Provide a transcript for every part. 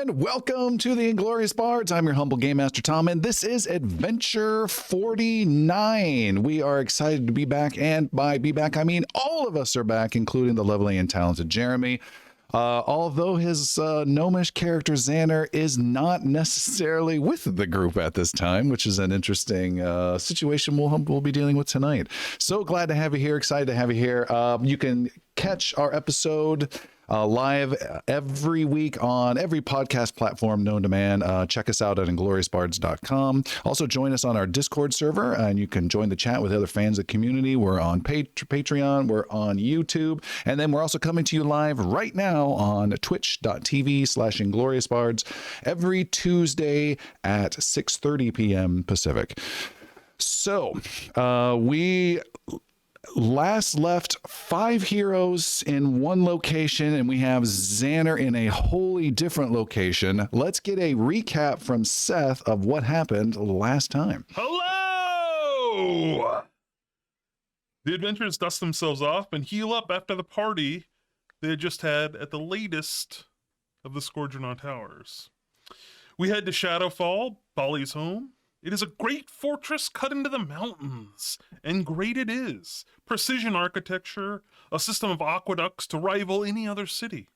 and welcome to the Inglorious Bards. I'm your humble Game Master Tom, and this is Adventure 49. We are excited to be back, and by be back, I mean all of us are back, including the lovely and talented Jeremy. Although his gnomish character Xander is not necessarily with the group at this time, which is an interesting situation we'll be dealing with tonight. So glad to have you here, excited to have you here. You can catch our episode live every week on every podcast platform known to man. Check us out at ingloriousbards.com. Also join us on our Discord server, and you can join the chat with other fans of the community. We're on Patreon, we're on YouTube, and then we're also coming to you live right now on twitch.tv/ingloriousbards every Tuesday at 6:30 p.m. Pacific. So we last left 5 heroes in one location, and we have Xander in a wholly different location. Let's get a recap from Seth of what happened last time. Hello! The adventurers dust themselves off and heal up after the party they had just had at the latest of the Scourgeonaut Towers. We head to Shadowfall, Bali's home. It is a great fortress cut into the mountains, and great it is. Precision architecture, a system of aqueducts to rival any other city.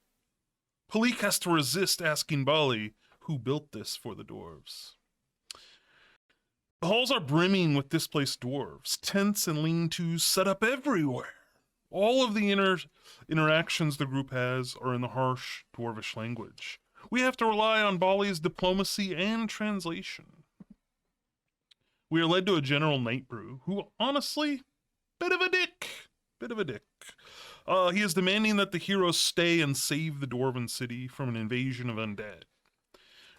Palik has to resist asking Bali who built this for the dwarves. The halls are brimming with displaced dwarves, tents and lean-tos set up everywhere. All of the interactions the group has are in the harsh dwarvish language. We have to rely on Bali's diplomacy and translation. We are led to a General Nightbrew, who, honestly, bit of a dick. He is demanding that the heroes stay and save the Dwarven city from an invasion of undead.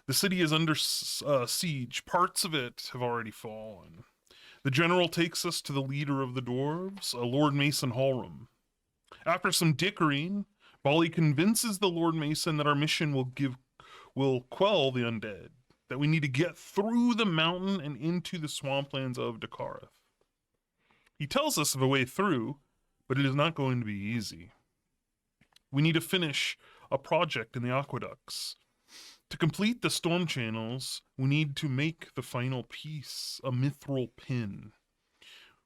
The city is under siege. Parts of it have already fallen. The General takes us to the leader of the dwarves, Lord Mason Hallram. After some dickering, Bali convinces the Lord Mason that our mission will quell the undead, that we need to get through the mountain and into the swamplands of Dakareth. He tells us of a way through, but it is not going to be easy. We need to finish a project in the aqueducts. To complete the storm channels, we need to make the final piece, a mithril pin.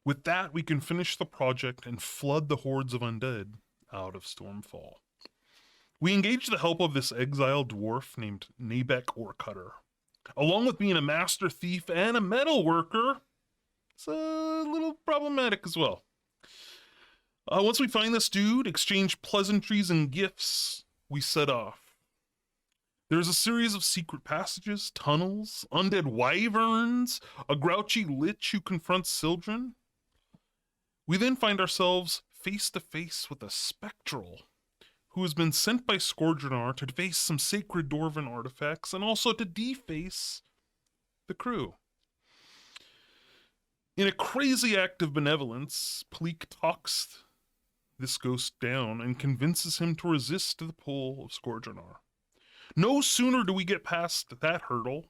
With that, we can finish the project and flood the hordes of undead out of Stormfall. We engage the help of this exiled dwarf named Nabek Orcutter. Along with being a master thief and a metal worker, it's a little problematic as well. Once we find this dude, exchange pleasantries and gifts, we set off. There's a series of secret passages, tunnels, undead wyverns, a grouchy lich who confronts Sildren. We then find ourselves face to face with a spectral who has been sent by Scourgeonar to deface some sacred Dwarven artifacts and also to deface the crew. In a crazy act of benevolence, Palik talks this ghost down and convinces him to resist the pull of Scourgeonar. No sooner do we get past that hurdle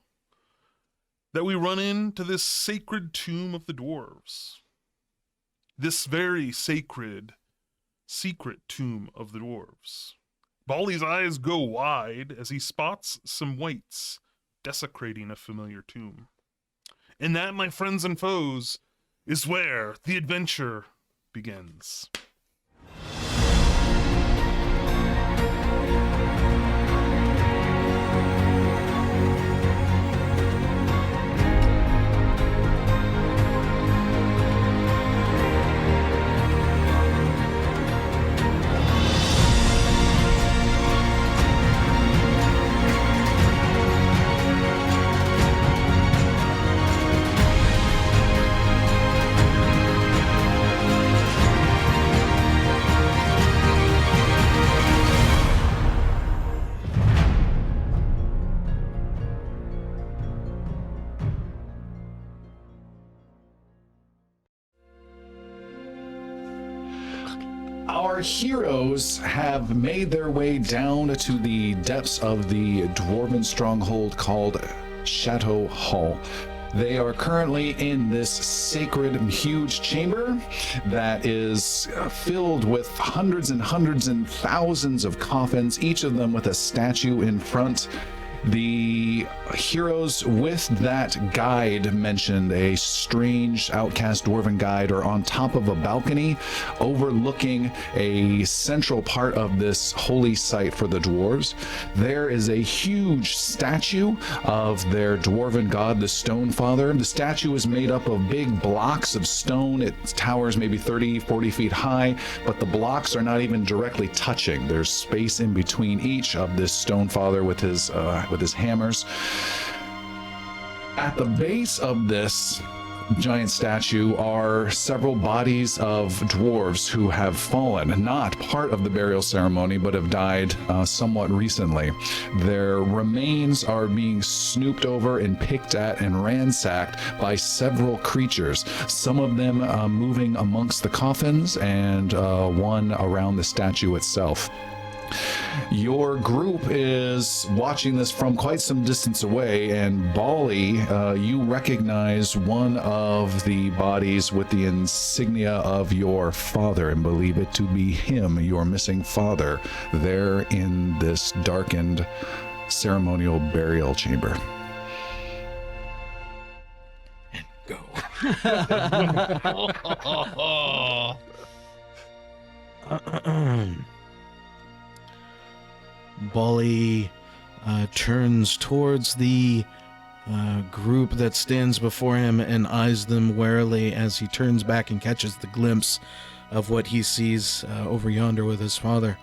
that we run into this sacred tomb of the dwarves. This very sacred secret tomb of the dwarves. Bali's eyes go wide as he spots some wights desecrating a familiar tomb. And that, my friends and foes, is where the adventure begins. Our heroes have made their way down to the depths of the Dwarven stronghold called Chateau Hall. They are currently in this sacred, huge chamber that is filled with hundreds and hundreds and thousands of coffins, each of them with a statue in front. The heroes with that guide mentioned a strange outcast dwarven guide are on top of a balcony overlooking a central part of this holy site for the dwarves. There is a huge statue of their dwarven god, the Stone Father. The statue is made up of big blocks of stone. It towers maybe 30, 40 feet high, but the blocks are not even directly touching. There's space in between each of this Stone Father with his hammers. At the base of this giant statue are several bodies of dwarves who have fallen, not part of the burial ceremony, but have died somewhat recently. Their remains are being snooped over and picked at and ransacked by several creatures, some of them moving amongst the coffins and one around the statue itself. Your group is watching this from quite some distance away, and Bali, you recognize one of the bodies with the insignia of your father and believe it to be him, your missing father, there in this darkened ceremonial burial chamber. Go. Bolly turns towards the group that stands before him and eyes them warily as he turns back and catches the glimpse of what he sees over yonder with his father.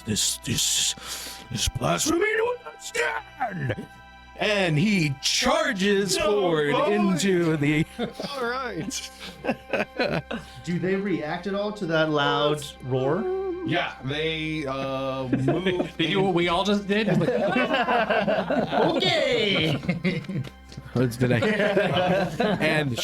This blasphemy to understand! And he charges forward into the... All right. Do they react at all to that loud roar? Yeah, they move. They do what we all just did. Okay. Did I? And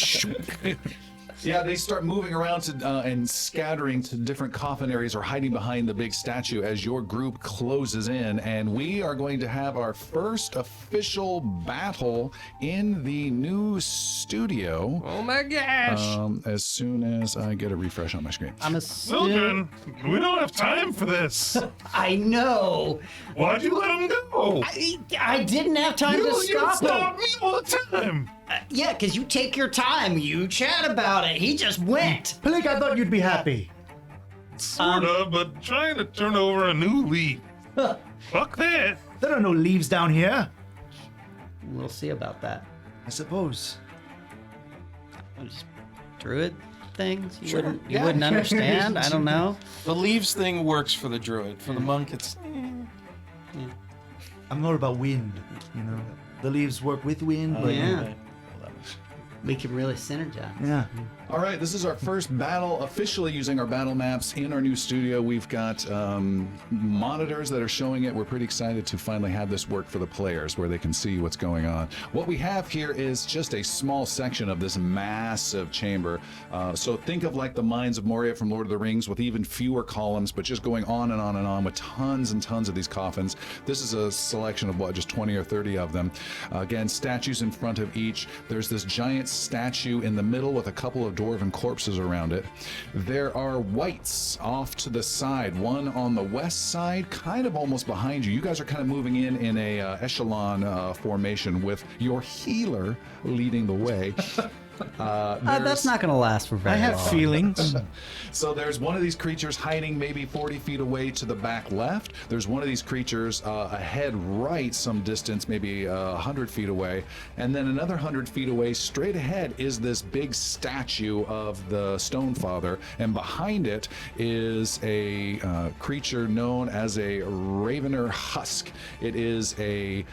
Yeah, they start moving around to, and scattering to different coffin areas or hiding behind the big statue as your group closes in. And we are going to have our first official battle in the new studio. Oh my gosh. As soon as I get a refresh on my screen. I'm Children, we don't have time for this. I know. Why'd you let him go? I didn't have time to You stop stop him. me all the time. Yeah, because you take your time. You chat about it. He just went. Blake, I thought you'd be happy. Sort of, but trying to turn over a new leaf. Fuck that. There are no leaves down here. We'll see about that. I suppose. Just druid things? You wouldn't understand? I don't know. the leaves thing works for the druid. For the monk, it's... I'm more about wind, you know. The leaves work with wind, but Yeah. We could really synergize. yeah. All right, this is our first battle officially using our battle maps in our new studio. We've got monitors that are showing it. We're pretty excited to finally have this work for the players where they can see what's going on. What we have here is just a small section of this massive chamber. So think of like the Mines of Moria from Lord of the Rings with even fewer columns, but just going on and on and on with tons and tons of these coffins. This is a selection of what, just 20 or 30 of them. Again, statues in front of each. There's this giant statue in the middle with a couple of dwarven corpses around it. There are wights off to the side, one on the west side, kind of almost behind you. You guys are kind of moving in a echelon formation with your healer leading the way. That's not going to last for very I have long. feelings. So there's one of these creatures hiding maybe 40 feet away to the back left. There's one of these creatures ahead right some distance, maybe 100 feet away. And then another 100 feet away, straight ahead, is this big statue of the Stone Father. And behind it is a creature known as a Ravener Husk. It is a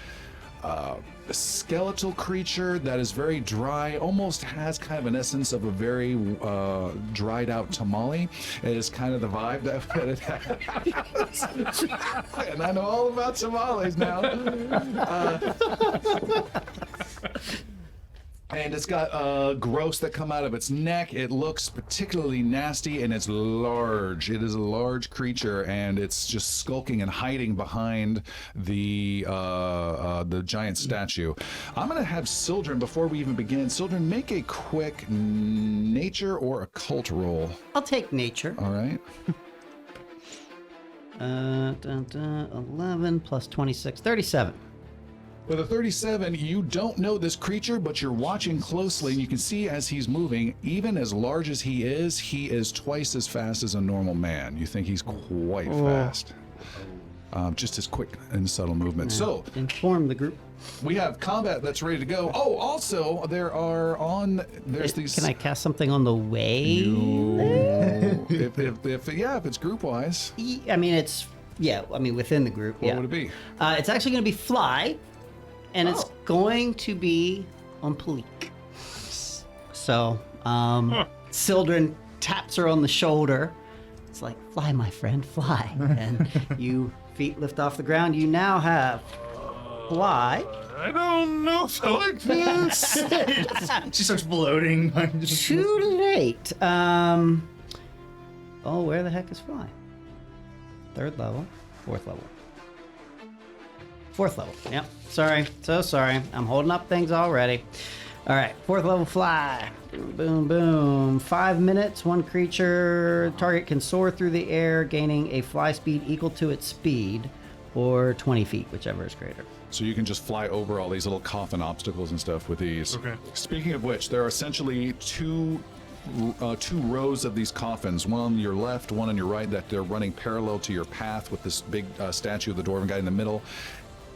skeletal creature that is very dry, almost has kind of an essence of a very dried out tamale. It is kind of the vibe that it has. And I know all about tamales now. And it's got growths that come out of its neck. It looks particularly nasty, and it's large. It is a large creature, and it's just skulking and hiding behind the giant statue. I'm going to have Sildren, before we even begin, Sildren, make a quick nature or occult roll. I'll take nature. All right. 11 plus 26, 37. With a 37, you don't know this creature, but you're watching closely, and you can see as he's moving, even as large as he is twice as fast as a normal man. You think he's quite fast. Just his quick and subtle movement. So, Inform the group. we have combat that's ready to go. Oh, also, there's these... Can I cast something on the way? if it's group-wise, I mean, within the group. what would it be? It's actually going to be fly, and it's going to be on Palik. So, Sildren taps her on the shoulder. It's like, fly, my friend, fly. And you feet lift off the ground. You now have fly. I don't know if I like this. She starts bloating. Too late. Where the heck is fly? 3rd level, 4th level. 4th level. Yep. Sorry. So sorry. I'm holding up things already. All right. 4th level fly. Boom, boom, boom. 5 minutes. One creature target can soar through the air, gaining a fly speed equal to its speed, or 20 feet, whichever is greater. So you can just fly over all these little coffin obstacles and stuff with these. Okay. Speaking of which, there are essentially two rows of these coffins, one on your left, one on your right, that they're running parallel to your path with this big statue of the Dwarven guy in the middle.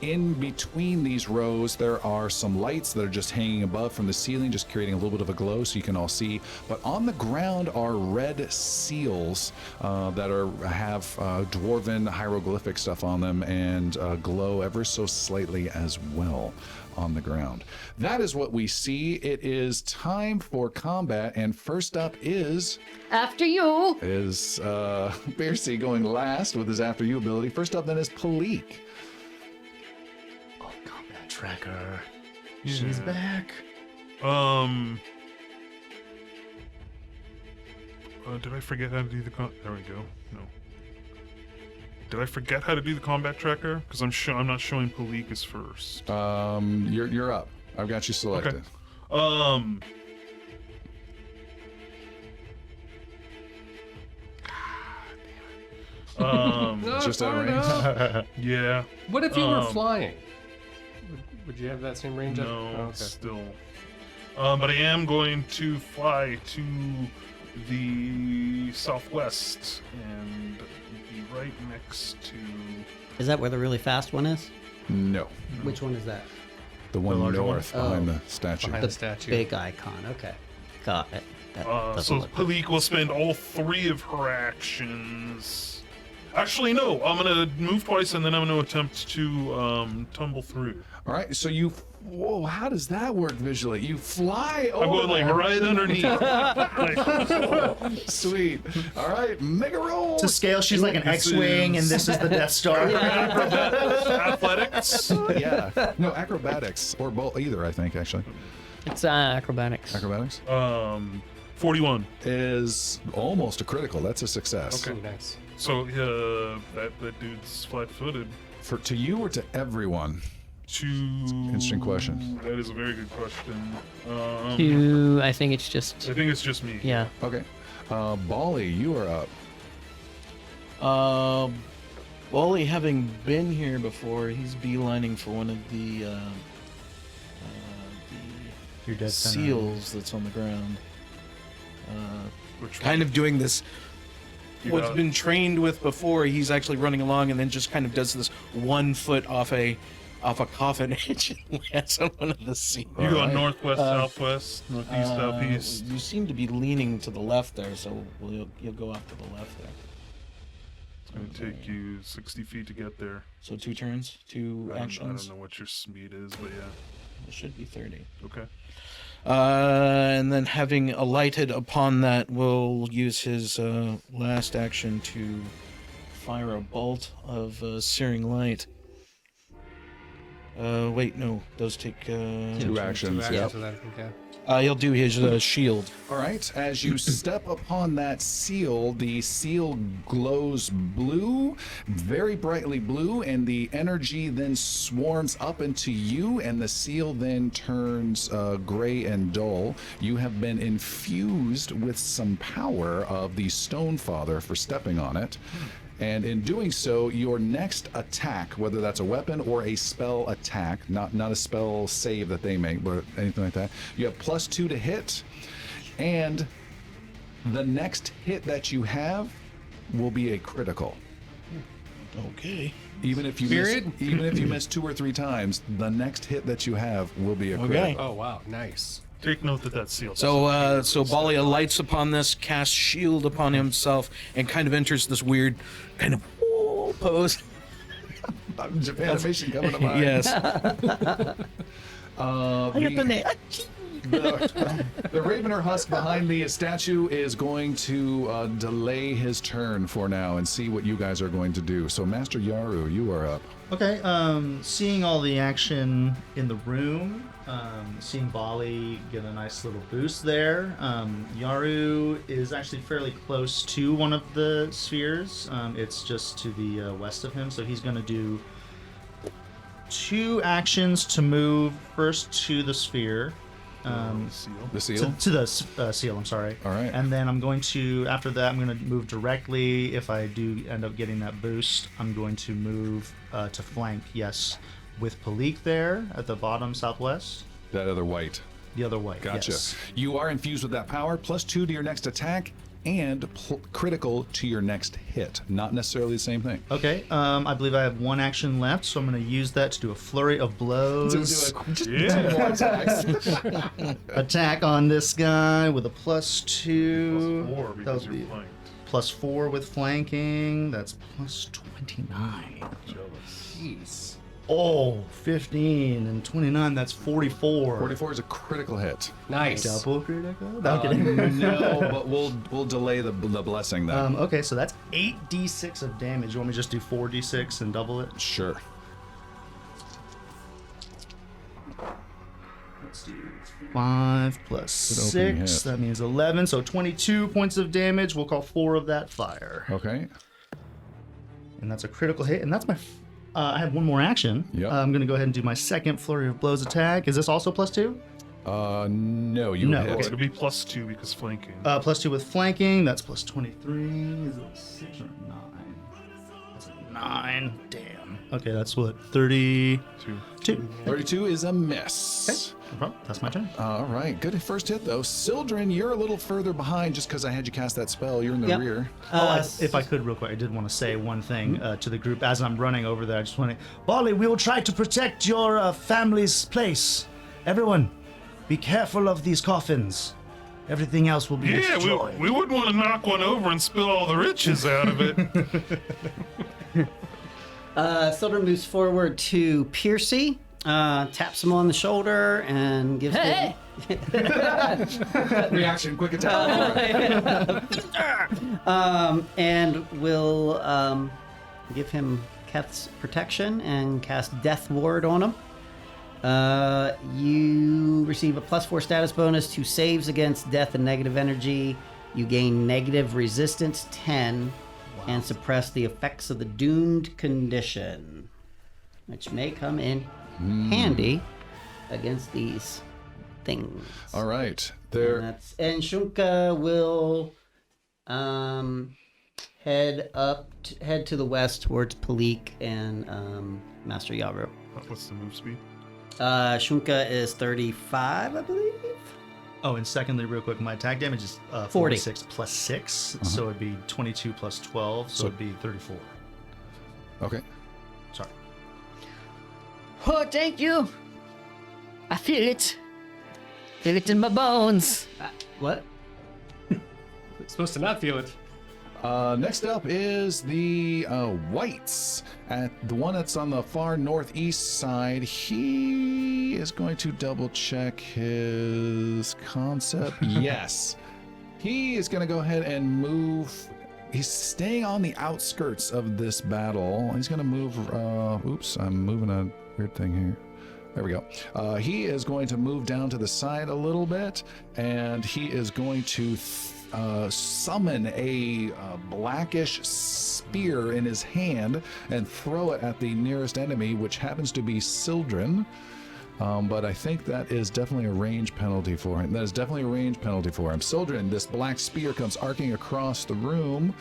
In between these rows, there are some lights that are just hanging above from the ceiling, just creating a little bit of a glow so you can all see. But on the ground are red seals that have Dwarven hieroglyphic stuff on them and glow ever so slightly as well on the ground. That is what we see. It is time for combat, and first up is After you. Bearsy going last with his After You ability. First up then is Palik. Oh, combat tracker. She's back. Did I forget how to do the there we go. No. Did I forget how to do the combat tracker? Because I'm not showing Palik as first. You're up. I've got you selected. Okay. No, Just far out of range? enough. Yeah. What if you were flying? Would you have that same range? No, Oh, okay. still. But I am going to fly to the southwest and be right next to. Is that where the really fast one is? No. Which one is that? The one larger north behind the statue. Behind the statue. Big icon. Okay. Got it. That doesn't So look Palik will spend all 3 of her actions. Actually, no. I'm gonna move twice, and then I'm gonna attempt to tumble through. All right, so whoa, how does that work visually? You fly I'm over. going like right underneath. Like, Sweet. All right, make a roll. To scale, she's like an This X-Wing, and this is the Death Star. athletics. Yeah. No, acrobatics or both, either, I think, actually. It's acrobatics. Acrobatics 41. is almost a critical. That's a success. Okay. Ooh, nice. So that dude's flat-footed. To you or to everyone? Interesting question. That is a very good question. I think it's just. I think it's just me. Yeah. Okay. Bali, you are up. Wally, having been here before, he's beelining for one of the You're dead center. seals that's on the ground. Which Kind of doing this. You What's got- been trained with before, he's actually running along and then just kind of does this 1 foot off a coffin edge and lands on one of the seals. You go Alright. northwest, southwest, northeast, southeast. You seem to be leaning to the left there, so you'll go off to the left there. It's going to take you 60 feet to get there. So 2 turns, 2 I actions. don't know what your speed is, but yeah. It should be 30. Okay. And then having alighted upon that, we'll use his last action to fire a bolt of searing light. Wait, no, those take 2 actions. Two Yep. actions, I think, yeah. he'll do his shield. All right. As you step upon that seal, the seal glows blue, very brightly blue, and the energy then swarms up into you, and the seal then turns gray and dull. You have been infused with some power of the Stone Father for stepping on it. And in doing so, your next attack, whether that's a weapon or a spell attack, not a spell save that they make, but anything like that, you have +2 to hit. And the next hit that you have will be a critical. Okay. Even if you miss 2 or 3 times, the next hit that you have will be a critical. Okay. Oh wow, nice. Take note that that's sealed. So Balia lights upon this, casts shield upon himself, and kind of enters this weird kind of pose. Japanimation coming to mind. Yes. The Ravener husk behind the statue is going to delay his turn for now and see what you guys are going to do. So, Master Yaru, you are up. Okay, seeing all the action in the room, seeing Bali get a nice little boost there. Yaru is actually fairly close to one of the spheres. It's just to the west of him, so he's going to do 2 actions to move first to the sphere. The seal? To the seal, I'm sorry. All right. And then I'm going to, after that, I'm going to move directly. If I do end up getting that boost, I'm going to move to flank, yes, with Palik there at the bottom southwest. That other white. The other way. Gotcha. Yes. You are infused with that power, +2 to your next attack, and critical to your next hit. Not necessarily the same thing. Okay, I believe I have 1 action left, so I'm going to use that to do a flurry of blows. Attack on this guy with a +2. +4 That because would you're be flanked. +4 with flanking. That's +29. Jeez. Oh, 15 and 29. That's 44. 44 is a critical hit. Nice. Double critical? No, I'm kidding. No, but we'll delay the blessing then. Okay, so that's 8d6 of damage. You want me to just do 4d6 and double it? Sure. Let's do 5 plus Good opening 6. hit. That means 11. So 22 points of damage. We'll call 4 of that fire. Okay. And that's a critical hit. And that's my... I have 1 more action. Yep. I'm going to go ahead and do my second flurry of blows attack. Is this also +2? No, you No, hit. okay. It'll be +2 because flanking. +2 with flanking. That's +23. Is it 6 or 9? That's a 9. Damn. Okay, that's what? 32. 32 is a miss. Well, that's my turn. All right, good first hit though. Sildren, you're a little further behind just because I had you cast that spell. You're in the Yep. rear. If I could, real quick, I did want to say one thing to the group as I'm running over there. I just want to, Barley, we will try to protect your family's place. Everyone, be careful of these coffins. Everything else will be Yeah, destroyed. we wouldn't want to knock one over and spill all the riches out of it. Sildren moves forward to Piercy, taps him on the shoulder, and gives Hey! Reaction, quick attack. and will give him Keth's protection and cast Death Ward on him. You receive a +4 status bonus to saves against death and negative energy. You gain negative resistance 10 and suppress the effects of the doomed condition, which may come in handy against these things. All right, And, there. and Shunka will head to the west towards Palik and Master Yaru. What's the move speed? Shunka is 35, I believe. Oh, and secondly, real quick, my attack damage is 40. 46 plus 6, so it'd be 22 plus 12, so it'd be 34. Okay. Sorry. Oh, thank you. I feel it. Feel it in my bones. What? It's supposed to not feel it. Next up is the whites. At the one that's on the far northeast side, he is going to double check his concept. Yes. He is going to go ahead and move. He's staying on the outskirts of this battle. He's going to move. Oops, I'm moving a weird thing here. There we go. He is going to move down to the side a little bit, and he is going to summon a blackish spear in his hand and throw it at the nearest enemy, which happens to be Sildren. But I think that is definitely a range penalty for him. That is definitely a range penalty for him. Sildren, this black spear comes arcing across the room.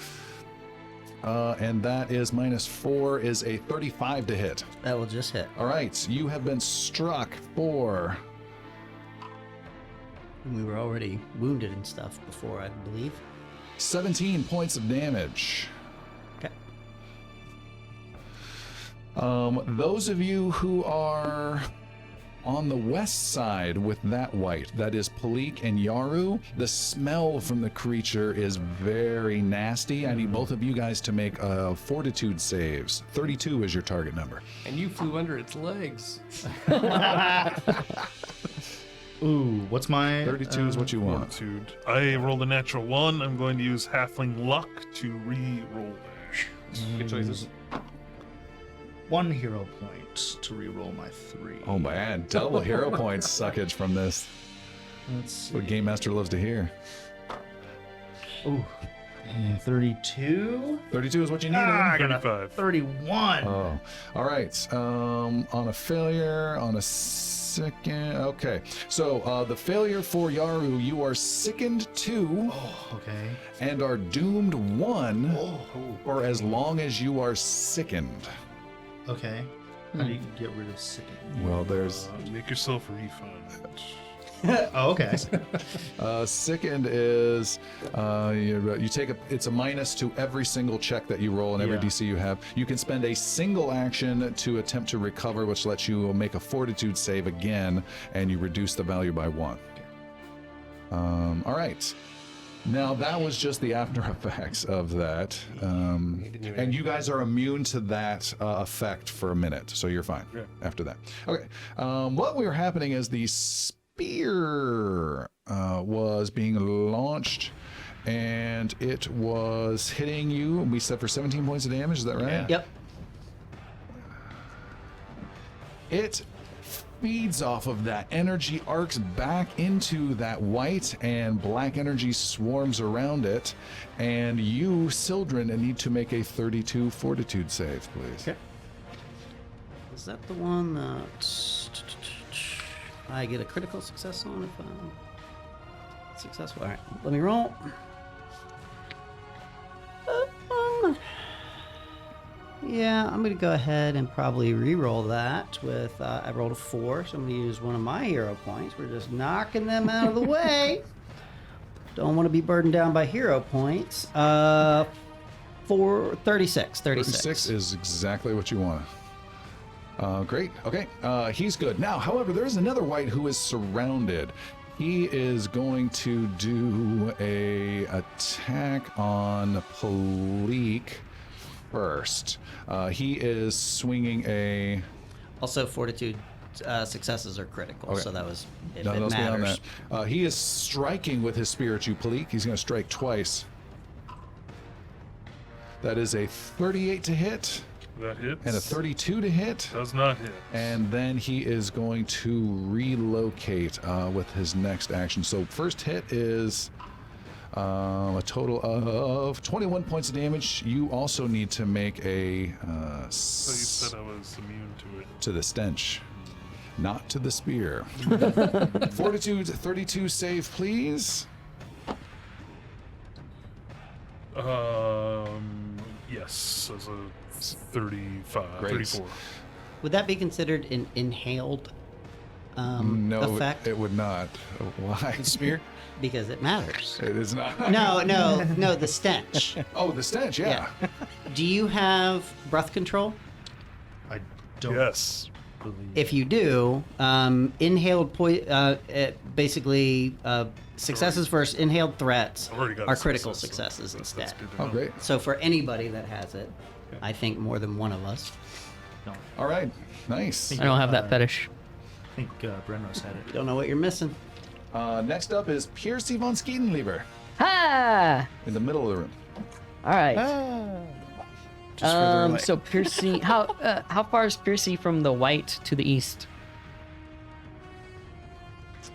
and that is -4 is a 35 to hit. That will just hit. All right, you have been struck for We were already wounded and stuff before, I believe. 17 points of damage. Okay. Those of you who are on the west side with that white, that is Palik and Yaru, the smell from the creature is very nasty. I need both of you guys to make fortitude saves. 32 is your target number. And you flew under its legs. Ooh, what's my 32 is what you want. Fortitude. I rolled a natural 1. I'm going to use Halfling Luck to re-roll that. Good choices. 1 hero point to reroll my 3. Oh man, double hero points suckage from this. Let's see. What Game Master loves to hear. Ooh. 32. 32 is what you need. I got a 35. 31. Oh, all right. On a failure, on a second. Okay, so the failure for Yaru, you are sickened 2 Okay. and are doomed 1 for as long as you are sickened. Okay. How do you get rid of sickening? Well, there's Make yourself a refund. Oh, okay. sickened is you take it's a minus to every single check that you roll and every Yeah. DC you have. You can spend a single action to attempt to recover, which lets you make a fortitude save again, and you reduce the value by 1. All right. Now that was just the after effects of that, and you guys are immune to that effect for a minute, so you're fine after that. Okay, what were happening is the spear was being launched, and it was hitting you. We said for 17 points of damage. Is that right? Yep. It feeds off of that energy, arcs back into that white, and black energy swarms around it. And you, Sildren, need to make a 32 fortitude save, please. Okay. Is that the one that I get a critical success on if I'm successful? All right, let me roll. Yeah, I'm going to go ahead and probably re-roll that with, I rolled a 4, so I'm going to use one of my hero points. We're just knocking them out of the way. Don't want to be burdened down by hero points. 36. 36 is exactly what you want. Great. Okay. He's good. Now, however, there is another white who is surrounded. He is going to do a attack on Palik first. He is swinging a... Also, fortitude successes are critical, Okay. so that was, if No, it let's be on matters. that. He is striking with his spear at you, Palik. He's going to strike twice. That is a 38 to hit That hits. and a 32 to hit. Does not hit. And then he is going to relocate with his next action. So first hit is a total of 21 points of damage. You also need to make a So you said I was immune to it. to the stench, not to the spear. Fortitude 32 save, please. Yes, as a 35, Great. 34. Would that be considered an inhaled No, effect? it would not. Why? Spear? Because it matters. It is not. No, the stench. Oh, the stench, yeah. Do you have breath control? I don't Yes. believe. If you do, inhaled basically successes versus inhaled threats I've already got a are critical success, so successes that's instead. good to Oh, know. great. So for anybody that has it, I think more than one of us. All right. Nice. I don't have that fetish. I think Brenros had it. Don't know what you're missing. Next up is Piercy von Skeetenlever Ha! in the middle of the room. All right. Just further away. So Piercy, how far is Piercy from the white to the east?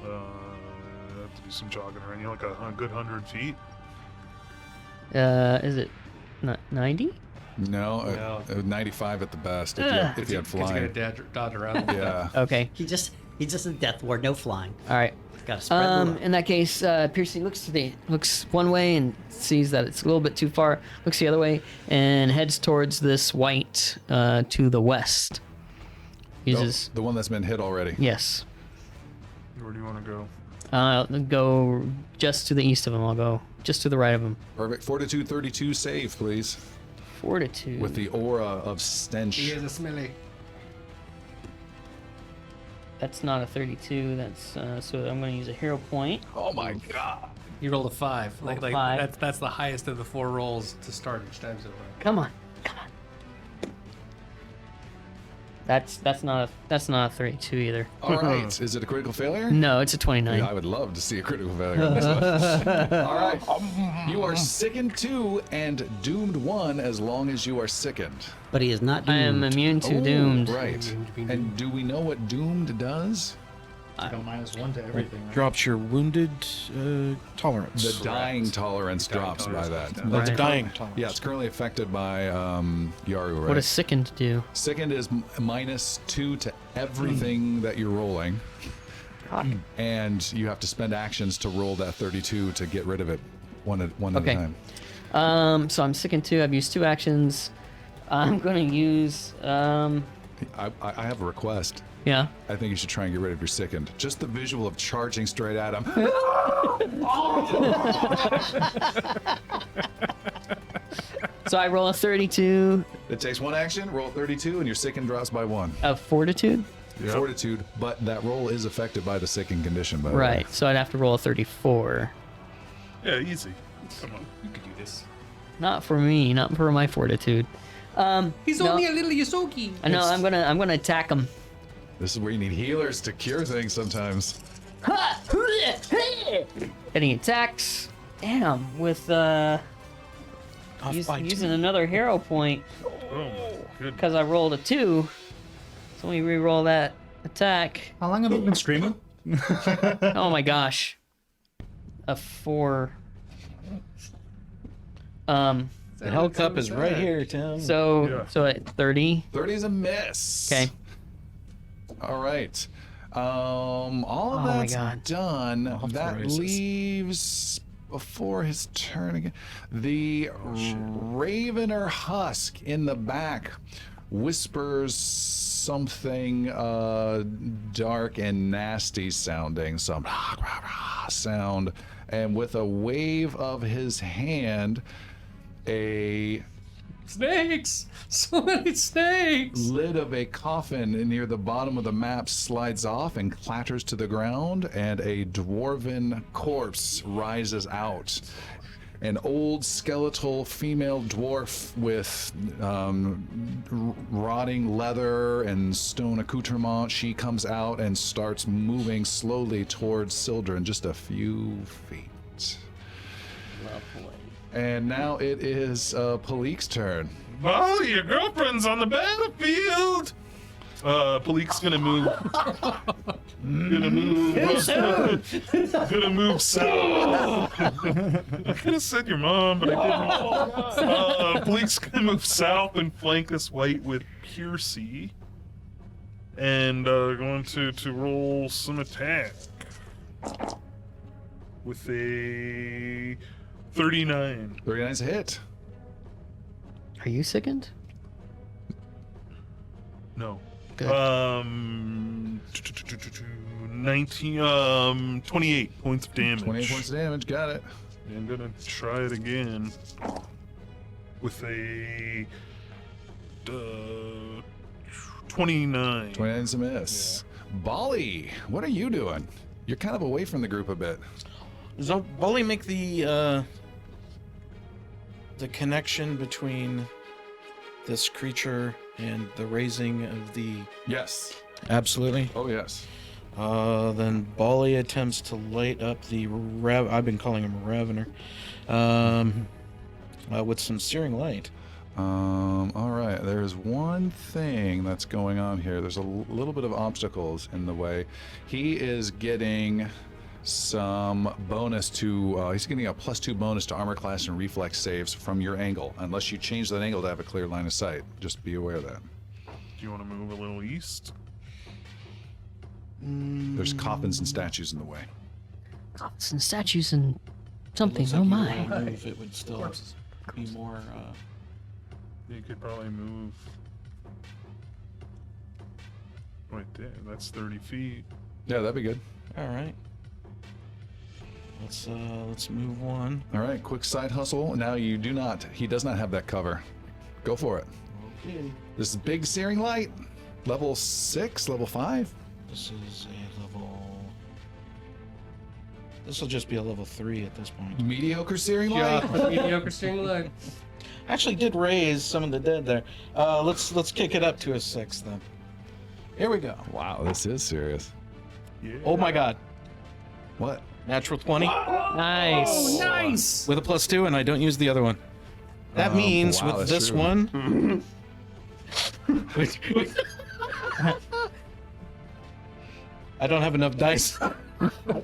I have to do some jogging around. Like a good 100 feet. Is it 90? No, No. 95 at the best if you Ugh. had Because you flying. gotta dodge around. Yeah. Okay. He's just a death ward, no flying. All right. Gotta spread the love. In that case, Piercy looks one way and sees that it's a little bit too far. Looks the other way and heads towards this white to the west. Uses The one that's been hit already. yes. Where do you want to go? I'll go just to the east of him. I'll go just to the right of him. Perfect. Fortitude 32 save, please. Fortitude. With the aura of stench. He is a smelly. That's not a 32. That's so I'm going to use a hero point. Oh my god. You rolled a 5. Rolled Like a 5. that's the highest of the 4 rolls to start each time so far. Come on. That's not a 32 either. All right. Is it a critical failure? No, it's a 29. Yeah, I would love to see a critical failure on this one. All right. You are sickened 2 and doomed 1 as long as you are sickened. But he is not I am doomed. immune to Ooh, doomed. Right. And do we know what doomed does? Go -1 to everything. Right? Drops your wounded tolerance. The dying tolerance drops by that. That's Right. dying tolerance. Yeah, it's currently affected by Yaru, right? What does sickened do? Sickened is -2 to everything that you're rolling. And you have to spend actions to roll that 32 to get rid of it one at Okay. a time. So I'm sickened 2. I've used 2 actions. I'm going to use I have a request. yeah. I think you should try and get rid of your sickened. Just the visual of charging straight at him. So I roll a 32 It takes 1 action, roll 32, and your sickened drops by 1. of fortitude. Fortitude, but that roll is affected by the sickened condition, by the way. Right. So I'd have to roll a 34. Yeah, easy. Come on, you can do this. Not for me, not for my fortitude. He's no. only a little Yosoki. I know. I'm gonna attack him. This is where you need healers to cure things sometimes. Getting attacks. Damn, with using another hero point Oh, good. because I rolled a 2. So let me re-roll that attack. How long have you been streaming? Oh my gosh. A 4. The hell cup is right here, Tim. So at 30. 30 is a miss. Okay. All right. All of Oh my that's God. done. have to That erase this. leaves before his turn again. The Ravener Husk in the back whispers something dark and nasty sounding, some sound, and with a wave of his hand, a Snakes! So many snakes! lid of a coffin near the bottom of the map slides off and clatters to the ground, and a dwarven corpse rises out. An old skeletal female dwarf with rotting leather and stone accoutrement. She comes out and starts moving slowly towards Sildren, just a few feet. And now it is Palik's turn. Oh, your girlfriend's on the battlefield. Palik's gonna move. Gonna move south. I could have said your mom, but I didn't. Palik's gonna move south and flank this white with Piercy, and going to roll some attack with a 39. 39 is a hit. Are you sickened? No. Good. 28 points of damage. 28 points of damage, got it. I'm gonna try it again with a 29. 29 is a miss. Bali, what are you doing? You're kind of away from the group a bit. Does Bully make the connection between this creature and the raising of the... Yes. Absolutely. Oh, yes. Then Bully attempts to light up the I've been calling him Ravener. With some searing light. All right. There's one thing that's going on here. There's a little bit of obstacles in the way. He is getting some bonus to he's getting a +2 bonus to armor class and reflex saves from your angle, unless you change that angle to have a clear line of sight. Just be aware of that. Do you want to move a little east? There's coffins and statues in the way. goblins and statues and something. Looks Oh like you my. wanna move, it would still be more. You could probably move right there. That's 30 feet. Yeah, that'd be good. All right. Let's move one. All right, quick side hustle. Now he does not have that cover. Go for it. Okay. This is big searing light. Level 6, level 5. This is a level. This will just be a level 3 at this point. Mediocre searing light. Yeah, mediocre steering leg. Actually, did raise some of the dead there. Let's kick it up to a 6 then. Here we go. Wow, this is serious. Yeah. Oh my God! What? Natural 20 Nice. Nice. with a +2, and I don't use the other one. That means wow, with that's this true. one. I don't have enough dice.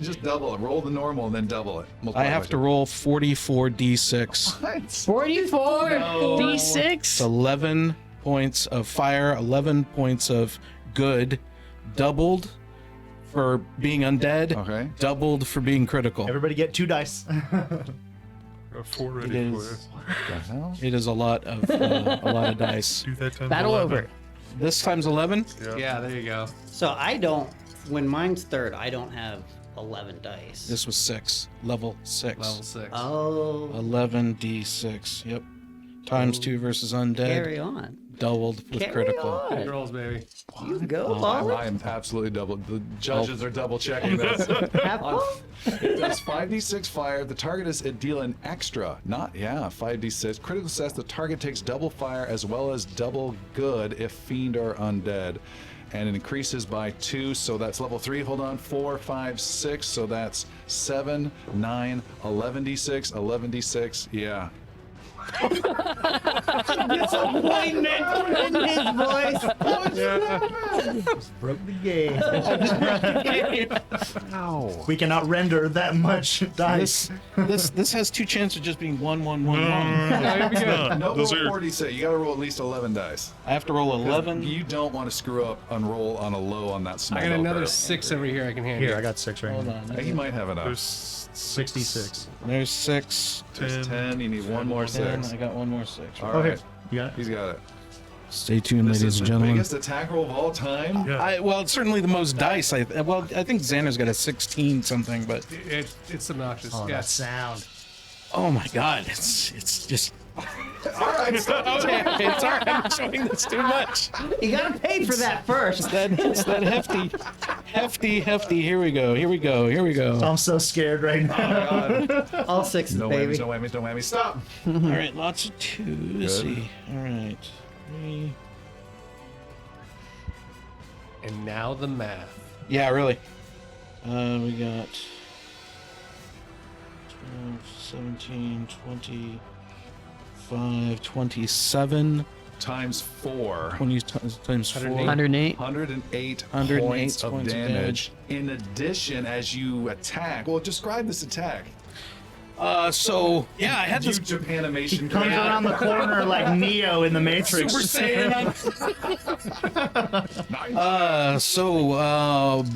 Just double it. Roll the normal and then double it. I have to roll 44d6. What? 44 It's D6. 11 points of fire, 11 points of good, doubled for being undead, Okay. doubled for being critical. Everybody get 2 dice. Got 4 It ready for you. is, What the hell? it is a lot of dice. Do that times Battle 11. over. This time's 11. Yeah, there you go. So I don't. When mine's third, I don't have 11 dice. This was 6, level 6. Level 6. Oh, 11d6. Yep. Times 2 versus undead. carry on. Doubled with Carry critical. on. Good rolls, baby. You go, Oh, Molly. I am absolutely double. The judges are double checking this. Have fun. It does 5d6 fire. The target is deal an extra, 5d6. Critical success. The target takes double fire as well as double good if fiend or undead. And it increases by 2, so that's level 3. Hold on, 4, 5, 6, so that's 7, 9, 11d6, 11d6. Yeah. In his voice. Broke the game. We cannot render that much dice. This has 2 chances of just being 1, 1, 1, 1. Yeah, you'll be good. No, Those roll are 4d6. You gotta roll at least 11 dice. I have to roll 11. You don't want to screw up and roll on a low on that small I got another number. 6 over here I can hand Here, you. I got 6 right Hold here. on. He might have enough. There's 66. There's 6. There's 10. You need one more 10. 6. I got one more 6. All Oh, here. right. You got it? He's got it. Stay tuned, This ladies is and the gentlemen. biggest attack roll of all time. Yeah. Well, it's certainly the most dice. I think Xander's got a 16 something, but It's obnoxious. Oh, that yes. sound. oh my God, it's just. All right, stop. It's all right. I'm showing this too much. You gotta pay for that first. It's that hefty. Here we go. I'm so scared right now. All 6s, No baby. whammies, no whammies, no whammies. Stop. All right, lots of 2. Let's Good. see. All right, 3. And now the math. Yeah, really. We got 12, 17, 25, 27. Times 4. 20 times 4. 108. 108 108 points of points of damage. In addition, as you attack. Well, describe this attack. So yeah, I had You this Japanimation. Comes around the corner like Neo in the Matrix. Super Saiyan.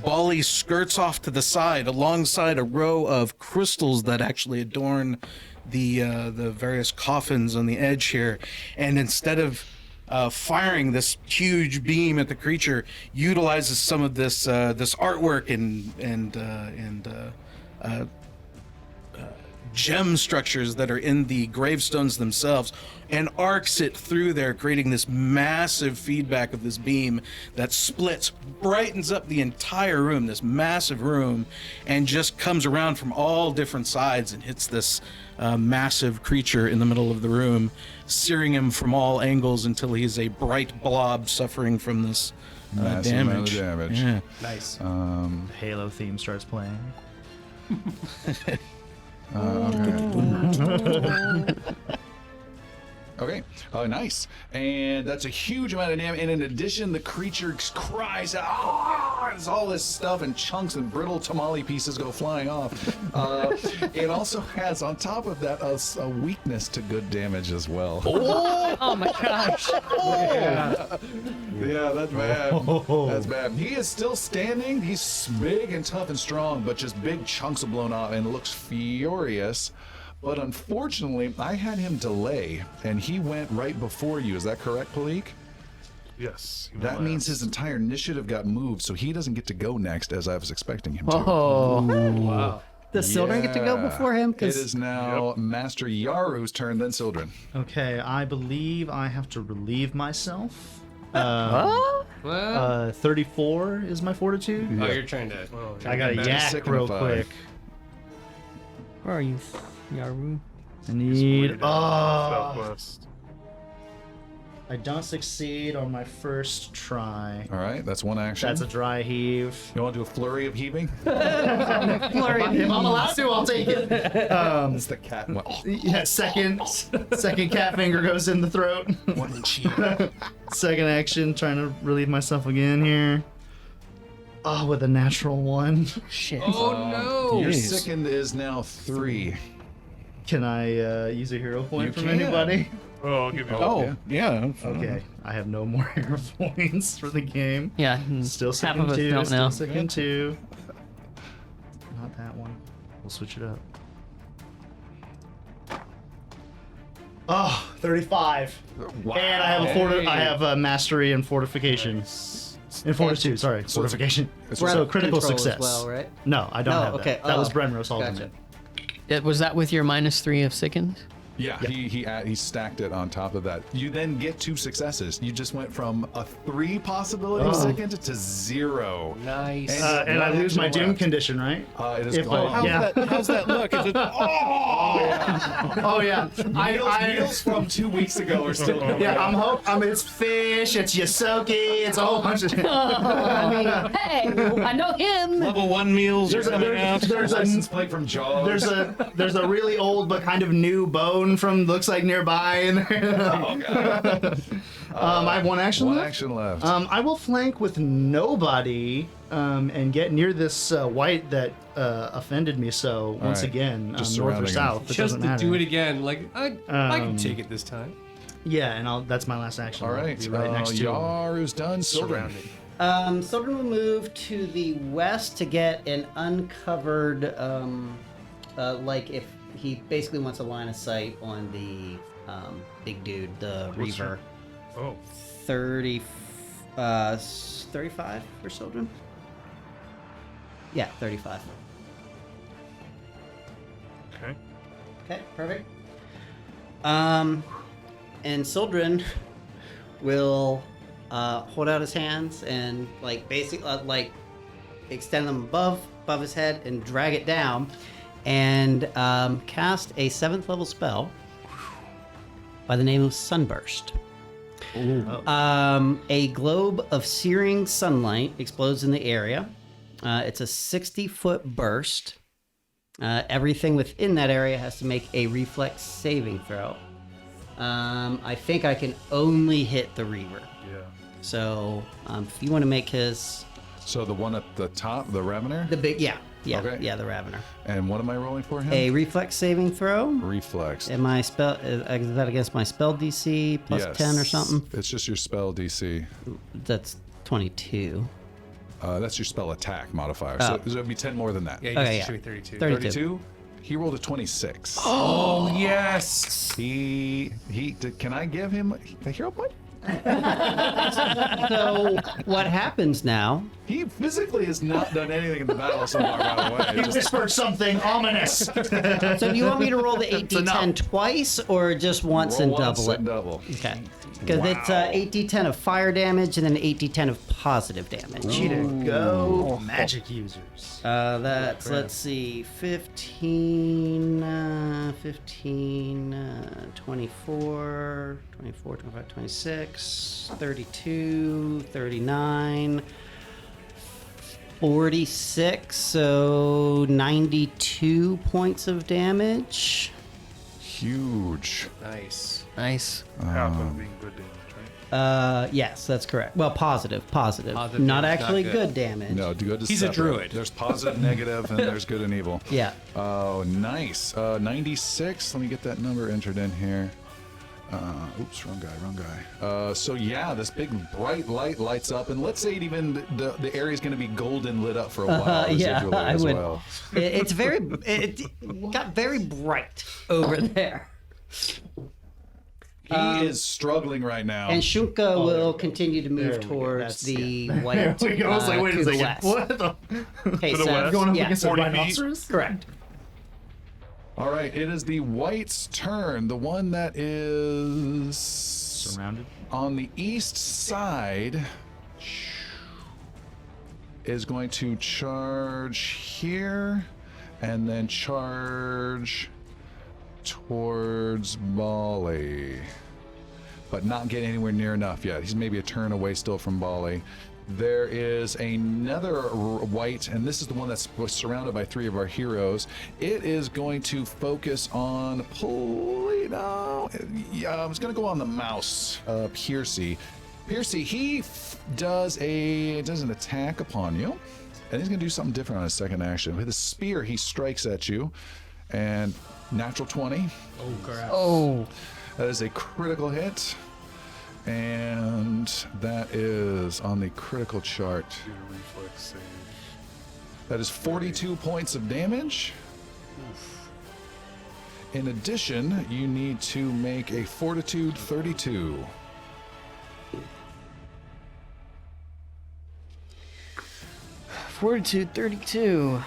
Bali skirts off to the side alongside a row of crystals that actually adorn the various coffins on the edge here, and instead of firing this huge beam at the creature, utilizes some of this artwork and gem structures that are in the gravestones themselves, and arcs it through there, creating this massive feedback of this beam that splits, brightens up the entire room, this massive room, and just comes around from all different sides and hits this massive creature in the middle of the room, searing him from all angles until he's a bright blob suffering from this Massive amount of damage. Yeah. Nice. The Halo theme starts playing. Okay. Oh, nice. And that's a huge amount of damage. And in addition, the creature cries out, "Ah!" as all this stuff and chunks and brittle tamale pieces go flying off. It also has, on top of that, a weakness to good damage as well. Oh my gosh. Yeah, that's bad. That's bad. He is still standing. He's big and tough and strong, but just big chunks are blown off and looks furious. But unfortunately, I had him delay, and he went right before you. Is that correct, Palik? Yes. he That went means last. his entire initiative got moved, so he doesn't get to go next as I was expecting him to. Oh. Wow. Does Sildren get to go before him? It is now Master Yaru's turn, then Sildren. Okay, I believe I have to relieve myself. Well, 34 is my fortitude. oh, you're trying to. I got a That's yak sick and real five. quick. Where are you, Yaru? I Way need. down Oh, southwest. I don't succeed on my first try. All right, that's one action. That's a dry heave. You want to do a flurry of heaving? If I'm allowed to, I'll take it. It's the cat. Well, Yeah, second cat finger goes in the throat. one cheek. Second action, trying to relieve myself again here. Oh, with a natural one. Shit. Oh no! Your Jeez. sickened is now 3. Can I use a hero point You from can. anybody? Oh, I'll give you. Oh, yeah. Okay, I have no more hero points for the game. Yeah. Still half second of us 2, don't still know. second 2. Not that one. We'll switch it up. Oh, 35. Wow. And I have I have a mastery and fortification. In fortitude, sorry. So- Fortification. It's We're So out of critical control success. as well, right? No, I don't No, have that. okay. That was Oh, Brenro's gotcha. ultimate. Was that with your -3 of sickened? Yeah, he stacked it on top of that. You then get 2 successes. You just went from a 3 possibility second to 0. Nice. And I one lose my action doom left. condition, right? It is If- gone. yeah. How's that look? Is it, Oh yeah. Meals from 2 weeks ago are still. Yeah, it's fish, it's Yosoki, it's a whole bunch of. I mean, hey, I know him. level 1 meals are coming out. There's a license plate from Jaws. there's a really old but kind of new bone from looks like nearby in there. Oh, God. I have one action One left. action left. I will flank with nobody and get near this white that offended me so once right. again, Just north or surrounding him. south. It Just doesn't to matter. do it again. Like I can take it this time. Yeah, and that's my last action. All I'll right, be right next to him. Yaru's done. Sildren. Surrounded. Sildren will move to the west to get an uncovered, like if he basically wants a line of sight on the big dude, the What's Reaver. Oh, 35 for Sildren? Yeah, 35. okay. Okay, perfect. And Sildren will hold out his hands and basically extend them above his head and drag it down, and cast a 7th level spell by the name of Sunburst. A globe of searing sunlight explodes in the area. It's a 60-foot burst. Everything within that area has to make a reflex saving throw. I think I can only hit the Reaver. Yeah. So if you want to make his So the one at the top, the Ravener? the big the Ravener. And what am I rolling for him? A reflex saving throw. Reflex. Am I is that against my spell DC plus Yes. 10 or something? It's just your spell DC. That's 22. That's your spell attack modifier. Oh. So it would be 10 more than that. Yeah, you Okay, just yeah. show me 32. 32? He rolled a 26. Oh yes. Can I give him a hero point? So what happens now? He physically has not done anything in the battle so far, by the way. He Just- whispered something ominous. So do you want me to roll the 8d10 twice or just once and roll once double it? and double. Okay. Because it's 8d10 of fire damage and then 8d10 of positive damage. Way to go, magic users. That's, let's see, 15, 24, 25, 26, 32, 39, 46, so 92 points of damage. Huge. Nice. Nice. Half of being good damage, right? Yes, that's correct. Well, positive. Positive Not damage, not actually good. good damage. No, good to He's a separate. druid. There's positive, negative, and there's good and evil. Yeah. Oh, nice. 96. Let me get that number entered in here. Oops, wrong guy. So yeah, this big bright light lights up, and let's say it even the area is going to be golden lit up for a while. Yeah, residually I as would. well. It's very. It got very bright over there. He is struggling right now. And Shunka will continue to There move we go. towards That's- the There white we go. I was like, wait to a the second. west. What the? Okay, To the so west? Going up yeah, against a 40 feet? rhinoceros? correct. All right, it is the white's turn. The one that is Surrounded. on the east side is going to charge here and then charge towards Bali, but not get anywhere near enough yet. He's maybe a turn away still from Bali. There is another white, and this is the one that's surrounded by 3 of our heroes. It is going to focus on Polino. Yeah, it's going to go on the mouse, Piercy. Piercy, he does an attack upon you, and he's going to do something different on his second action. With his spear, he strikes at you, and natural 20. Oh, crap. Oh, That is a critical hit. And that is on the critical chart. Do a reflex save. That is 42 points of damage. In addition, you need to make a Fortitude 32. Fortitude 32.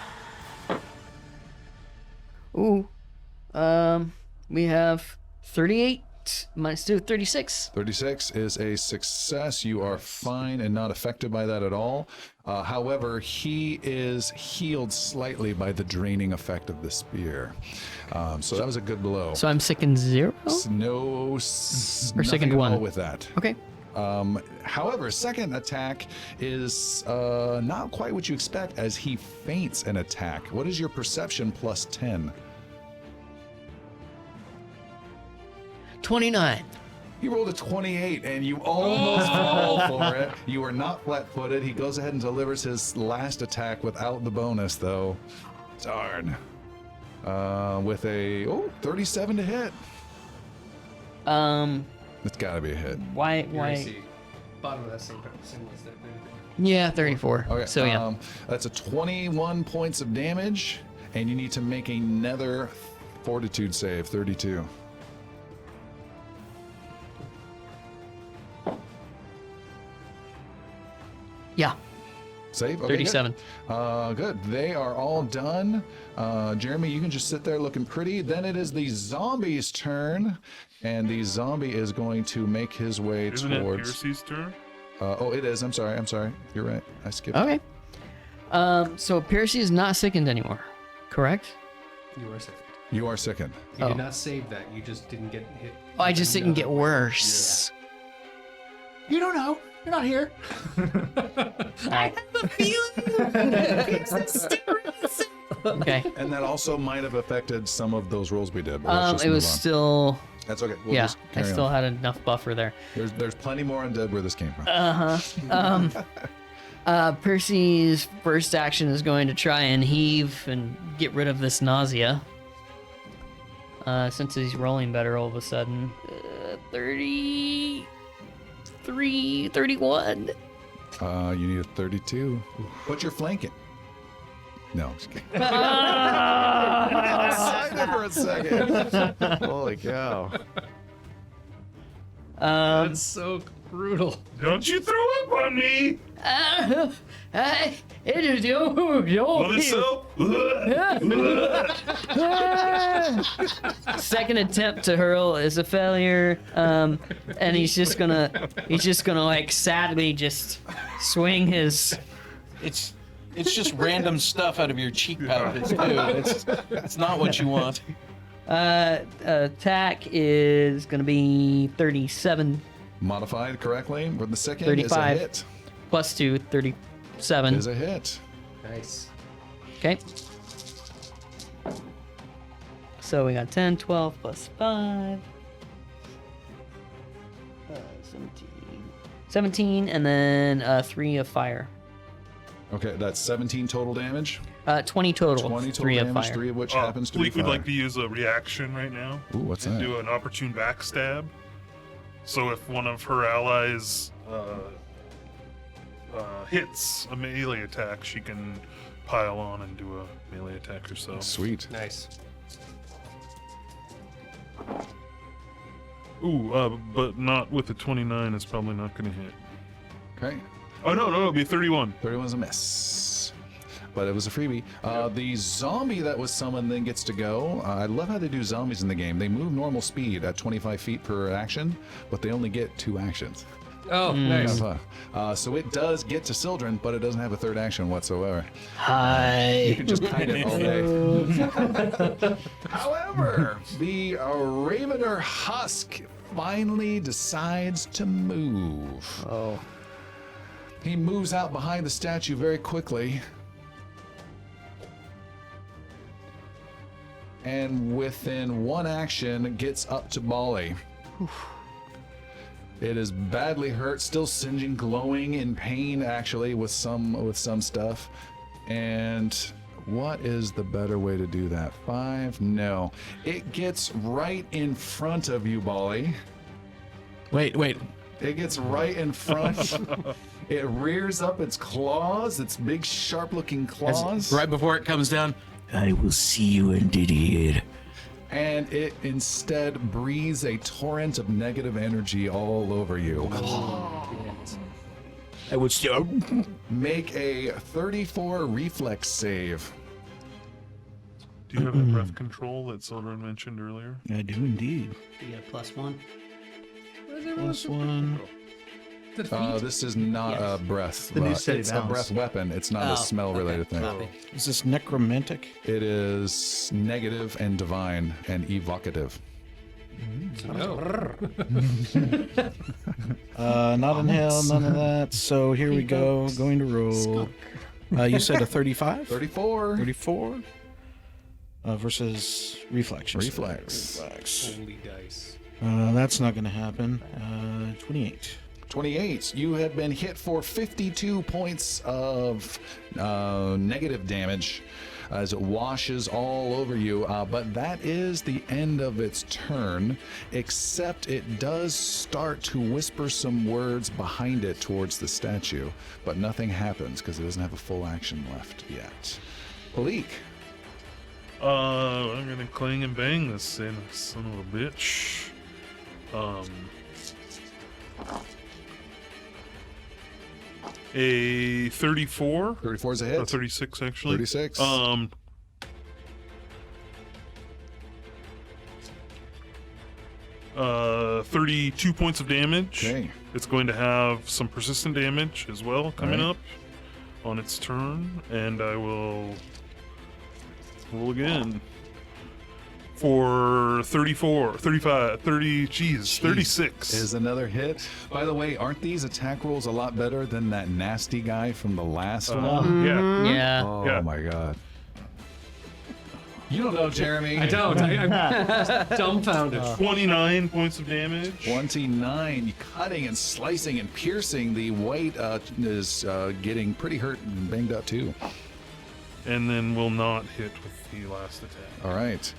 Ooh. We have 38 minus 2, 36. 36 is a success. You are fine and not affected by that at all. However, he is healed slightly by the draining effect of the spear. So that was a good blow. So I'm sickened 0? No, Or nothing sickened at 1. all with that. Okay. However, second attack is not quite what you expect as he feints an attack. What is your perception plus 10? 29. He rolled a 28 and you almost fall for it. You are not flat-footed. He goes ahead and delivers his last attack without the bonus, though. Darn. With a 37 to hit. It's got to be a hit. Why? See, bottom of that symbol is there. Yeah, 34. Okay. So yeah. That's a 21 points of damage, and you need to make another Fortitude save, 32. Yeah. Save? Okay, 37. Good. They are all done. Jeremy, you can just sit there looking pretty. Then it is the zombie's turn, and the zombie is going to make his way Isn't it towards. Piercy's turn? It is. I'm sorry. You're right. I skipped. Okay. So Piercy is not sickened anymore, correct? You are second. You are sickened. You Oh. did not save that. You just didn't get hit. Oh, I just didn't get worse. You don't know. You're not here. I have a feeling. Okay. And that also might have affected some of those rolls we did. But let's just It move was on. still. That's okay. We'll Yeah, just I carry still on. had enough buffer there. There's plenty more undead where this came from. Percy's first action is going to try and heave and get rid of this nausea. Since he's rolling better all of a sudden. 33, 31. You need a 32. But you're flanking. No, I'm just kidding. Excited for a second. Holy cow. That's so brutal. Don't you throw up on me! Well, so. Second attempt to hurl is a failure, and he's just gonna like sadly just swing his. It's just random stuff out of your cheek pouches too. It's not what you want. Attack is gonna be 37 Modified correctly. With the second 35. is a hit. plus 2, 37. Is a hit. Nice. Okay. So we got 10, 12 plus 5. 17. 17, and then 3 of fire. Okay, that's 17 total damage. 20 total. 20 total 3 of damage, fire. 3 of which happens to be Bleak would fire. like to use a reaction right now. Ooh, what's and that? do an opportune backstab. So if one of her allies hits a melee attack, she can pile on and do a melee attack herself. Sweet. Nice. Ooh, but not with the 29. It's probably not going to hit. Okay. Oh no, it'll be 31. 31's a miss. But it was a freebie. The zombie that was summoned then gets to go. I love how they do zombies in the game. They move normal speed at 25 feet per action, but they only get 2 actions. Oh, nice. So it does get to Sildren, but it doesn't have a third action whatsoever. You Hi. can just kite it all day. However, the Ravener Husk finally decides to move. Oh. He moves out behind the statue very quickly. And within 1 action, gets up to Bali. It is badly hurt, still singeing, glowing in pain, actually, with some stuff. And what is the better way to do that? 5? No. It gets right in front of you, Bali. Wait. It gets right in front. It rears up its claws, its big, sharp-looking claws. Right before it comes down, I will see you indeed. And it instead breathes a torrent of negative energy all over you. I would still. Make a 34 reflex save. Do you have that breath control that Sildren mentioned earlier? I do indeed. You get a +1. +1. This is not Yes. a breath. The new steady it's a balance. breath weapon. It's not a smell-related thing. Copy. Is this necromantic? It is negative and divine and evocative. Oh. Not inhale, none of that. So here we go. Going to roll. You said a 35? 34. 34 versus reflex. you said. Reflex. Reflex. Holy dice. That's not going to happen. 28. 28. You have been hit for 52 points of negative damage as it washes all over you. But that is the end of its turn, except it does start to whisper some words behind it towards the statue. But nothing happens because it doesn't have a full action left yet. Malik. I'm gonna clang and bang this son of a bitch. A 34. 34 is a hit. 36 actually. 36. 32 points of damage. Okay. It's going to have some persistent damage as well coming Alright. up on its turn, and I will roll again for 34, 35, 30, jeez, 36. Is another hit. By the way, aren't these attack rolls a lot better than that nasty guy from the last one? Yeah. Yeah. Oh Yeah. my god. You don't know, Jeremy. I don't. I'm dumbfounded. 29 points of damage. 29, cutting and slicing and piercing. The weight is getting pretty hurt and banged up too. And then will not hit with the last attack. All right.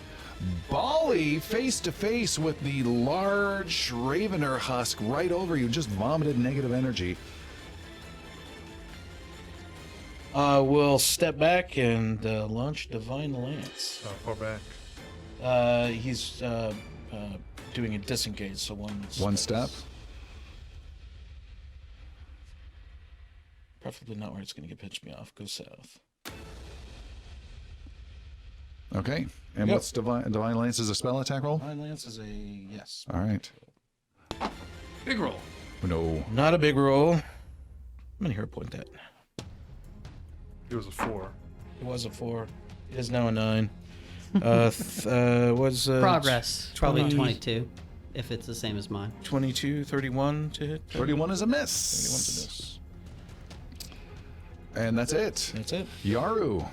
Bali face to face with the large Ravener husk right over you, just vomited negative energy. We'll step back and launch Divine Lance. Far back. He's doing a disengage, so One step. Preferably not where it's going to get pitch me off. Go south. Okay. And Yep. what's Divine Lance is a spell attack roll? Divine Lance is a yes. All right. Big roll. No. Not a big roll. I'm going to hear a point that. It was a 4. It was a 4. It is now a 9. Was Progress. Probably 20 22, if it's the same as mine. 22, 31 to hit. 31 is a miss. 31's a miss. And that's it. That's it. Yaru.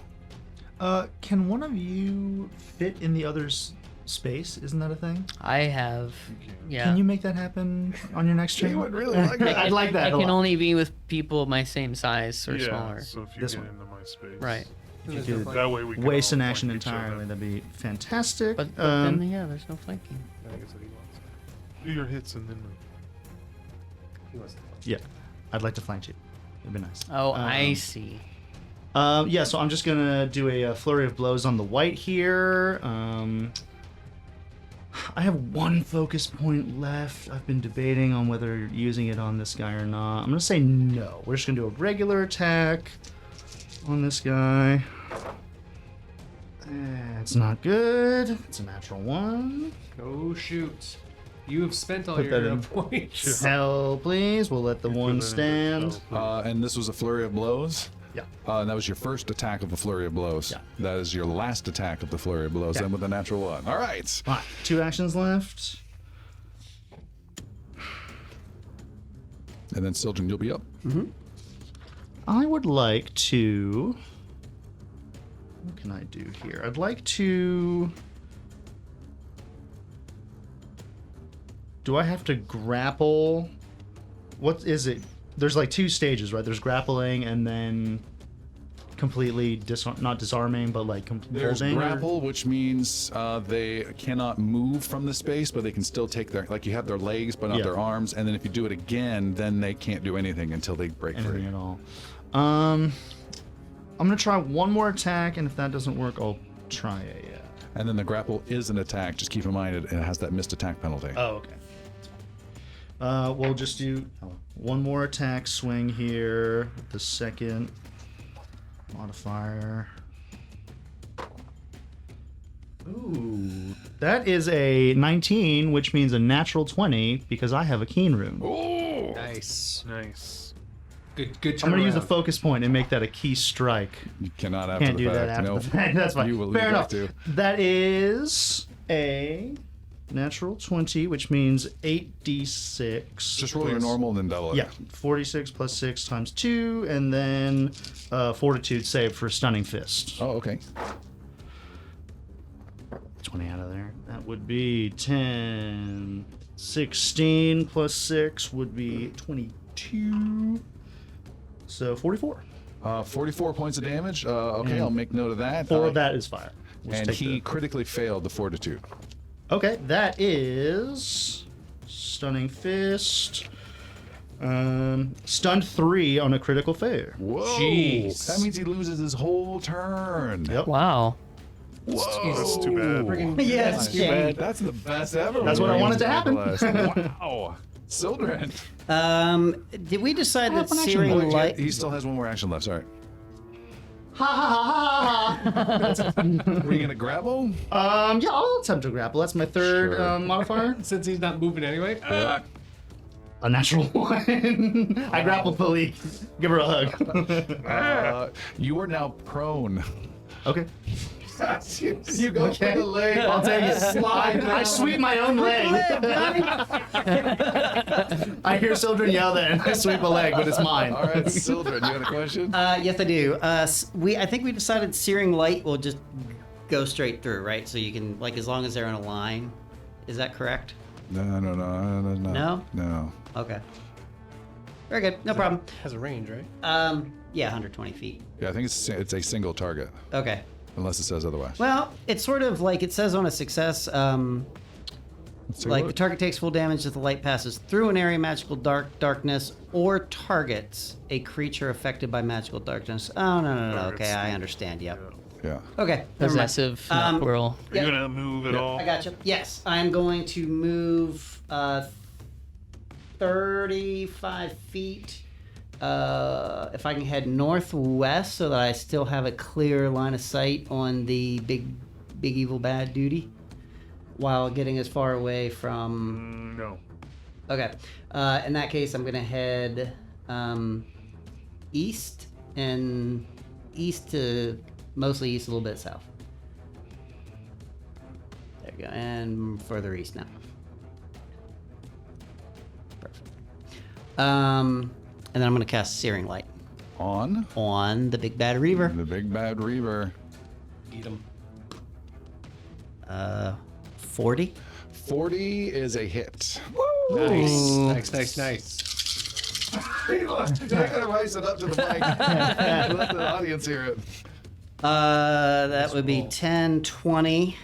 Can one of you fit in the other's space? Isn't that a thing? I have. Yeah. Can you make that happen on your next stream? You would really like that. I'd like that. I a can lot. only be with people my same size or Yeah, smaller. so if you This get one. into my space. Right. If you could That way we can waste all an action flank each other. entirely. That'd be fantastic. But then, yeah, there's no flanking. Do your hits and then move. yeah, I'd like to flank you. It'd be nice. Oh, I see. Yeah, so I'm just gonna do a flurry of blows on the white here. I have one focus point left. I've been debating on whether using it on this guy or not. I'm gonna say no. We're just gonna do a regular attack on this guy. It's not good. It's a natural one. Oh shoot! You have spent all Put that your in. points. Hell, please. We'll let the one Put that in stand. yourself. And this was a flurry of blows? Yeah. And that was your first attack of the flurry of blows. Yeah. That is your last attack of the flurry of blows, Okay. then with a natural one. All right. All right, 2 actions left. And then Sildren, you'll be up. I would like to. What can I do here? I'd like to. Do I have to grapple? What is it? There's like 2 stages, right? There's grappling and then completely not disarming, but like There's holding. grapple, which means they cannot move from the space, but they can still take their, like you have their legs, but not Yeah. their arms. And then if you do it again, then they can't do anything until they break Anything free. at all. I'm gonna try one more attack, and if that doesn't work, I'll try a. And then the grapple is an attack. Just keep in mind it has that missed attack penalty. Oh, okay. We'll just do one more attack swing here. The second modifier. Ooh, that is a 19, which means a natural 20 because I have a keen rune. Oh! Nice. Nice. Good. I'm gonna use a turnaround. focus point and make that a key strike. You cannot after Can't the do fact. that after Nope. the fact. That's fine. You will Fair leave enough. that too. That is a natural 20, which means 8d6. Just roll your plus- normal and then double it. Yeah, 46 plus 6 times 2, and then fortitude save for stunning fist. Oh, okay. 20 out of there. That would be 10. 16 plus 6 would be 22. So 44. 44 points of damage. Okay, And I'll make note of that. 4 of that is fire. We'll just And take he the- critically failed the fortitude. Okay, that is stunning fist. Stunned 3 on a critical failure. Whoa! Jeez. That means he loses his whole turn. Yep. Wow. Whoa! That's too bad. Yeah, That's it's too bad. shame. That's the best ever. That's what I wanted to happen. Wow. Sildren. Did we decide that one action searing left. light? He still has one more action left. Sorry. Ha ha ha ha ha! Were you gonna grapple? Yeah, I'll attempt to grapple. That's my third Sure. modifier. Since he's not moving anyway. A natural 1. I grappled Philippe. Give her a hug. You are now prone. Okay. You go for the leg. I'll take it. I sweep my own leg. I hear Sildren yell that, and I sweep a leg, but it's mine. All right, Sildren, you had a question? Yes, I do. I think we decided searing light will just go straight through, right? So you can, like, as long as they're in a line. Is that correct? No. No? No. Okay. Very good. No problem. Has a range, right? Yeah, 120 feet. Yeah, I think it's a single target, Okay. unless it says otherwise. Well, it's sort of like it says on a success. Let's take a Like the look. target takes full damage if the light passes through an area of magical darkness or targets a creature affected by magical darkness. Oh no. Targets Okay, I the- understand. Yep. Yeah. Okay. never mind. Possessive, not plural. Are you Yeah. gonna move at all? I gotcha. Yes, I'm going to move 35 feet. If I can head northwest so that I still have a clear line of sight on the big evil bad duty, while getting as far away from. No. Okay. In that case, I'm gonna head east and east to mostly east, a little bit south. There we go, and further east now. Perfect. And then I'm gonna cast Searing Light on the big bad Reaver. The big bad Reaver. Eat him. 40. 40 is a hit. Nice. I gotta rise it up to the mic. Let the audience hear it. That would be 10, 20.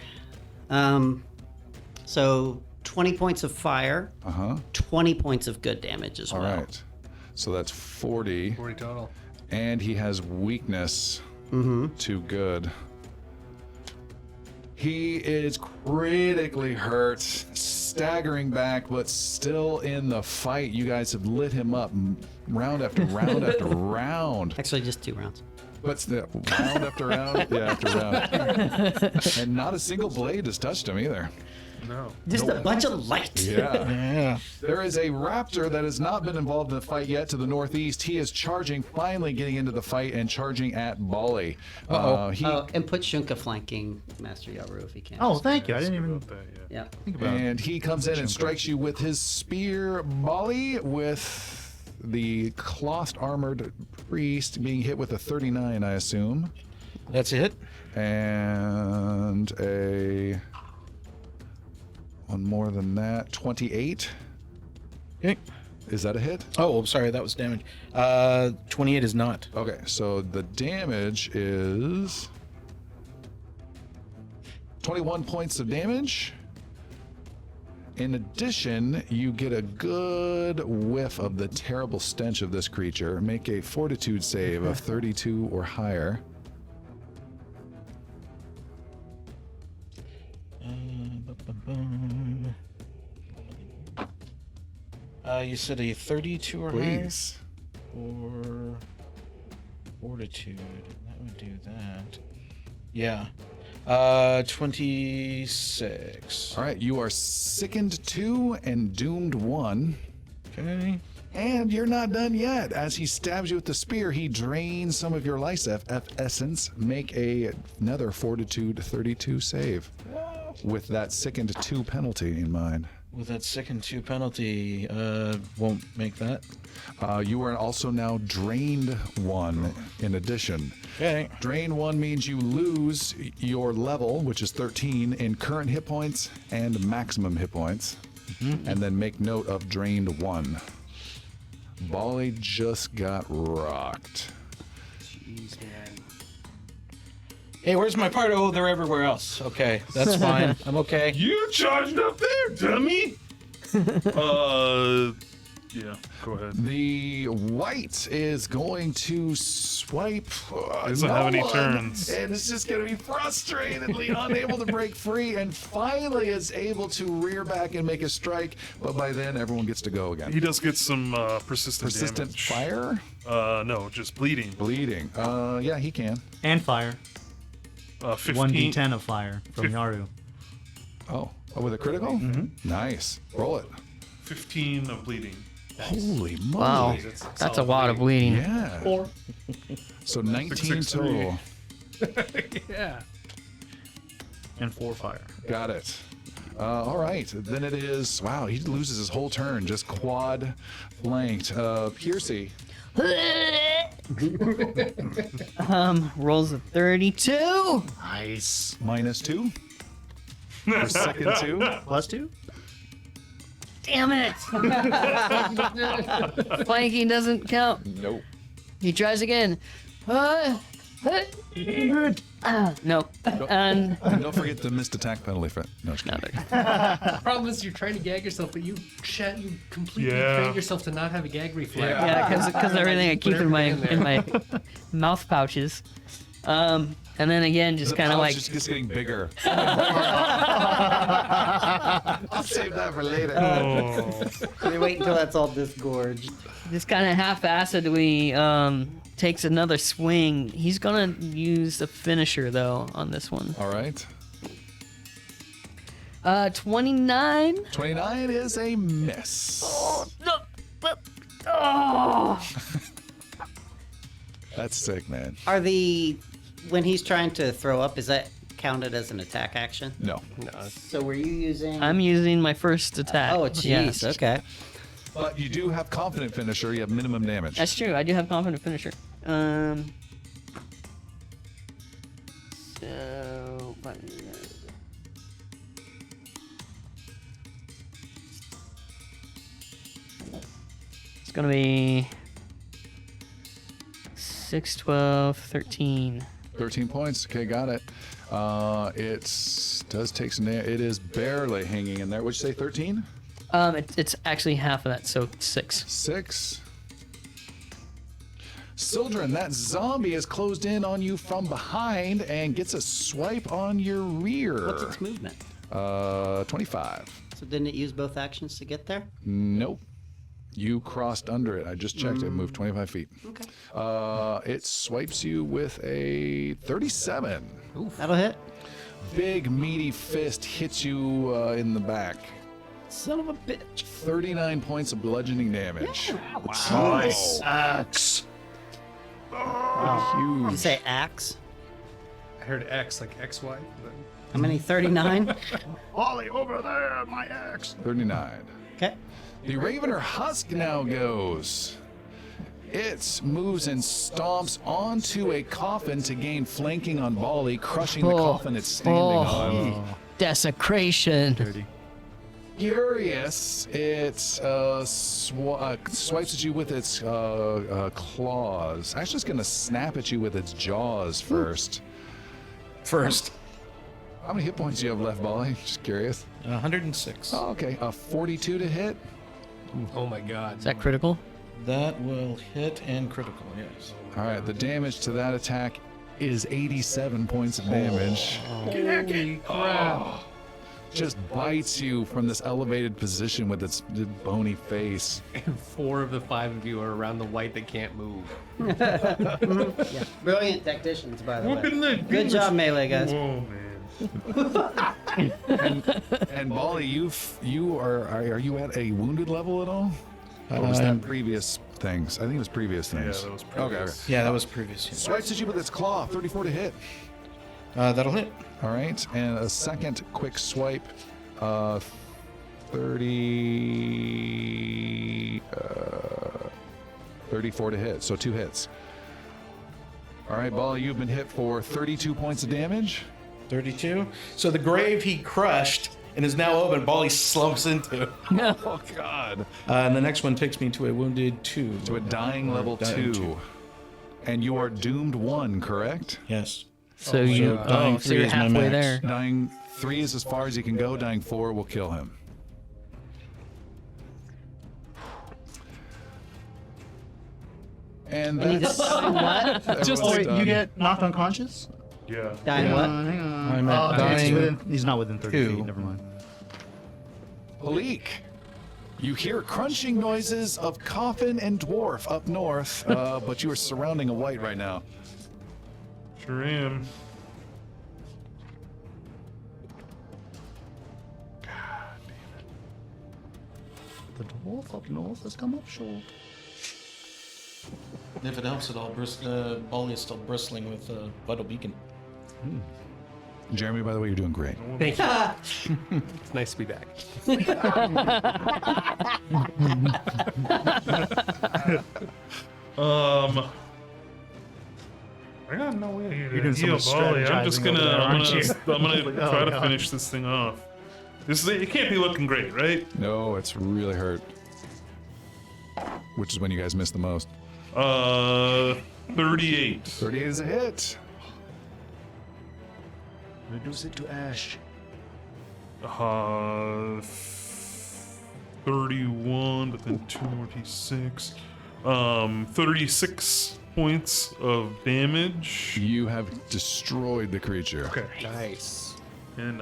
So 20 points of fire, 20 points of good damage as All well. right. So that's 40. 40 total. And he has weakness to good. He is critically hurt, staggering back, but still in the fight. You guys have lit him up round after round after round. Actually, just 2 rounds. But still, round after round, after round. And not a single blade has touched him either. No. Just a bunch of light. Yeah. There is a raptor that has not been involved in the fight yet to the northeast. He is charging, finally getting into the fight and charging at Bali. And put Shunka flanking Master Yaru if he can. Oh, thank you. I didn't even Yeah. think about it. And he comes in and strikes you with his spear, Bali, with the clothed armored priest being hit with a 39, I assume. That's a hit. And one more than that, 28. Okay. Is that a hit? Oh, sorry, that was damage. 28 is not. Okay, so the damage is 21 points of damage. In addition, you get a good whiff of the terrible stench of this creature. Make a fortitude save of 32 or higher. You said a 32 or Please. higher? Or fortitude. That would do that. Yeah. 26. All right, you are sickened 2 and doomed 1. Okay. And you're not done yet. As he stabs you with the spear, he drains some of your life essence. Make another fortitude 32 save. With that sickened 2 penalty in mind. With that second 2 penalty, won't make that. You are also now drained 1 in addition. Okay. Drain 1 means you lose your level, which is 13, in current hit points and maximum hit points. And then make note of drained 1. Bali just got rocked. Jeez, man. Hey, where's my part? Oh, they're everywhere else. Okay, that's fine. I'm okay. You charged up there, dummy! Yeah, go ahead. The white is going to swipe. Doesn't have any turns. And it's just going to be frustratedly unable to break free, and finally is able to rear back and make a strike. But by then, everyone gets to go again. He does get some persistent damage. Fire? No, just bleeding. Bleeding. Yeah, he can. And fire. 15. 1d10 of fire from Yaru. Oh, with a critical? Nice. Roll it. 15 of bleeding. Holy moly. Wow. That's a lot of bleeding. Yeah. 4. So 19 663. total. Yeah. And 4 fire. Got it. All right. Then it is. Wow, he loses his whole turn. Just quad flanked. Piercy. Rolls a 32. Nice. -2. For second 2. +2? Damn it. Flanking doesn't count. Nope. He tries again. No. And And don't forget the missed attack penalty for no, just kidding. The problem is you're trying to gag yourself, but you completely train yourself to not have a gag reflex. yeah, because everything I keep in my mouth pouches. And then again, just The kind of pouch like is just getting bigger. I'll save that for later. Wait until that's all disgorged. just kind of half-assedly takes another swing. He's gonna use the finisher though on this one. All right. 29. 29 is a miss. No. Oh. That's sick, man. When he's trying to throw up, is that counted as an attack action? No. So were you using? I'm using my first attack. Oh, jeez. Yes. Okay. But you do have confident finisher. You have minimum damage. That's true. I do have confident finisher. So gonna be 6, 12, 13. 13 points. Okay, got it. It does take some damage. It is barely hanging in there. What'd you say, 13? It's actually half of that, so 6. 6. Sildren, that zombie is closed in on you from behind and gets a swipe on your rear. What's its movement? 25. So didn't it use both actions to get there? Nope. You crossed under it. I just checked it. Moved 25 feet. Okay. It swipes you with a 37. That'll hit. Big, meaty fist hits you in the back. Son of a bitch. 39 points of bludgeoning damage. Nice. Axe. Did you say axe? I heard X, like XY. How many? 39? Ollie, over there, my axe. 39. Okay. The Ravener Husk now goes. It moves and stomps onto a coffin to gain flanking on Bali, crushing the coffin it's standing on. Desecration. Furious, it swipes at you with its claws. Actually, it's going to snap at you with its jaws first. How many hit points do you have left, Bali? Just curious. 106. Oh, okay. A 42 to hit. Oh my god. Is that critical? That will hit and critical, yes. All right, the damage to that attack is 87 points of damage. Holy crap. Just bites you from this elevated position with its bony face. 4 of the 5 of you are around the white that can't move. Yeah. Brilliant tacticians, by the Whooping way. the Good job, melee guys. Whoa, man. And Bali, are you at a wounded level at all? Or was that previous things? I think it was previous Yeah, things. that was Okay. previous. Yeah, that was previous. Yes. Swipes at you with its claw, 34 to hit. That'll hit. All right, and a second quick swipe, 34 to hit, so 2 hits. All right, Bali, you've been hit for 32 points of damage. 32. So the grave he crushed and is now open, Bali slumps into. Oh, God. And the next one takes me to a wounded 2. To a dying level Dying 2. And you are doomed 1, correct? Yes. So you, dying so 3 you're is my halfway max. there. Dying 3 is as far as you can go. Dying 4 will kill him. And And you that's just what? just Oh, wait, you get knocked unconscious? Yeah. Dying what? Hang on. I'm at Oh, dying he's not within 30 2. feet. Never mind. Palik. You hear crunching noises of coffin and dwarf up north, but you are surrounding a white right now. Sure am. The dwarf up north has come up short. If it helps at all, Bali is still bristling with Vital Beacon. Jeremy, by the way, you're doing great. Thank you. It's nice to be back. I got no way You're to doing so heal much Bali. I'm just strategizing gonna, over there, I'm aren't you? gonna Oh, try to God. finish this thing off. It can't be looking great, right? No, it's really hurt. Which is when you guys miss the most. 38. 38 is a hit. Reduce it to ash. 31, but then 2 more d6. 36 points of damage. You have destroyed the creature. Okay. Nice. And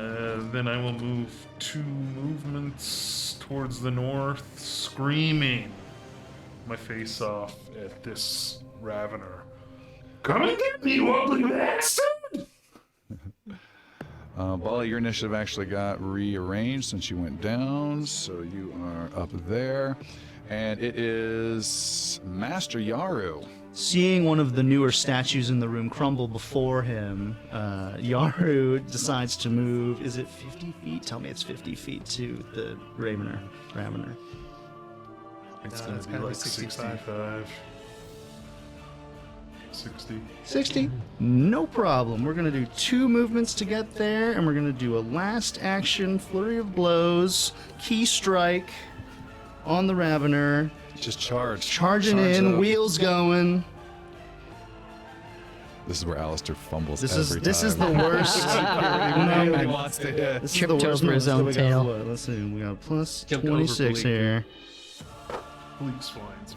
then I will move 2 movements towards the north, screaming my face off at this Ravener. Come and get me, you ugly bastard! Bali, your initiative actually got rearranged since you went down, so you are up there. And it is Master Yaru. Seeing one of the newer statues in the room crumble before him, Yaru decides to move. Is it 50 feet? Tell me it's 50 feet to the Ravener. It's No, gonna it's be gotta be like 65. 60. 60? No problem. We're going to do 2 movements to get there, and we're going to do a last action flurry of blows, key strike on the Ravener. Just charge. Charging Charge in, up. wheels going. This is where Alistair fumbles This every is time. the worst. He wants to hit. This is Tripped the worst over his one. So own we got tail. what? Let's see. We got plus Jumped over 26 Bleak. here. Bleak's fine. So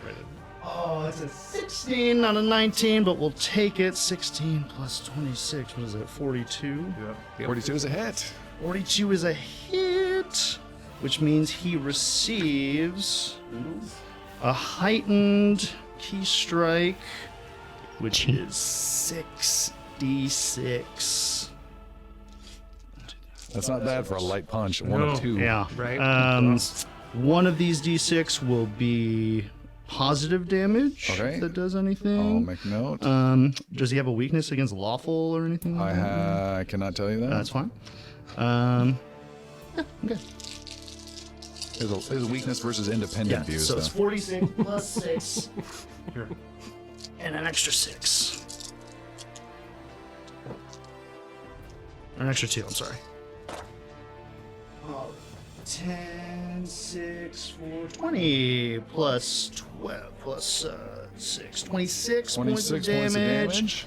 right in. Oh, it's a 16, not a 19, but we'll take it. 16 plus 26. What is it? 42. Yeah. 42 is a hit. 42 is a hit, which means he receives a heightened key strike, which is 6d6. That's not bad for a light punch. One No. of two. Yeah. Right. One of these d6 will be positive damage. Okay. If that does I'll anything. make note. Does he have a weakness against lawful or anything? like that? I cannot tell you that. That's fine. Okay. His weakness versus independent views. So it's though. 46 plus 6 Here. and an extra 6. Or an extra 2, I'm sorry. 10, 6, 4, 20 plus 12 plus 6. 26 points of 26 points of damage.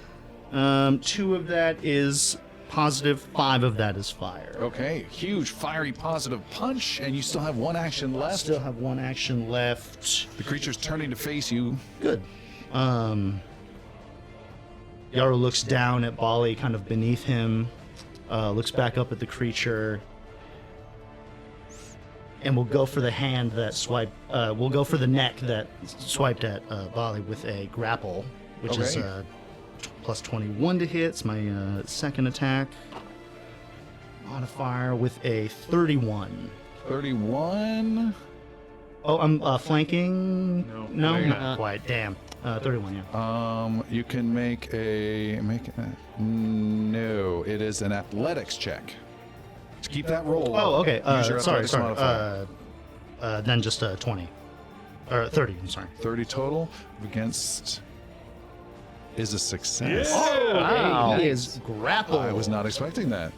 damage. 2 of that is positive, 5 of that is fire. Okay, huge fiery positive punch, and you still have one action left. Still have one action left. The creature's turning to face you. Good. Yaru looks down at Bali, kind of beneath him, looks back up at the creature, and will go for the hand that swiped. We'll go for the neck that swiped at Bali with a grapple, which is Okay. plus 21 to hit. It's my second attack. Modifier with a 31. 31. Oh, I'm flanking. No. No, You're not not. quite. Damn. 31. Yeah. You can make a no. It is an athletics check. To keep that roll. Oh, okay. Use your Sorry. athletics modifier. Then just 20 or 30. I'm sorry. 30 total against is a success. Yeah. Wow. He is grappled. I was not expecting that.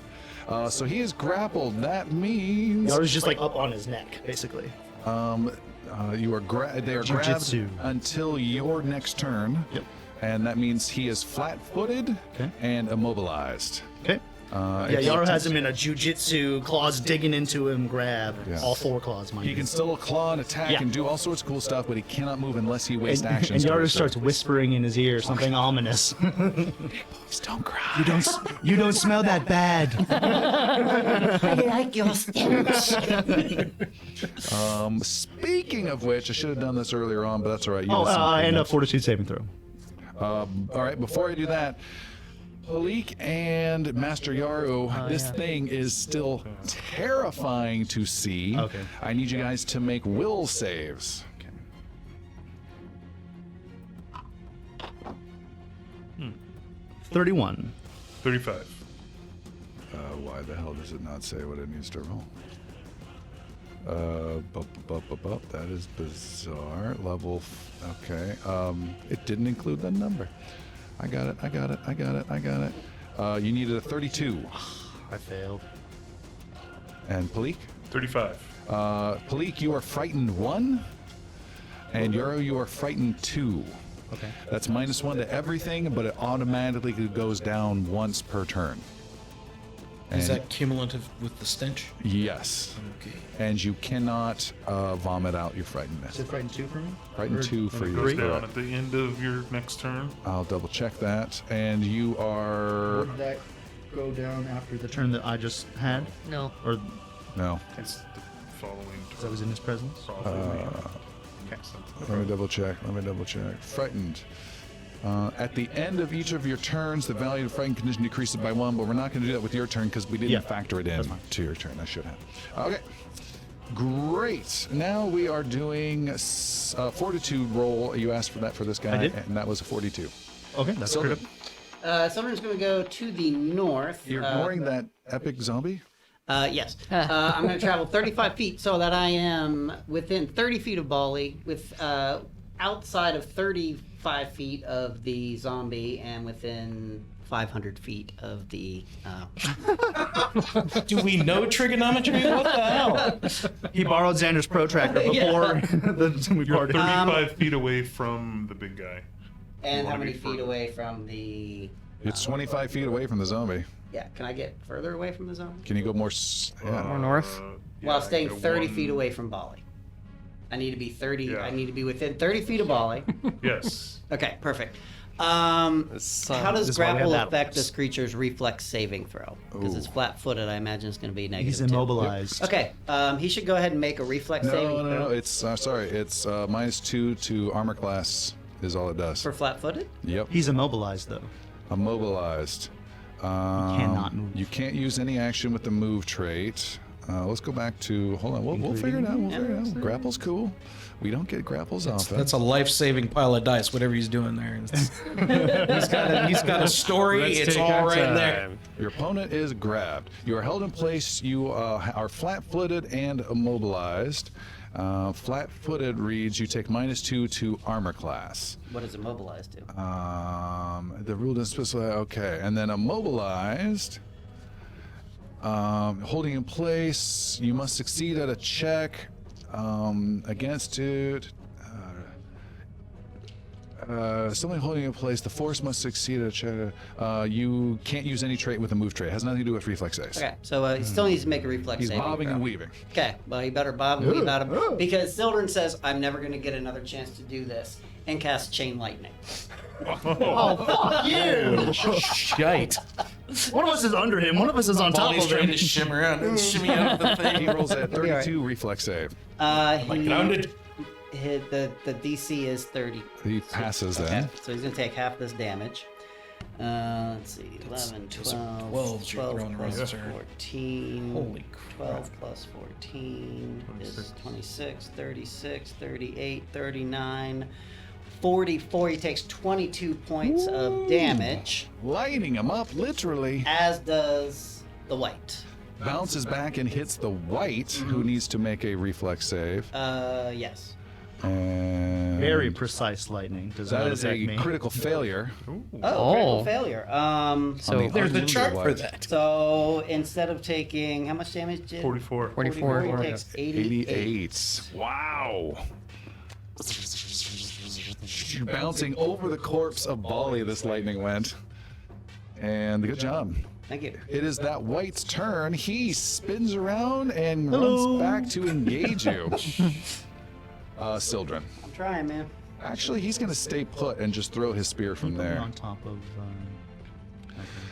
So he is grappled. That means I was just like up on his neck, basically. they are grabbed Jujitsu. until your next turn. Yep. And that means he is flat-footed Okay. and immobilized. Okay. Yeah, Yaru has him in a jujitsu, claws digging into him, grab. Yeah. All 4 claws, mind He you. can still claw and attack Yeah. and do all sorts of cool stuff, but he cannot move unless he wastes And actions. Yaru towards starts whispering in his ear something ominous. them. Don't cry. You don't smell that bad. I like your stench. Speaking of which, I should have done this earlier on, but that's all right. You Oh, did some I end pretty up fortitude saving throw. All right, before I do that, Palik and Master Yaru, this thing is still terrifying to see. Okay. I need you guys to make will saves. 31. 35. Why the hell does it not say what it needs to roll? That is bizarre. Level. Okay. It didn't include the number. I got it. You needed a 32. I failed. And Palik? 35. Palik, you are frightened 1. And Yaru, you are frightened 2. Okay. That's -1 to everything, but it automatically goes down once per turn. Is And- that cumulative with the stench? Yes. Okay. And you cannot vomit out your frightenedness. Is it frightened 2 for me? Frightened 2 for you. Goes is down correct. at the end of your next turn. I'll double check that. And you are. Would that go down after the turn that I just had? No. Or No. It's the following that turn. was in his presence? Probably. Let me double check. Frightened. At the end of each of your turns, the value of the frightened condition decreases by 1, but we're not going to do that with your turn because we didn't Yeah, factor it in that's fine. to your turn. I should have. Okay. Great. Now we are doing fortitude roll. You asked for that for this guy, I did. and that was a 42. Okay, that's So good. Someone's going to go to the north. you're ignoring that epic zombie? Yes. I'm going to travel 35 feet so that I am within 30 feet of Bali, with outside of 35 feet of the zombie, and within 500 feet of the. Do we know trigonometry? What the hell? He borrowed Xander's protractor before we You're parted. 35 feet away from the big guy. And You how wanna many be feet further. away from the? It's 25 feet away from the zombie. Yeah, can I get further away from the zone? Can you go more? Yeah. More north? While yeah, staying go 30 one- feet away from Bali. I need to be 30. Yeah. I need to be within 30 feet of Bali. Yes. Okay, perfect. How This does is why we have grapple that affect one. this creature's reflex saving throw? Because it's Ooh. flat-footed, I imagine it's going to be negative. He's 2. immobilized. Okay, he should go ahead and make a reflex saving No, throw it's sorry. It's -2 to armor class is all it does. for flat-footed. Yep. He's immobilized though. Immobilized. cannot move. You can't use any action with the move trait. Let's go back to. Hold on. We'll figure it out. We'll figure it out. Grapple's cool. We don't get grapples often. That's a life-saving pile of dice. Whatever he's doing there. He's got a story. Let's It's take all our right there. time. Your opponent is grabbed. You are held in place. You are flat-footed and immobilized. Flat-footed reads you take -2 to armor class. What does immobilized do? The rule doesn't specify. Okay, and then immobilized. Holding in place, you must succeed at a check against it. Something holding in place, the force must succeed at a check. You can't use any trait with a move trait. It has nothing to do with reflex saves. Okay, so he still needs to make a reflex He's saving bobbing throw. and weaving. Okay, well, you better bob and weave out of because Sildren says, I'm never going to get another chance to do this, and cast Chain Lightning. Shite. One of us is under him. One of us is on top Molly's of trying him. to shimmer out and shimmy out of the He thing. rolls at You'll be all right. 32 reflex save. Grounded. The DC is 30. He passes Okay, then. so he's going to take half this damage. Let's see, 11, 12, 12s you're 12 throwing plus around, sir. 14. Holy 12 plus 14 is 26, 36, 38, 39, 44. He takes 22 points of damage, Lighting him up, literally. as does the white. Bounces back and hits the white, who needs to make a reflex save. Yes. And Very precise lightning. Does that not is affect a me. critical failure. Oh, critical Oh. failure. So the There's the unwounded chart for white. that. So instead of taking, how much damage did 44. 44. he takes 88. 88. Wow. You're bouncing over the corpse of Bali, this lightning went. And good job. Thank you. It is that white's turn. He spins around and runs back to engage you. Sildren. I'm trying, man. Actually, he's going to stay put and just throw his spear from Keep him there. on top of.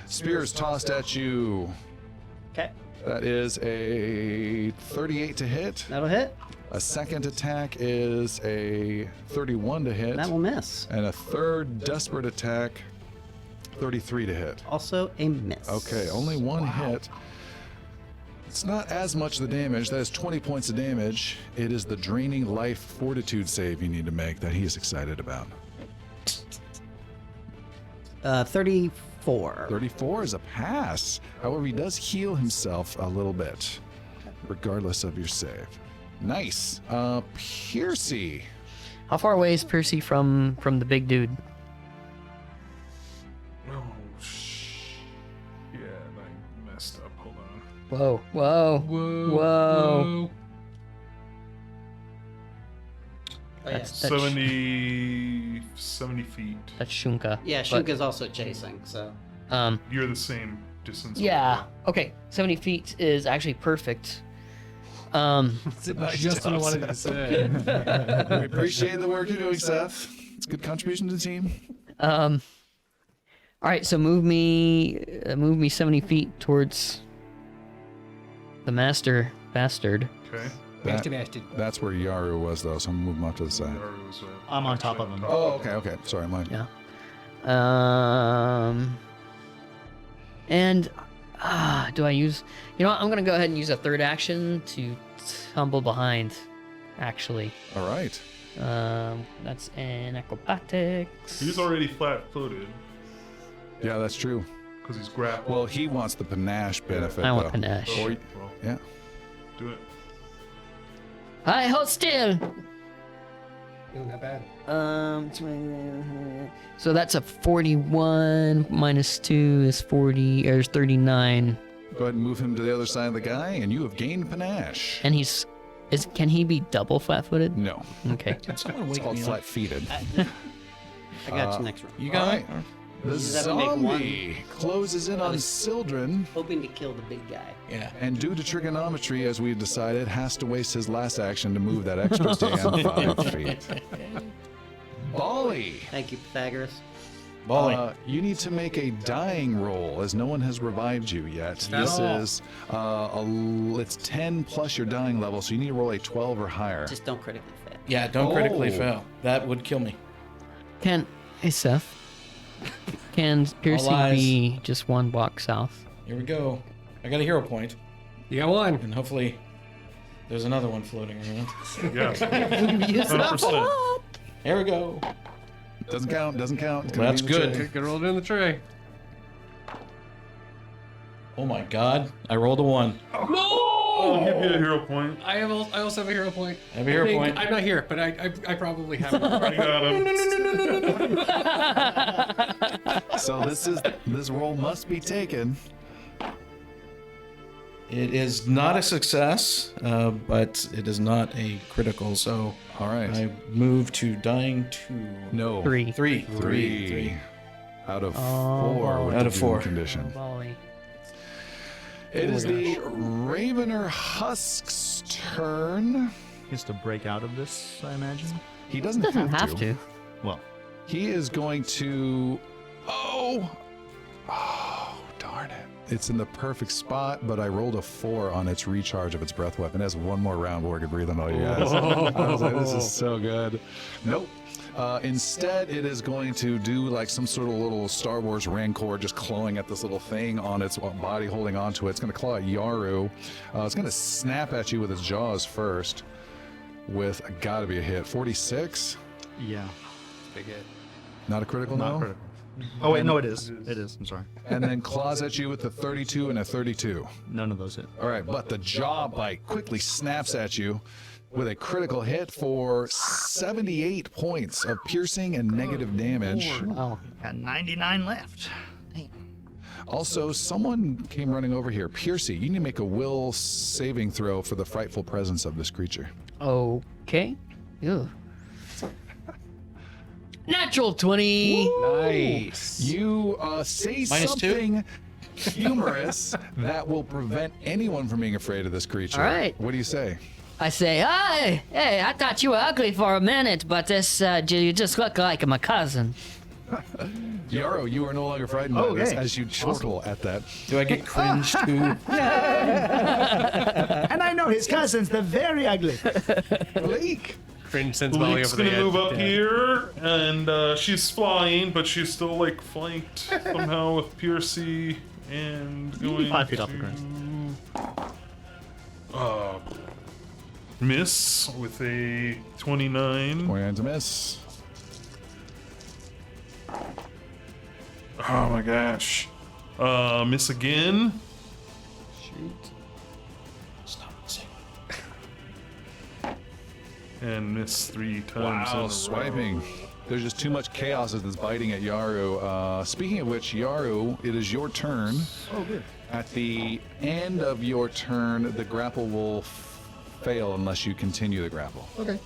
Spear is tossed at you. Okay, That is a 38 to hit. that'll hit. A second attack is a 31 to hit. That will miss. And a third desperate attack, 33 to hit. Also a miss. Okay, only one hit. It's not as much the damage. That is 20 points of damage. It is the draining life fortitude save you need to make that he is excited about. 34. 34 is a pass. However, he does heal himself a little bit, regardless of your save. Nice. Piercy. how far away is Percy from the big dude? Oh, yeah, I messed up. Hold on. Whoa, whoa, whoa. Oh, yeah. That's 70 feet. that's Shunka. Yeah, but, Shunka's also chasing, so. You're the same distance. Yeah. Okay. 70 feet is actually perfect. Just what I wanted to say. We appreciate the work you're doing, Seth. It's a good contribution to the team. All right. So move me 70 feet towards the master bastard. Okay. That's where Yaru was, though, so I'm going to move him off to the side. Yaru was, I'm on top of him. Oh, okay. Sorry, mine. Yeah. And do I use? You know what? I'm gonna go ahead and use a third action to tumble behind. Actually, All right. that's an acrobatics. He's already flat-footed Yeah, that's true. because he's grappled. Well, he wants the panache benefit, I want though. panache. Or, Well, yeah. do it. Hi, hold still. Isn't that bad? So that's a 41 minus 2 is 40, or 39. Go ahead and move him to the other side of the guy, and you have gained panache. And can he be double flat-footed? No, Okay. Someone it's wake called me up. flat-feeted. I got you next round. You got it? The just have to make one. zombie closes in on Sildren, Hoping to kill the big guy. Yeah. and due to trigonometry, as we've decided, has to waste his last action to move that extra stand 5 feet. Bali. Thank you, Pythagoras. Bali. You need to make a dying roll, as no one has revived you yet. This is it's 10 plus your dying level, so you need to roll a 12 or higher. Just don't critically fail. Yeah, don't critically Oh. fail. That would kill me. Hey, Seth. Can Piercy eyes. be just one block south? Here we go. I got a hero point, You got one. and hopefully there's another one floating around. Yeah. Use that 100%. one. Here we go. Doesn't count. It's gonna That's be in the good. tray. Good roll it in the tray. Oh my god. I rolled a 1. I'll give you a hero point. I also have a hero point. I have a hero point. I'm not here, but I probably have it. I got him. So this roll must be taken. It is not a success, but it is not a critical, so All right. I move to dying 2. No. 3. 3. 3 out of 4 Oh, with out the of 4. doom condition. Bali. It is the Ravener Husk's turn. He has to break out of this, I imagine. He doesn't, Doesn't have to. Well, He is going to. Oh, darn it. It's in the perfect spot, but I rolled a 4 on its recharge of its breath weapon. It has one more round before it can breathe on all you guys. I was like, this is so good. Nope. Instead, it is going to do like some sort of little Star Wars Rancor, just clawing at this little thing on its body, holding onto it. It's going to claw at Yaru. It's going to snap at you with its jaws first, with gotta be a hit. 46. yeah. Big hit. Not a critical, Not no? critical. Oh, wait, no, it is. It is. I'm sorry. And then claws at you with the 32 and a 32. None of those hit. All right, but the jaw bite quickly snaps at you with a critical hit for 78 points of piercing and negative damage. Wow. Got 99 left. Also, someone came running over here. Piercy, you need to make a will saving throw for the frightful presence of this creature. Okay. Ew. Natural 20. Nice. You say -2? something humorous that will prevent anyone from being afraid of this creature. All right. What do you say? I say, hey, I thought you were ugly for a minute, but you just look like my cousin. Yarrow, you are no longer frightened by this Okay. as you chortle at that. Do I get cringe too? And I know his cousin's the very ugly. Bleak! Cringe sends Molly Bleak's over the gonna edge. move up Yeah. here, and she's flying, but she's still like flanked somehow with Piercy and going 5 feet off the ground. Miss with a 29. 29 to miss. Oh my gosh. Miss again. And miss 3 times in a row. Swiping. There's just too much chaos as it's biting at Yaru. Speaking of which, Yaru, it is your turn. Oh, good. At the end of your turn, the grapple will fail unless you continue the grapple. Okay.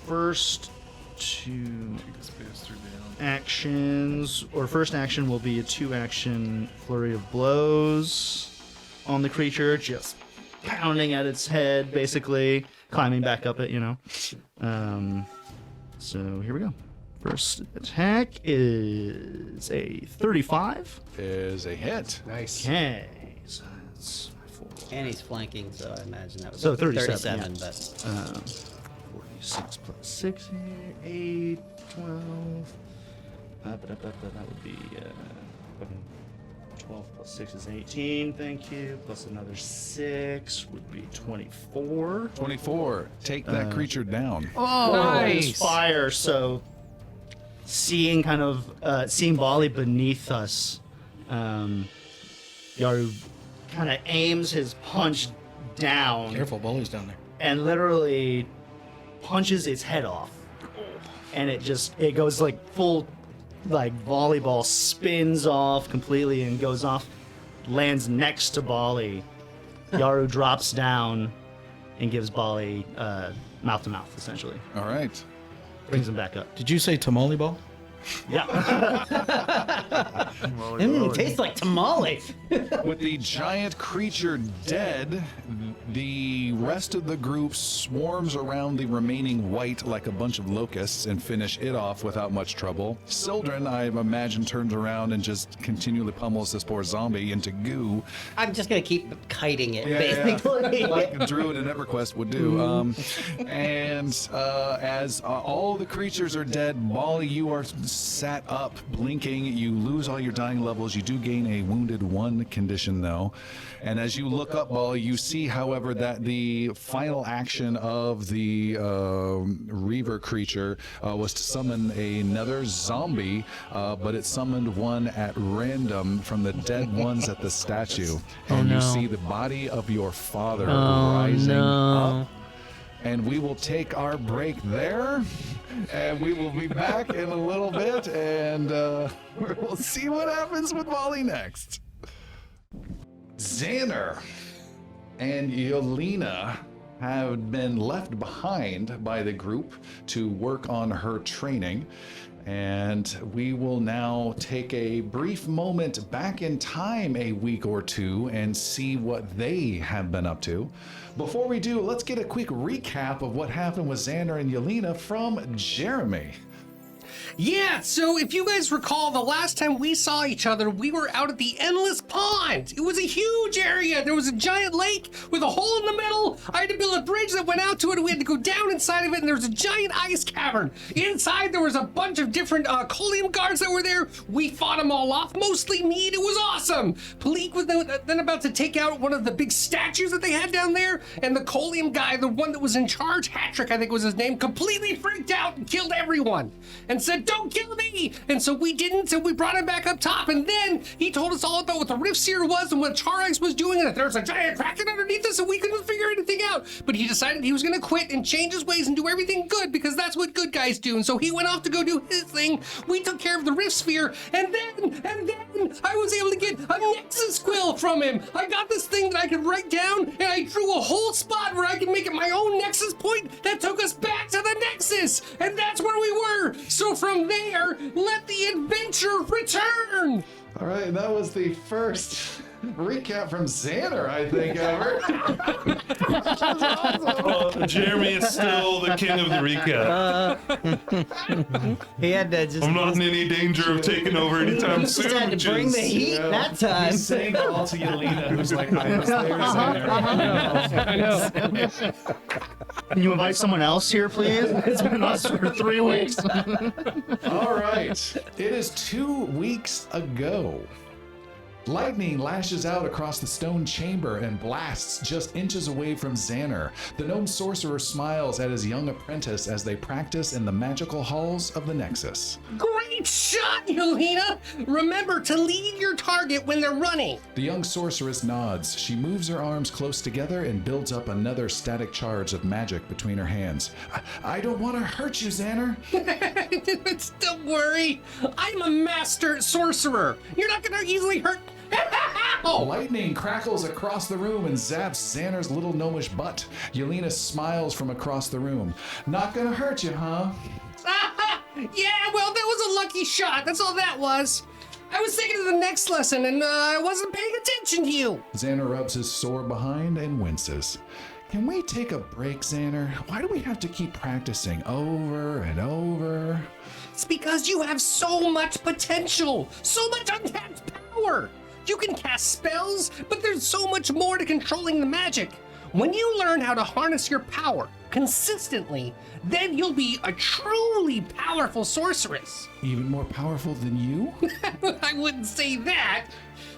First 2 Space through down. actions, or first action will be a 2-action flurry of blows on the creature, just pounding at its head, basically climbing back up it, you know. So here we go. First attack is a 35. Is a hit. Nice. Okay, so that's 4. And he's flanking, so I imagine that was So 37, 37 yeah. but 46 plus 6 here, 8, 12. That would be 12 plus 6 is 18, thank you. Plus another 6 would be 24. 24. Take that creature down. Oh, There's fire, so seeing Bali beneath us, Yaru kind of aims his punch down. Careful, Bully's down there. And literally punches its head off, and it goes like full, like volleyball, spins off completely and goes off, lands next to Bali. Yaru drops down and gives Bali mouth to mouth, essentially. All right. Brings him back up. Did you say tamale ball? Yeah. It tastes like tamale. With the giant creature dead, the rest of the group swarms around the remaining white like a bunch of locusts and finish it off without much trouble. Sildren, I imagine, turns around and just continually pummels this poor zombie into goo. I'm just gonna keep kiting it, Yeah, basically. like a druid in EverQuest would do. As all the creatures are dead, Molly, you are sat up, blinking. You lose all your dying levels. You do gain a wounded 1 condition, though. And as you look up, Molly, you see, however, that the final action of the Reaver creature was to summon another zombie, but it summoned one at random from the dead ones at the statue. And no. you see the body of your father rising up. And we will take our break there, and we will be back in a little bit, and we'll see what happens with Molly next. Xander and Yelena have been left behind by the group to work on her training. And we will now take a brief moment back in time a week or two and see what they have been up to. Before we do, let's get a quick recap of what happened with Xander and Yelena from Jeremy. Yeah, so if you guys recall, the last time we saw each other, we were out at the Endless Pond. It was a huge area. There was a giant lake with a hole in the middle. I had to build a bridge that went out to it, and we had to go down inside of it, and there was a giant ice cavern. Inside, there was a bunch of different Colium guards that were there. We fought them all off, mostly me, and it was awesome. Palik was then about to take out one of the big statues that they had down there, and the Colium guy, the one that was in charge, Hatrick, I think was his name, completely freaked out and killed everyone, and said, "Don't kill me!" And so we didn't, so we brought him back up top, and then he told us all about what the Rift Seer was and what Charax was doing, and that there was a giant kraken underneath us, and we couldn't figure anything out. But he decided he was going to quit and change his ways and do everything good, because that's what good guys do. And so he went off to go do his thing. We took care of the Rift Sphere, and then I was able to get a Nexus Quill from him. I got this thing that I could write down, and I drew a whole spot where I could make it my own Nexus point that took us back to the Nexus, and that's where we were. So from there, let the adventure return. All right, that was the first recap from Xander, I think, ever. Well, Jeremy is still the king of the recap. He had to just. I'm not in any danger of taking over anytime soon. Just had to bring the heat that time. He's saying it all to Yelena, who's like, I was there, Xander. I know. Can you invite someone else here, please? It's been us for 3 weeks. All right, it is 2 weeks ago. Lightning lashes out across the stone chamber and blasts just inches away from Xander. The gnome sorcerer smiles at his young apprentice as they practice in the magical halls of the Nexus. Great shot, Yelena! Remember to lead your target when they're running. The young sorceress nods. She moves her arms close together and builds up another static charge of magic between her hands. I don't want to hurt you, Xander. Don't worry. I'm a master sorcerer. You're not going to easily hurt. Lightning crackles across the room and zaps Xander's little gnomish butt. Yelena smiles from across the room. Not gonna hurt you, huh? Yeah, well, that was a lucky shot. That's all that was. I was thinking of the next lesson, and I wasn't paying attention to you. Xander rubs his sore behind and winces. Can we take a break, Xander? Why do we have to keep practicing over and over? It's because you have so much potential, so much untapped power. You can cast spells, but there's so much more to controlling the magic. When you learn how to harness your power consistently, then you'll be a truly powerful sorceress. Even more powerful than you? I wouldn't say that.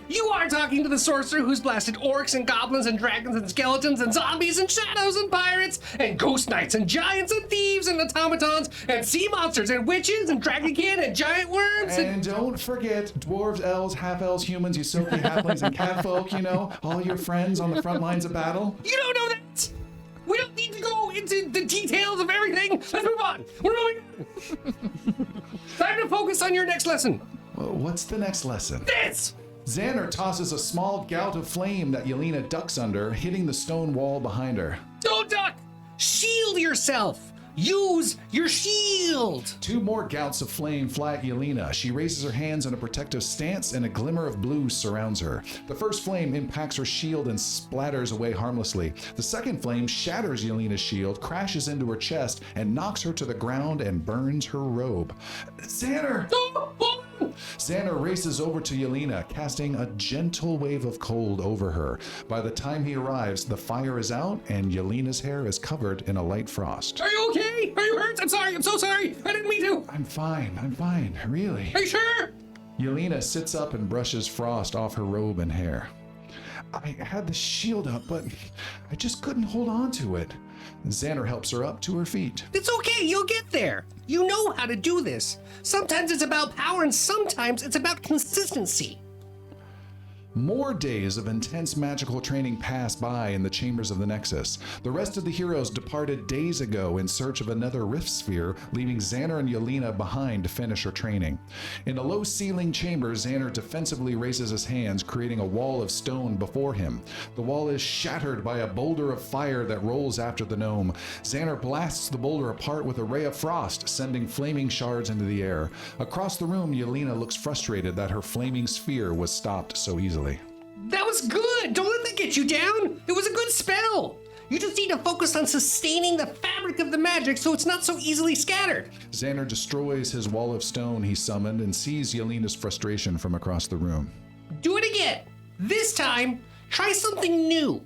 You are talking to the sorcerer who's blasted orcs and goblins and dragons and skeletons and zombies and shadows and pirates and ghost knights and giants and thieves and automatons and sea monsters and witches and dragonkin and giant worms And don't forget dwarves, elves, half-elves, humans, Yusoki, halflings, and catfolk, you know, all your friends on the front lines of battle. You don't know that! We don't need to go into the details of everything. Let's move on. What are we? Time to focus on your next lesson. Well, what's the next lesson? This. Xander tosses a small gout of flame that Yelena ducks under, hitting the stone wall behind her. Don't duck. Shield yourself. Use your shield. 2 more gouts of flame fly at Yelena. She raises her hands in a protective stance and a glimmer of blue surrounds her. The first flame impacts her shield and splatters away harmlessly. The second flame shatters Yelena's shield, crashes into her chest, and knocks her to the ground and burns her robe. Xander! Xander races over to Yelena, casting a gentle wave of cold over her. By the time he arrives, the fire is out and Yelena's hair is covered in a light frost. Are you okay? Are you hurt? I'm sorry. I'm so sorry. I didn't mean to. I'm fine, really. Are you sure? Yelena sits up and brushes frost off her robe and hair. I had the shield up, but I just couldn't hold on to it. Xander helps her up to her feet. It's okay. You'll get there. You know how to do this. Sometimes it's about power and sometimes it's about consistency. More days of intense magical training pass by in the chambers of the Nexus. The rest of the heroes departed days ago in search of another rift sphere, leaving Xander and Yelena behind to finish her training. In a low-ceiling chamber, Xander defensively raises his hands, creating a wall of stone before him. The wall is shattered by a boulder of fire that rolls after the gnome. Xander blasts the boulder apart with a ray of frost, sending flaming shards into the air. Across the room, Yelena looks frustrated that her flaming sphere was stopped so easily. That was good. Don't let that get you down. It was a good spell. You just need to focus on sustaining the fabric of the magic so it's not so easily scattered. Xander destroys his wall of stone he summoned and sees Yelena's frustration from across the room. Do it again. This time, try something new.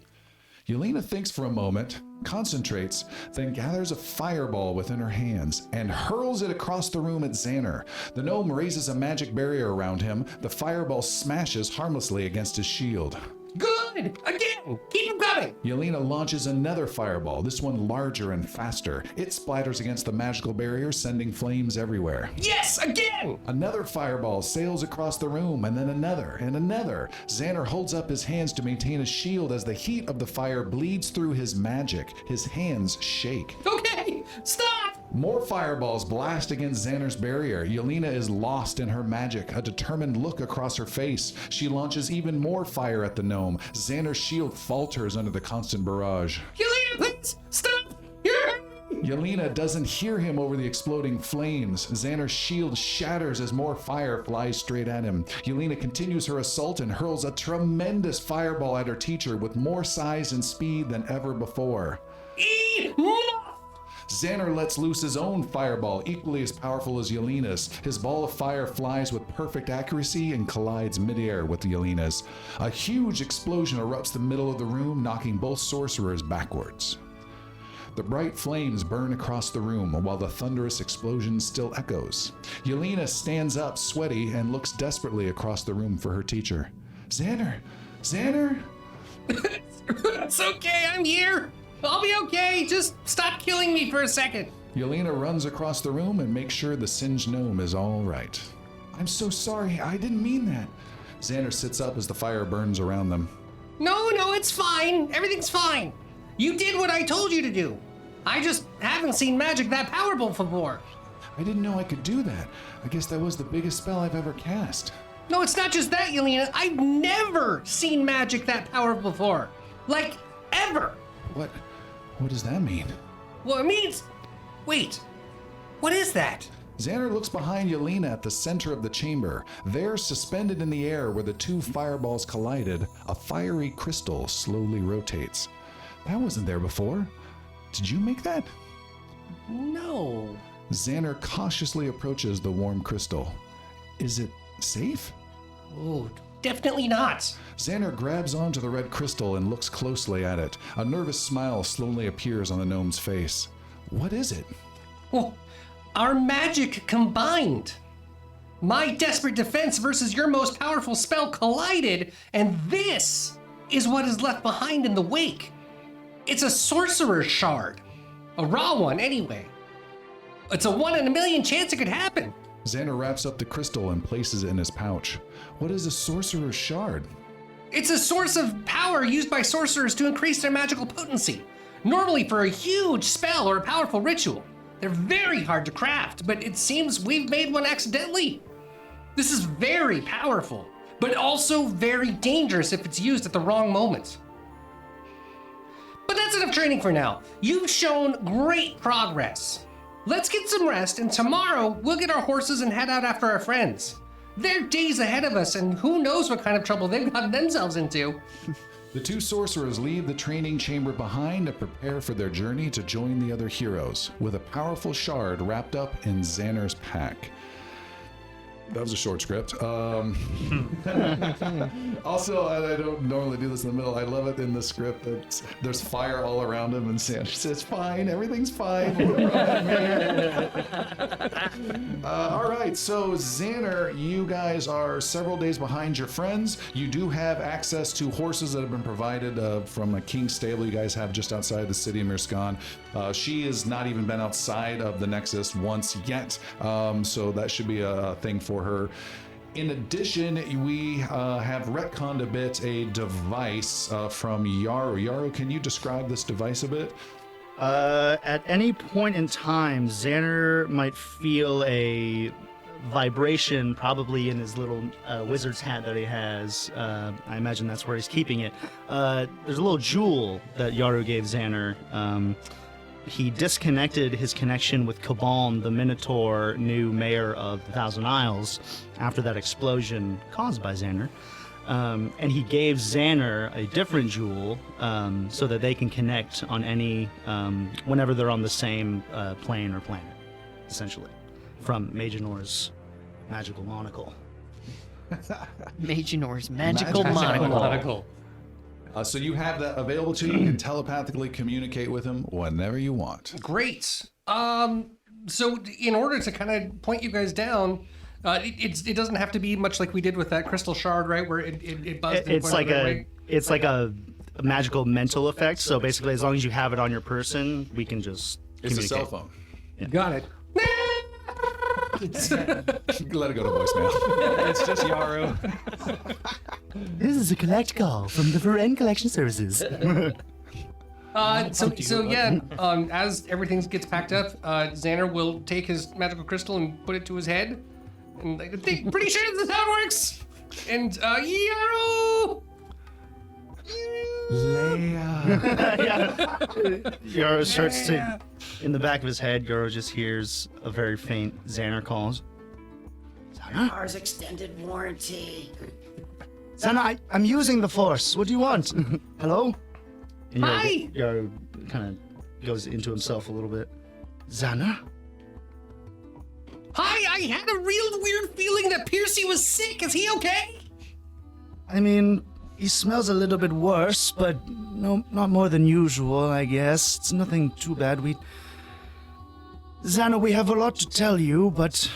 Yelena thinks for a moment, concentrates, then gathers a fireball within her hands and hurls it across the room at Xander. The gnome raises a magic barrier around him. The fireball smashes harmlessly against his shield. Good. Again. Keep him coming. Yelena launches another fireball, this one larger and faster. It splatters against the magical barrier, sending flames everywhere. Yes, again. Another fireball sails across the room, and then another and another. Xander holds up his hands to maintain a shield as the heat of the fire bleeds through his magic. His hands shake. Okay, stop. More fireballs blast against Xander's barrier. Yelena is lost in her magic, a determined look across her face. She launches even more fire at the gnome. Xander's shield falters under the constant barrage. Yelena, please, stop. You're hurting. Yelena doesn't hear him over the exploding flames. Xander's shield shatters as more fire flies straight at him. Yelena continues her assault and hurls a tremendous fireball at her teacher with more size and speed than ever before. Enough. Xander lets loose his own fireball, equally as powerful as Yelena's. His ball of fire flies with perfect accuracy and collides midair with Yelena's. A huge explosion erupts the middle of the room, knocking both sorcerers backwards. The bright flames burn across the room while the thunderous explosion still echoes. Yelena stands up, sweaty, and looks desperately across the room for her teacher. Xander? Xander? It's okay, I'm here. I'll be okay. Just stop killing me for a second. Yelena runs across the room and makes sure the singed gnome is all right. I'm so sorry. I didn't mean that. Xander sits up as the fire burns around them. No, it's fine. Everything's fine. You did what I told you to do. I just haven't seen magic that powerful before. I didn't know I could do that. I guess that was the biggest spell I've ever cast. No, it's not just that, Yelena. I've never seen magic that powerful before. Like, ever. What does that mean? Well, it means... Wait. What is that? Xander looks behind Yelena at the center of the chamber. There, suspended in the air where the two fireballs collided, a fiery crystal slowly rotates. That wasn't there before. Did you make that? No. Xander cautiously approaches the warm crystal. Is it safe? Oh, definitely not. Xander grabs onto the red crystal and looks closely at it. A nervous smile slowly appears on the gnome's face. What is it? Well, our magic combined. My desperate defense versus your most powerful spell collided, and this is what is left behind in the wake. It's a sorcerer's shard. A raw one, anyway. It's a 1 in a million chance it could happen. Xander wraps up the crystal and places it in his pouch. What is a sorcerer's shard? It's a source of power used by sorcerers to increase their magical potency. Normally for a huge spell or a powerful ritual. They're very hard to craft, but it seems we've made one accidentally. This is very powerful, but also very dangerous if it's used at the wrong moment. But that's enough training for now. You've shown great progress. Let's get some rest, and tomorrow we'll get our horses and head out after our friends. They're days ahead of us, and who knows what kind of trouble they've gotten themselves into. The two sorcerers leave the training chamber behind to prepare for their journey to join the other heroes, with a powerful shard wrapped up in Xanar's pack. That was a short script. Also, I don't normally do this in the middle. I love it in the script that there's fire all around him, and Xander says, "Fine, everything's fine." All right, so Xander, you guys are several days behind your friends. You do have access to horses that have been provided from a king's stable you guys have just outside the city of Mirskan. She has not even been outside of the Nexus once yet, so that should be a thing for her. In addition, we have retconned a bit a device from Yaru. Yaru, can you describe this device a bit? At any point in time, Xander might feel a vibration, probably in his little wizard's hat that he has. I imagine that's where he's keeping it. There's a little jewel that Yaru gave Xander. He disconnected his connection with Kabalm, the Minotaur, new mayor of the Thousand Isles, after that explosion caused by Xander. And he gave Xander a different jewel so that they can connect on any, whenever they're on the same plane or planet, essentially, from Magenor's magical monocle. Magenor's magical Magical monocle. So you have that available to you. You can telepathically communicate with him whenever you want. Great. So in order to kind of point you guys down, it doesn't have to be much like we did with that crystal shard, right? Where it buzzed. It's like a magical mental effect. So basically, as long as you have it on your person, we can just It's a communicate. cell phone. Got it. Let it go to voicemail. It's just Yaru. This is a collect call from the Varen Collection Services. As everything gets packed up, Xander will take his magical crystal and put it to his head. And I think, pretty sure this is how it works. And Yaru! Yoro starts to, in the back of his head, Yoro just hears a very faint Xander calls. Ours extended warranty. Xander, I'm using the Force. What do you want? Hello? And Hi! Yoro kind of goes into himself a little bit. Xander? Hi, I had a real weird feeling that Piercy was sick. Is he okay? I mean, he smells a little bit worse, but no, not more than usual, I guess. It's nothing too bad. Xander, we have a lot to tell you, but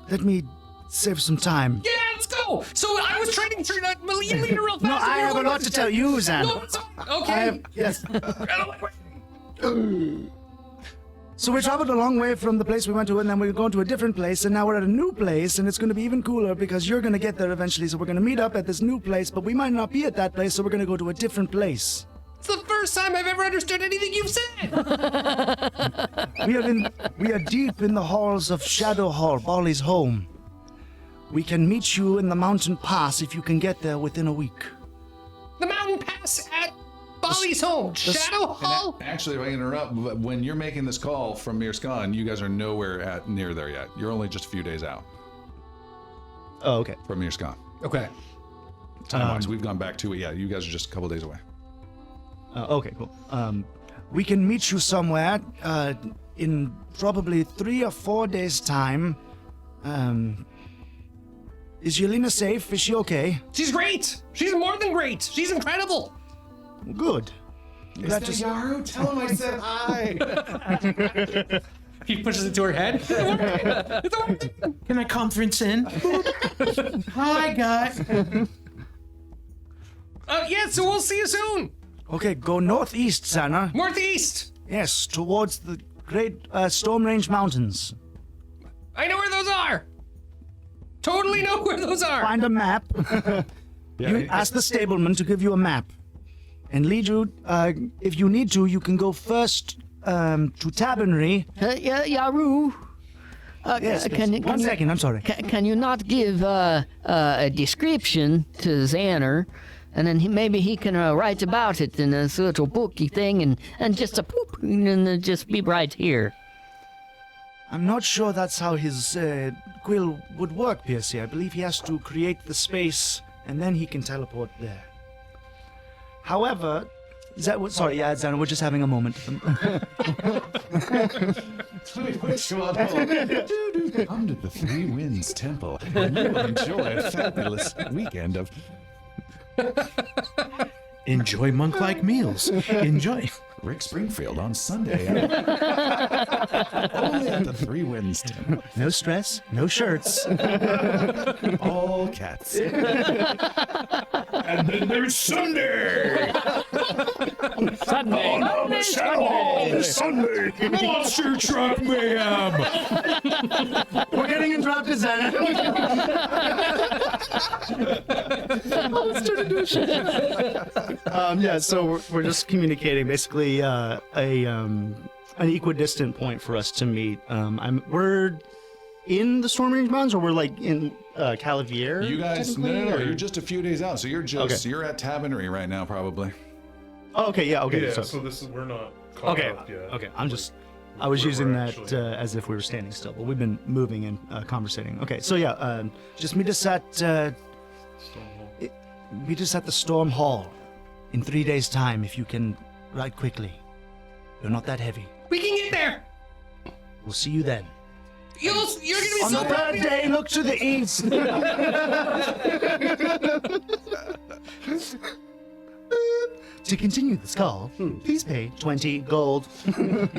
let me save some time. Yeah, let's go. So I was trying to turn out Melina real fast. No, I have a lot to tell you, Xander. No, it's okay. Yes. So we traveled a long way from the place we went to, and then we're going to a different place, and now we're at a new place, and it's going to be even cooler because you're going to get there eventually, so we're going to meet up at this new place, but we might not be at that place, so we're going to go to a different place. It's the first time I've ever understood anything you've said. We are deep in the halls of Shadow Hall, Bali's home. We can meet you in the mountain pass if you can get there within a week. The mountain pass at Bali's home, Shadow Hall. Actually, if I interrupt, when you're making this call from Mirskan, you guys are nowhere near there yet. You're only just a few days out Oh, okay. from Mirskan. Okay. Time-wise, we've gone back to it. Yeah, you guys are just a couple days away. Okay, cool. We can meet you somewhere in probably 3 or 4 days' time. Is Yelena safe? Is she okay? She's great. She's more than great. She's incredible. Good. Glad to see. Yaru? Tell him I said hi. He pushes it to her head. Can I conference in? Hi, guys. Yeah, so we'll see you soon. Okay, go northeast, Xana. Northeast. Yes, towards the great Storm Range Mountains. I know where those are. Totally know where those are. Find a map. You ask the stableman to give you a map. and lead you. If you need to, you can go first to Tavernry. Yaru. Yes, Can One second, I'm sorry. Can you not give a description to Xander, and then maybe he can write about it in this little booky thing, and just and just be right here. I'm not sure that's how his quill would work, Piercy. I believe he has to create the space, and then he can teleport there. However, sorry, Xander, we're just having a moment. Come to the Three Winds Temple, and you will enjoy a fabulous weekend of. Enjoy monk-like meals. Enjoy. Rick Springfield on Sunday. Only at the Three Winds Temple. No stress, no shirts. All cats. And then there's Sunday. Sunday. Sunday. Monster truck mayhem. We're getting interrupted, Xander. So we're just communicating basically an equidistant point for us to meet. We're in the Storm Range Mountains, or we're like in Calavier. You guys, no, you're just a few days out, so you're you're at Tavernry right now, probably. Oh, okay, yeah, okay. Yeah, so this is we're not caught Okay, up yet. okay. I was We're using that actually- as if we were standing still, but we've been moving and conversating. Okay, so yeah, just meet us at the Storm Hall in 3 days' time if you can ride quickly. You're not that heavy. We can get there. We'll see you then. You're gonna be On so the proud. third day, look to the east. To continue this call, please pay 20 gold.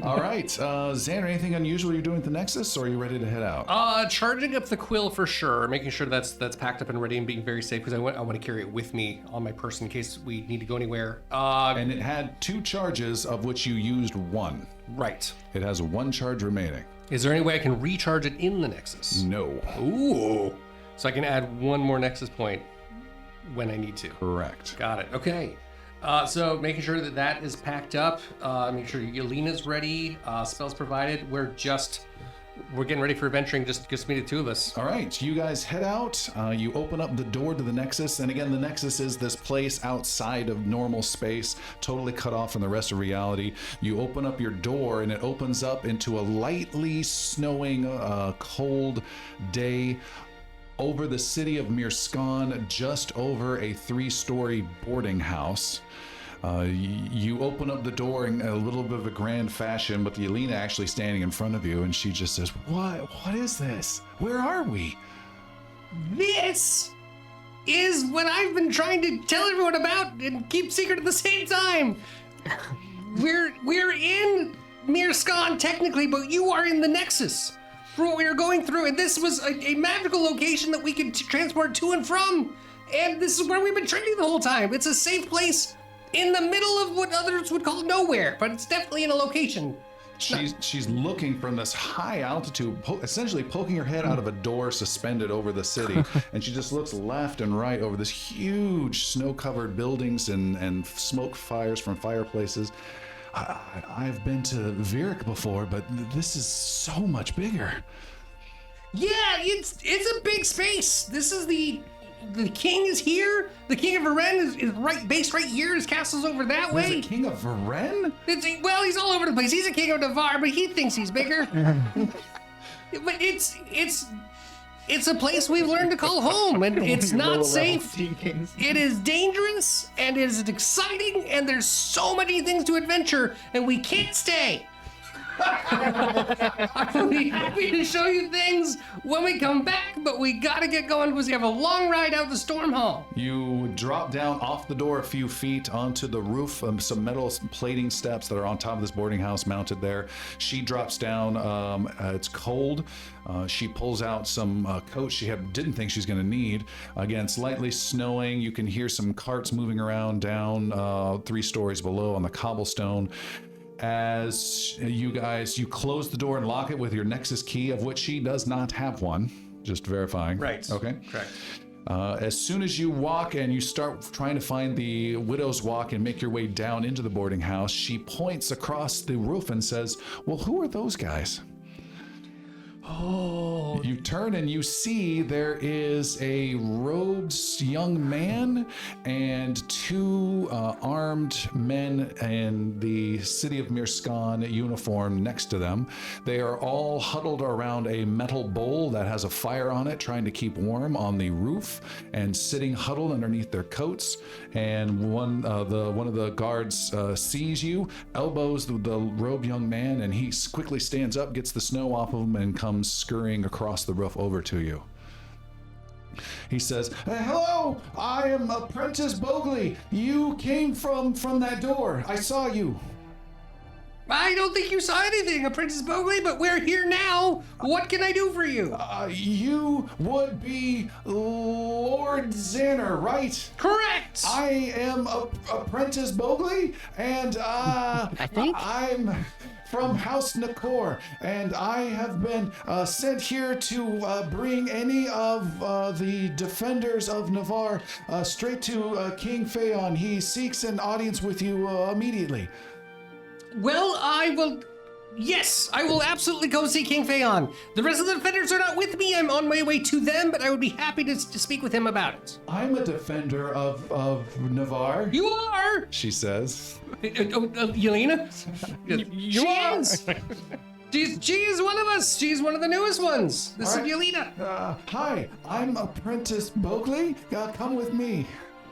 All right, Xander, anything unusual you're doing at the Nexus, or are you ready to head out? Charging up the quill for sure, making sure that's packed up and ready and being very safe because I want to carry it with me on my person in case we need to go anywhere. And it had 2 charges, of which you used 1. Right. It has 1 charge remaining. Is there any way I can recharge it in the Nexus? No. Ooh. So I can add 1 more Nexus point when I need to. Correct. Got it. Okay. So making sure that is packed up, make sure Yelena's ready, spells provided. We're getting ready for adventuring, just me, the 2 of us. All right, you guys head out. You open up the door to the Nexus, and again, the Nexus is this place outside of normal space, totally cut off from the rest of reality. You open up your door, and it opens up into a lightly snowing, cold day over the city of Mirskan, just over a 3-story boarding house. You open up the door in a little bit of a grand fashion, but Yelena actually standing in front of you, and she just says, What is this? Where are we? This is what I've been trying to tell everyone about and keep secret at the same time. We're in Mirskan technically, but you are in the Nexus for what we are going through, and this was a magical location that we could transport to and from, and this is where we've been training the whole time. It's a safe place in the middle of what others would call nowhere, but it's definitely in a location. She's looking from this high altitude, essentially poking her head out of a door suspended over the city, and she just looks left and right over this huge snow-covered buildings and smoke fires from fireplaces. I've been to Virik before, but this is so much bigger. Yeah, it's a big space. This is the king is here. The king of Varen is based right here. His castle's over that There's way. a king of Varen? Well, he's all over the place. He's a king of Navarre, but he thinks he's bigger. But it's a place we've learned to call home, and it's not safe. It is dangerous, and it is exciting, and there's so many things to adventure, and we can't stay. I'll be happy to show you things when we come back, but we gotta get going because we have a long ride out the Storm Hall. You drop down off the door a few feet onto the roof, some metal plating steps that are on top of this boarding house mounted there. She drops down. It's cold. She pulls out some coats she didn't think she's going to need. Again, slightly snowing. You can hear some carts moving around down 3 stories below on the cobblestone. As you close the door and lock it with your Nexus key, of which she does not have one. Just verifying. Right. Okay. Correct. As soon as you walk and you start trying to find the Widow's Walk and make your way down into the boarding house, she points across the roof and says, well, who are those guys? Oh. You turn and you see there is a robed young man and two armed men in the city of Mirskan uniform next to them. They are all huddled around a metal bowl that has a fire on it, trying to keep warm on the roof, and sitting huddled underneath their coats. And one of the guards sees you, elbows the robed young man, and he quickly stands up, gets the snow off of him, and comes scurrying across the roof over to you. He says, hello, I am Apprentice Bogley. You came from that door. I saw you. I don't think you saw anything, Apprentice Bogley, but we're here now. What can I do for you? You would be Lord Xander, right? Correct. I am Apprentice Bogley, and I think I'm from House Nakor, and I have been sent here to bring any of the defenders of Navarre straight to King Phaon. He seeks an audience with you immediately. Well, I will absolutely go see King Phaon. The rest of the defenders are not with me. I'm on my way to them, but I would be happy to speak with him about it. I'm a defender of Navarre. You are? She says. Yelena? You are. She is one of us. She's one of the newest ones. This All is right. Yelena. Hi, I'm Apprentice Bogley. Come with me.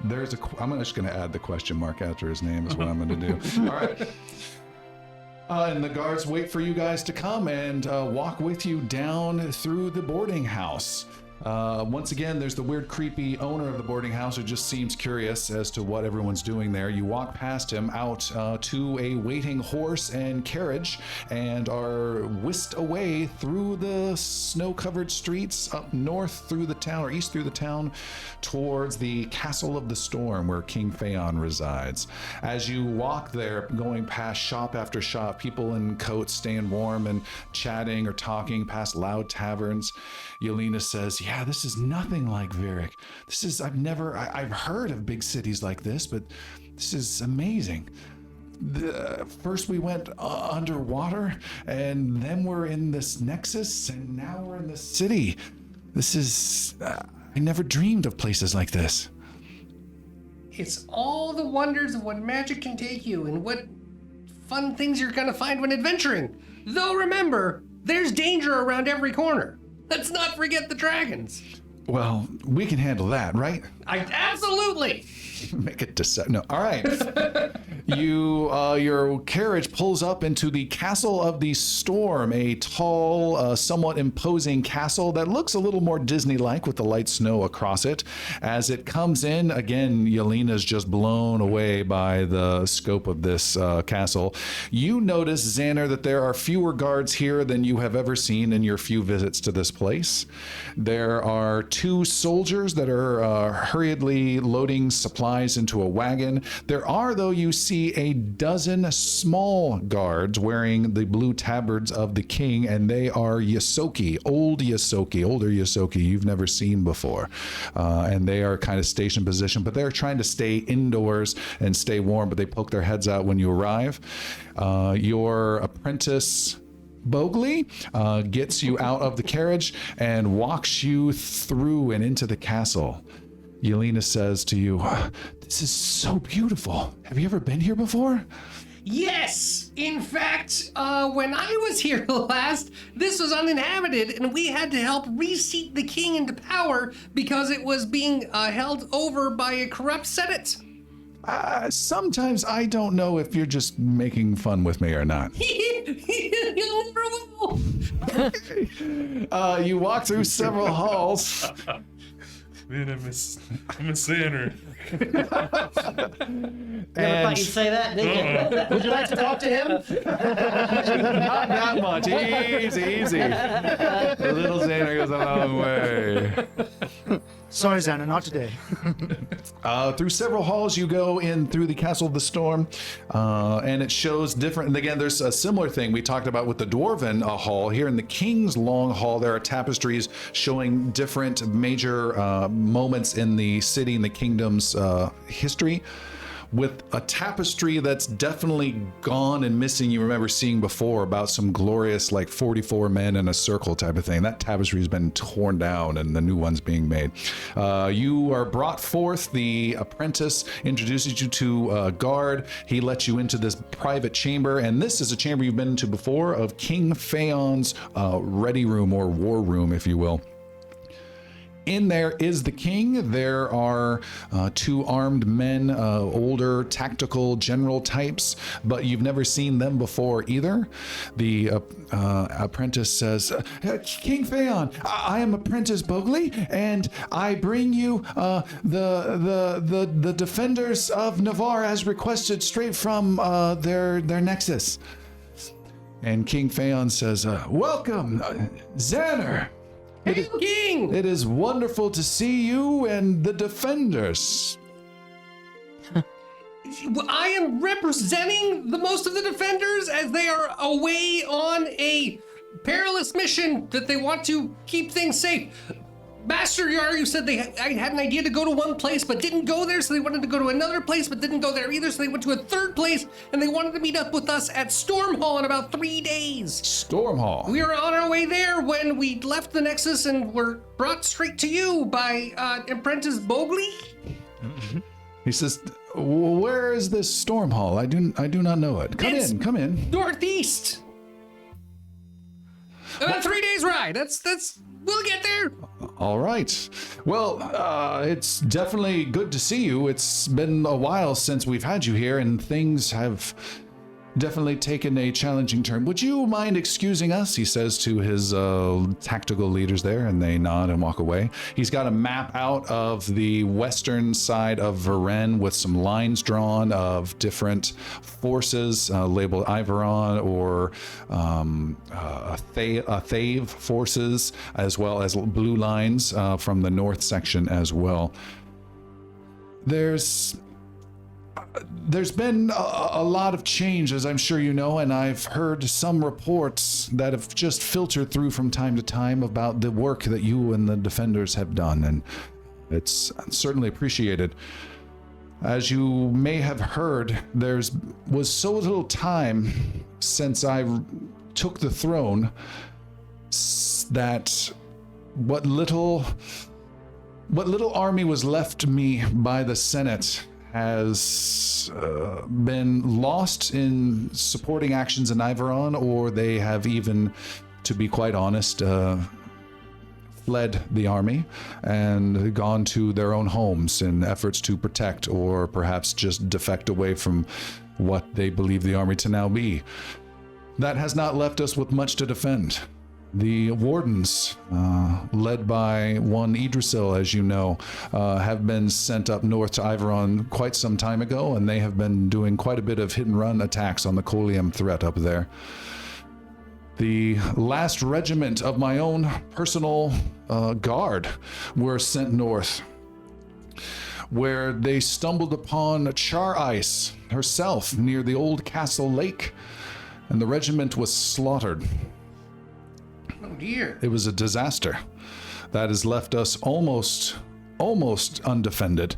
I'm just going to add the question mark after his name is what I'm going to do. All right. And the guards wait for you guys to come and walk with you down through the boarding house. Once again, there's the weird, creepy owner of the boarding house who just seems curious as to what everyone's doing there. You walk past him out to a waiting horse and carriage and are whisked away through the snow-covered streets up north through the town, or east through the town, towards the Castle of the Storm where King Phaon resides. As you walk there, going past shop after shop, people in coats staying warm and chatting or talking past loud taverns, Yelena says, yeah, this is nothing like Virik. I've heard of big cities like this, but this is amazing. First we went underwater, and then we're in this nexus, and now we're in this city. This is, I never dreamed of places like this. It's all the wonders of what magic can take you and what fun things you're gonna find when adventuring. Though remember, there's danger around every corner. Let's not forget the dragons. Well, we can handle that, right? Absolutely. Make it no. All right. Your carriage pulls up into the Castle of the Storm, a tall, somewhat imposing castle that looks a little more Disney-like with the light snow across it. As it comes in, again, Yelena's just blown away by the scope of this castle. You notice, Xander, that there are fewer guards here than you have ever seen in your few visits to this place. There are two soldiers that are hurriedly loading supplies into a wagon. There are, though, you see a dozen small guards wearing the blue tabards of the king, and they are Ysoki, older Ysoki you've never seen before. And they are kind of stationed position, but they're trying to stay indoors and stay warm, but they poke their heads out when you arrive. Your apprentice Bogley gets you out of the carriage and walks you through and into the castle. Yelena says to you, this is so beautiful. Have you ever been here before? Yes! In fact, when I was here last, this was uninhabited, and we had to help reseat the king into power because it was being held over by a corrupt senate. Sometimes I don't know if you're just making fun with me or not. You never will. You walk through several halls. Man, I miss Xander. Never thought you'd say that, did you? Would you like to talk to him? Not that much. Easy. Little Xander goes a long way. Sorry, Xana, not today. Through several halls, you go in through the Castle of the Storm, and it shows different. And again, there's a similar thing we talked about with the Dwarven hall. Here in the King's Long Hall, there are tapestries showing different major moments in the city and the kingdom's history, with a tapestry that's definitely gone and missing. You remember seeing before about some glorious, like 44 men in a circle type of thing. That tapestry has been torn down and the new one's being made. You are brought forth. The apprentice introduces you to a guard. He lets you into this private chamber, and this is a chamber you've been into before of King Phaon's ready room, or war room, if you will. In there is the king. There are 2 armed men, older tactical general types, but you've never seen them before either. The apprentice says, King Phaon, I am Apprentice Bogli, and I bring you the defenders of Navarre as requested straight from their nexus. And King Phaon says, welcome, Xander. King! It is wonderful to see you and the defenders. I am representing the most of the defenders as they are away on a perilous mission that they want to keep things safe. Master Yaru said I had an idea to go to one place but didn't go there, so they wanted to go to another place but didn't go there either, so they went to a third place, and they wanted to meet up with us at Storm Hall in about 3 days. Storm Hall. We were on our way there when we left the Nexus and were brought straight to you by Apprentice Bogli. He says, where is this Storm Hall? I do not know it. Come in. Northeast. About 3 days ride. That's we'll get there. All right. Well, it's definitely good to see you. It's been a while since we've had you here, and things have definitely taken a challenging turn. Would you mind excusing us? He says to his tactical leaders there, and they nod and walk away. He's got a map out of the western side of Varennes with some lines drawn of different forces labeled Iveron or Thave forces, as well as blue lines from the north section as well. There's been a lot of change, as I'm sure you know, and I've heard some reports that have just filtered through from time to time about the work that you and the defenders have done, and it's certainly appreciated. As you may have heard, was so little time since I took the throne that what little army was left me by the Senate has been lost in supporting actions in Iveron, or they have even, to be quite honest, fled the army and gone to their own homes in efforts to protect, or perhaps just defect away from what they believe the army to now be. That has not left us with much to defend. The wardens, led by one Idrisil, as you know, have been sent up north to Iveron quite some time ago, and they have been doing quite a bit of hit-and-run attacks on the Colium threat up there. The last regiment of my own personal guard were sent north, where they stumbled upon Char Ice herself near the old castle lake, and the regiment was slaughtered. Oh dear. It was a disaster that has left us almost undefended.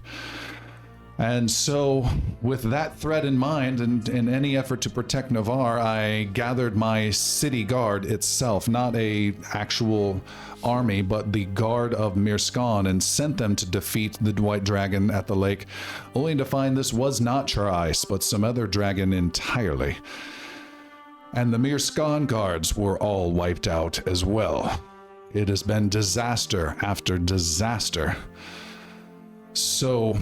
And so, with that threat in mind, and in any effort to protect Navarre, I gathered my city guard itself, not a actual army, but the guard of Mirskan, and sent them to defeat the White Dragon at the lake, only to find this was not Char-Ice, but some other dragon entirely. And the Mirskan guards were all wiped out as well. It has been disaster after disaster. So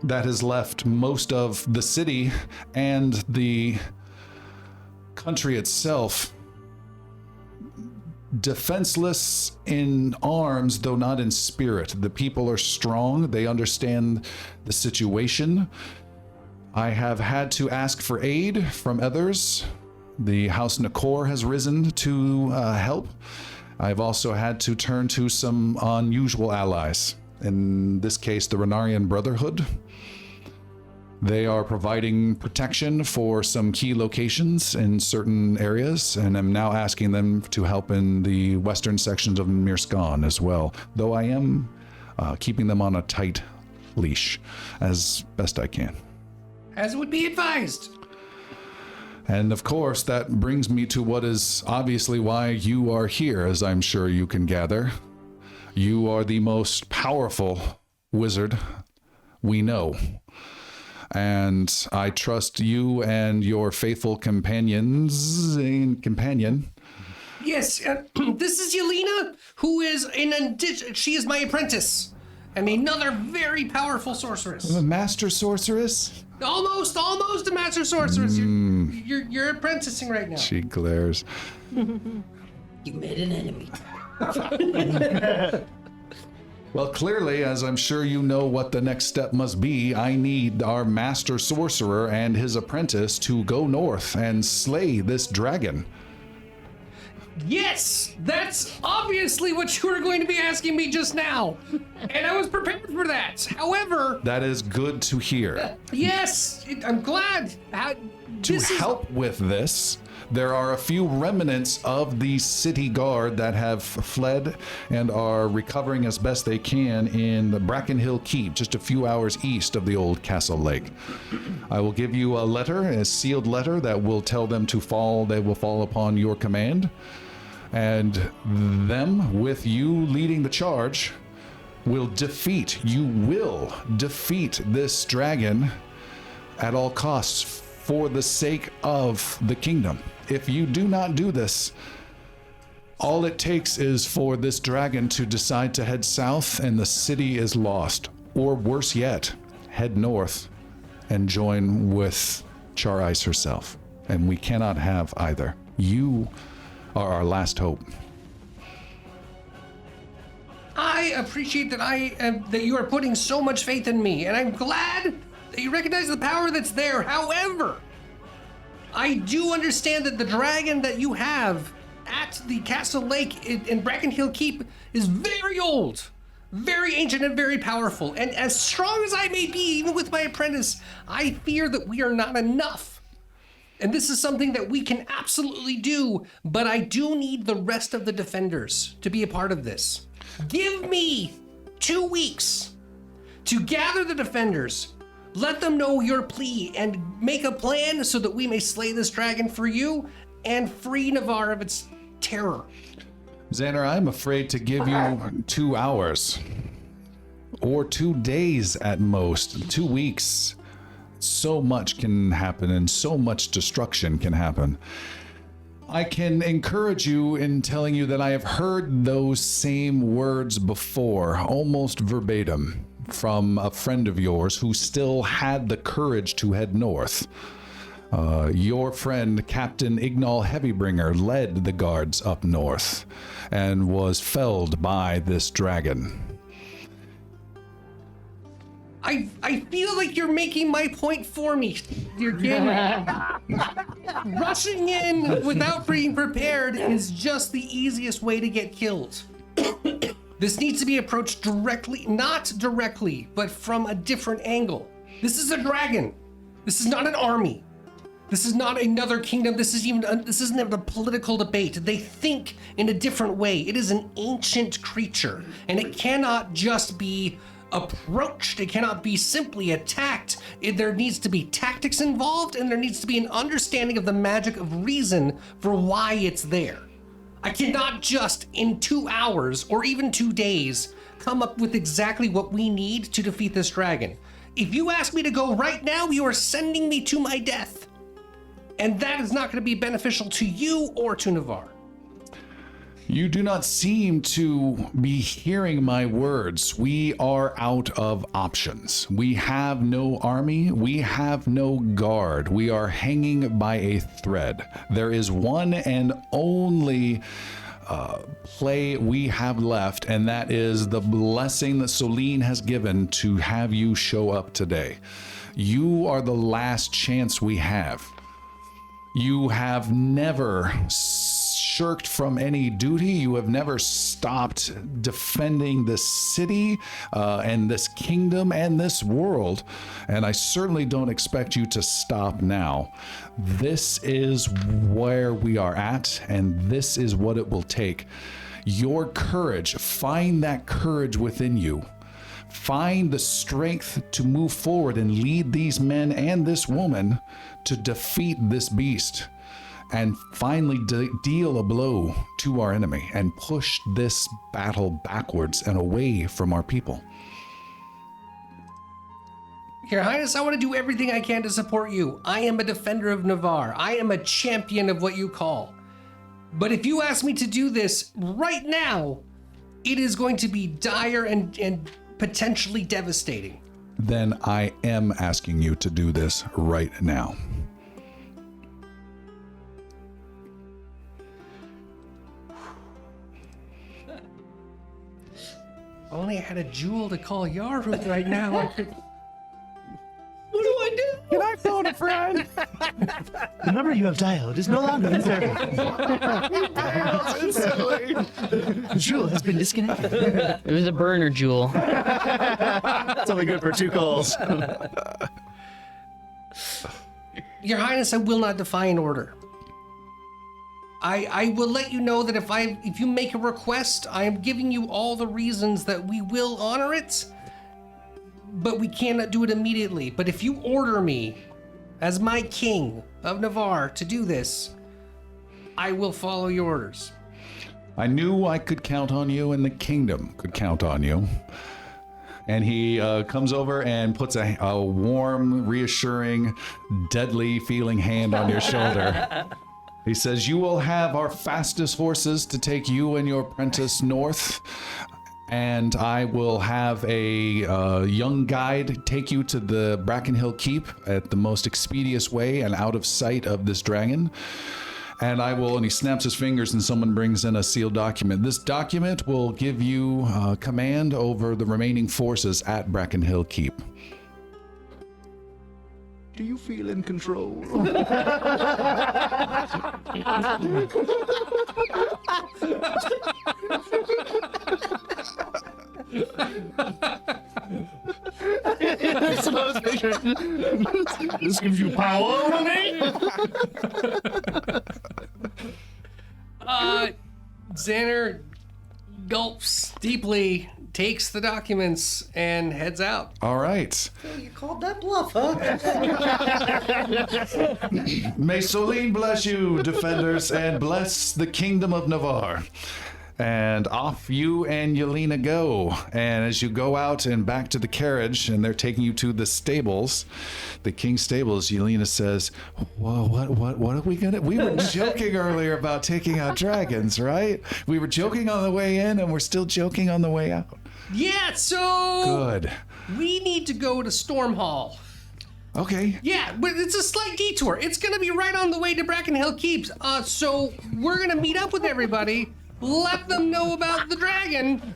that has left most of the city and the country itself defenseless in arms, though not in spirit. The people are strong. They understand the situation. I have had to ask for aid from others. The House Nakor has risen to help, I've also had to turn to some unusual allies. In this case, the Renarian Brotherhood. They are providing protection for some key locations in certain areas, and I'm now asking them to help in the western sections of Mirskan as well, though I am keeping them on a tight leash as best I can. As would be advised. And of course, that brings me to what is obviously why you are here, as I'm sure you can gather. You are the most powerful wizard we know. And I trust you and your faithful companion. Yes, this is Yelena, who is she is my apprentice, and another very powerful sorceress. A master sorceress? Almost a master sorceress. You're apprenticing right now. She glares. You made an enemy. Well, clearly, as I'm sure you know what the next step must be, I need our master sorcerer and his apprentice to go north and slay this dragon. Yes, that's obviously what you were going to be asking me just now, and I was prepared for that. However, That is good to hear. yes, I'm glad. To help with this, there are a few remnants of the city guard that have fled and are recovering as best they can in the Brackenhill Keep, just a few hours east of the old castle lake. I will give you a letter, a sealed letter that will tell them to fall. They will fall upon your command, and them, with you leading the charge, will defeat. You will defeat this dragon at all costs for the sake of the kingdom. If you do not do this, all it takes is for this dragon to decide to head south and the city is lost. Or worse yet, head north and join with Char Ice herself. And we cannot have either. You are our last hope. I appreciate that you are putting so much faith in me, and I'm glad that you recognize the power that's there. However, I do understand that the dragon that you have at the Castle Lake in Brackenhill Keep is very old, very ancient, and very powerful. And as strong as I may be, even with my apprentice, I fear that we are not enough. And this is something that we can absolutely do, but I do need the rest of the defenders to be a part of this. Give me 2 weeks to gather the defenders, let them know your plea, and make a plan so that we may slay this dragon for you and free Navarre of its terror. Xander, I'm afraid to give you 2 hours. Or 2 days at most. 2 weeks. So much can happen and so much destruction can happen. I can encourage you in telling you that I have heard those same words before, almost verbatim, from a friend of yours who still had the courage to head north. Your friend, Captain Ignal Heavybringer, led the guards up north and was felled by this dragon. I feel like you're making my point for me. You're getting rushing in without being prepared is just the easiest way to get killed. This needs to be approached directly, not directly, but from a different angle. This is a dragon. This is not an army. This is not another kingdom. This isn't a political debate. They think in a different way. It is an ancient creature, and it cannot just be approached. It cannot be simply attacked. There needs to be tactics involved, and there needs to be an understanding of the magic of reason for why it's there. I cannot just, in 2 hours or even 2 days, come up with exactly what we need to defeat this dragon. If you ask me to go right now, you are sending me to my death. And that is not going to be beneficial to you or to Navarre. You do not seem to be hearing my words. We are out of options. We have no army. We have no guard. We are hanging by a thread. There is one and only play we have left, and that is the blessing that Soline has given to have you show up today. You are the last chance we have. You have never shirked from any duty. You have never stopped defending this city and this kingdom and this world. And I certainly don't expect you to stop now. This is where we are at, and this is what it will take. Your courage, find that courage within you. Find the strength to move forward and lead these men and this woman to defeat this beast and finally deal a blow to our enemy and push this battle backwards and away from our people. Your Highness, I want to do everything I can to support you. I am a defender of Navarre. I am a champion of what you call. But if you ask me to do this right now, it is going to be dire and potentially devastating. Then I am asking you to do this right now. Only I had a jewel to call Yaru right now. I could... What do I do? Can I phone a friend? The number you have dialed is no longer in service. The jewel has been disconnected. It was a burner jewel. It's only good for 2 calls. Your Highness, I will not defy an order. I will let you know that if you make a request, I am giving you all the reasons that we will honor it, but we cannot do it immediately. But if you order me, as my king of Navarre, to do this, I will follow your orders. I knew I could count on you and the kingdom could count on you. And he comes over and puts a warm, reassuring, deadly feeling hand on your shoulder. He says, you will have our fastest horses to take you and your apprentice north. And I will have a young guide take you to the Brackenhill Keep at the most expeditious way and out of sight of this dragon. And I will, and he snaps his fingers and someone brings in a sealed document. This document will give you command over the remaining forces at Brackenhill Keep. Do you feel in control? This gives you power over me? Xander gulps deeply, takes the documents, and heads out. All right. So you called that bluff, huh? May Solene bless you, defenders, and bless the kingdom of Navarre. And off you and Yelena go. And as you go out and back to the carriage, and they're taking you to the stables, the king's stables, Yelena says, "Whoa, what are we gonna? We were joking earlier about taking out dragons, right? We were joking on the way in, and we're still joking on the way out." Yeah, so Good. we need to go to Storm Hall. Okay. Yeah, but it's a slight detour. It's gonna be right on the way to Brackenhill Keeps. So we're gonna meet up with everybody, let them know about the dragon,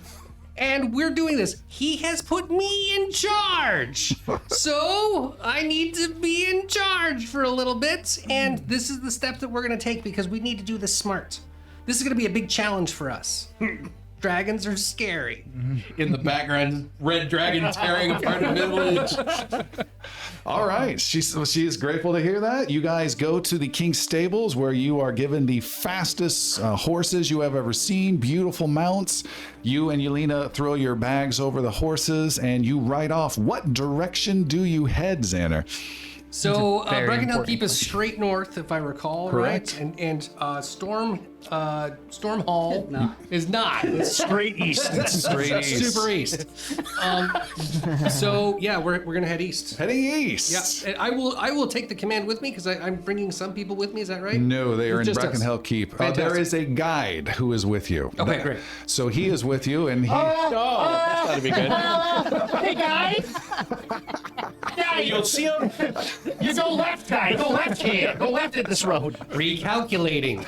and we're doing this. He has put me in charge, so I need to be in charge for a little bit. And this is the step that we're gonna take because we need to do this smart. This is gonna be a big challenge for us. Dragons are scary. In the background, red dragon tearing apart the village. All right. She is grateful to hear that. You guys go to the king's stables where you are given the fastest horses you have ever seen. Beautiful mounts. You and Yelena throw your bags over the horses and you ride off. What direction do you head, Xander? So Very Brackenhill important Keep is question. straight north, if I recall, Correct. right? And Storm Hall is not. It's Straight east. Straight east. super east. So yeah, we're gonna head east. Heading east. Yeah, and I will take the command with me because I'm bringing some people with me. Is that right? No, they are in Just us. Brackenhill Keep. There Fantastic. is a guide who is with you. Okay, great. So he is with you, and he. That's gotta be good. Hey, guys. Yeah, you'll see him. You go left, guy. Go left here. Go left at this road. Recalculating.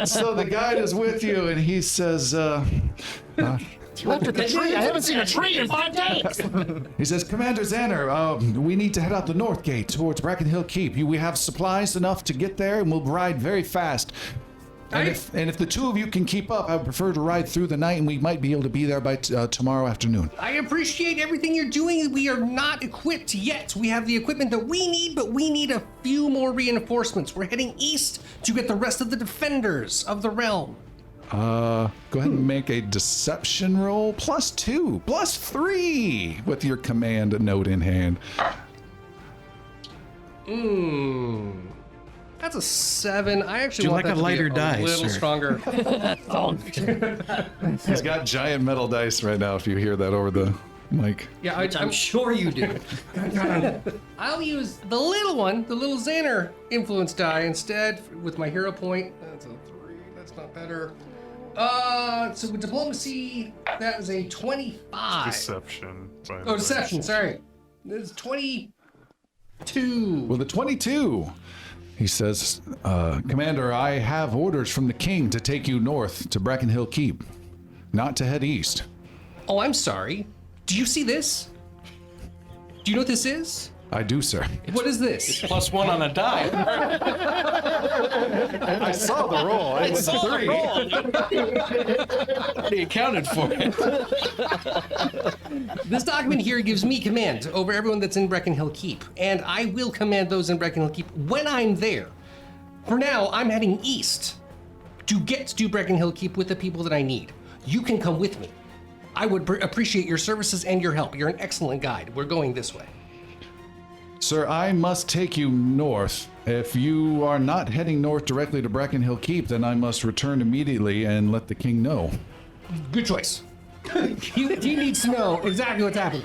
So the guide is with you, and he says, Left at the tree. I haven't seen a tree in 5 days. He says, Commander Xander, we need to head out the north gate towards Bracken Hill Keep. We have supplies enough to get there, and we'll ride very fast. And if the two of you can keep up, I would prefer to ride through the night, and we might be able to be there by tomorrow afternoon. I appreciate everything you're doing. We are not equipped yet. We have the equipment that we need, but we need a few more reinforcements. We're heading east to get the rest of the defenders of the realm. Go ahead and make a deception roll. +2, +3 with your command note in hand. That's a 7. I actually Do you want like that a lighter to be die, a little sir? stronger. He's got giant metal dice right now if you hear that over the mic. Yeah, I'm sure you do. I'll use the little one, the little Xander influence die instead with my hero point. That's a 3. That's not better. So with diplomacy, that is a 25. Deception. by the Oh, way. deception. Sorry, this is 22. With a 22, he says, Commander, I have orders from the king to take you north to Bracken Hill Keep, not to head east. Oh, I'm sorry. Do you see this? Do you know what this is? I do, sir. What is this? +1 on a die. I saw the roll. It was 3. Already accounted for it. This document here gives me command over everyone that's in Bracken Hill Keep, and I will command those in Bracken Hill Keep when I'm there. For now, I'm heading east to get to Bracken Hill Keep with the people that I need. You can come with me. I would appreciate your services and your help. You're an excellent guide. We're going this way. Sir, I must take you north. If you are not heading north directly to Bracken Hill Keep, then I must return immediately and let the king know. Good choice. he needs to know exactly what's happening.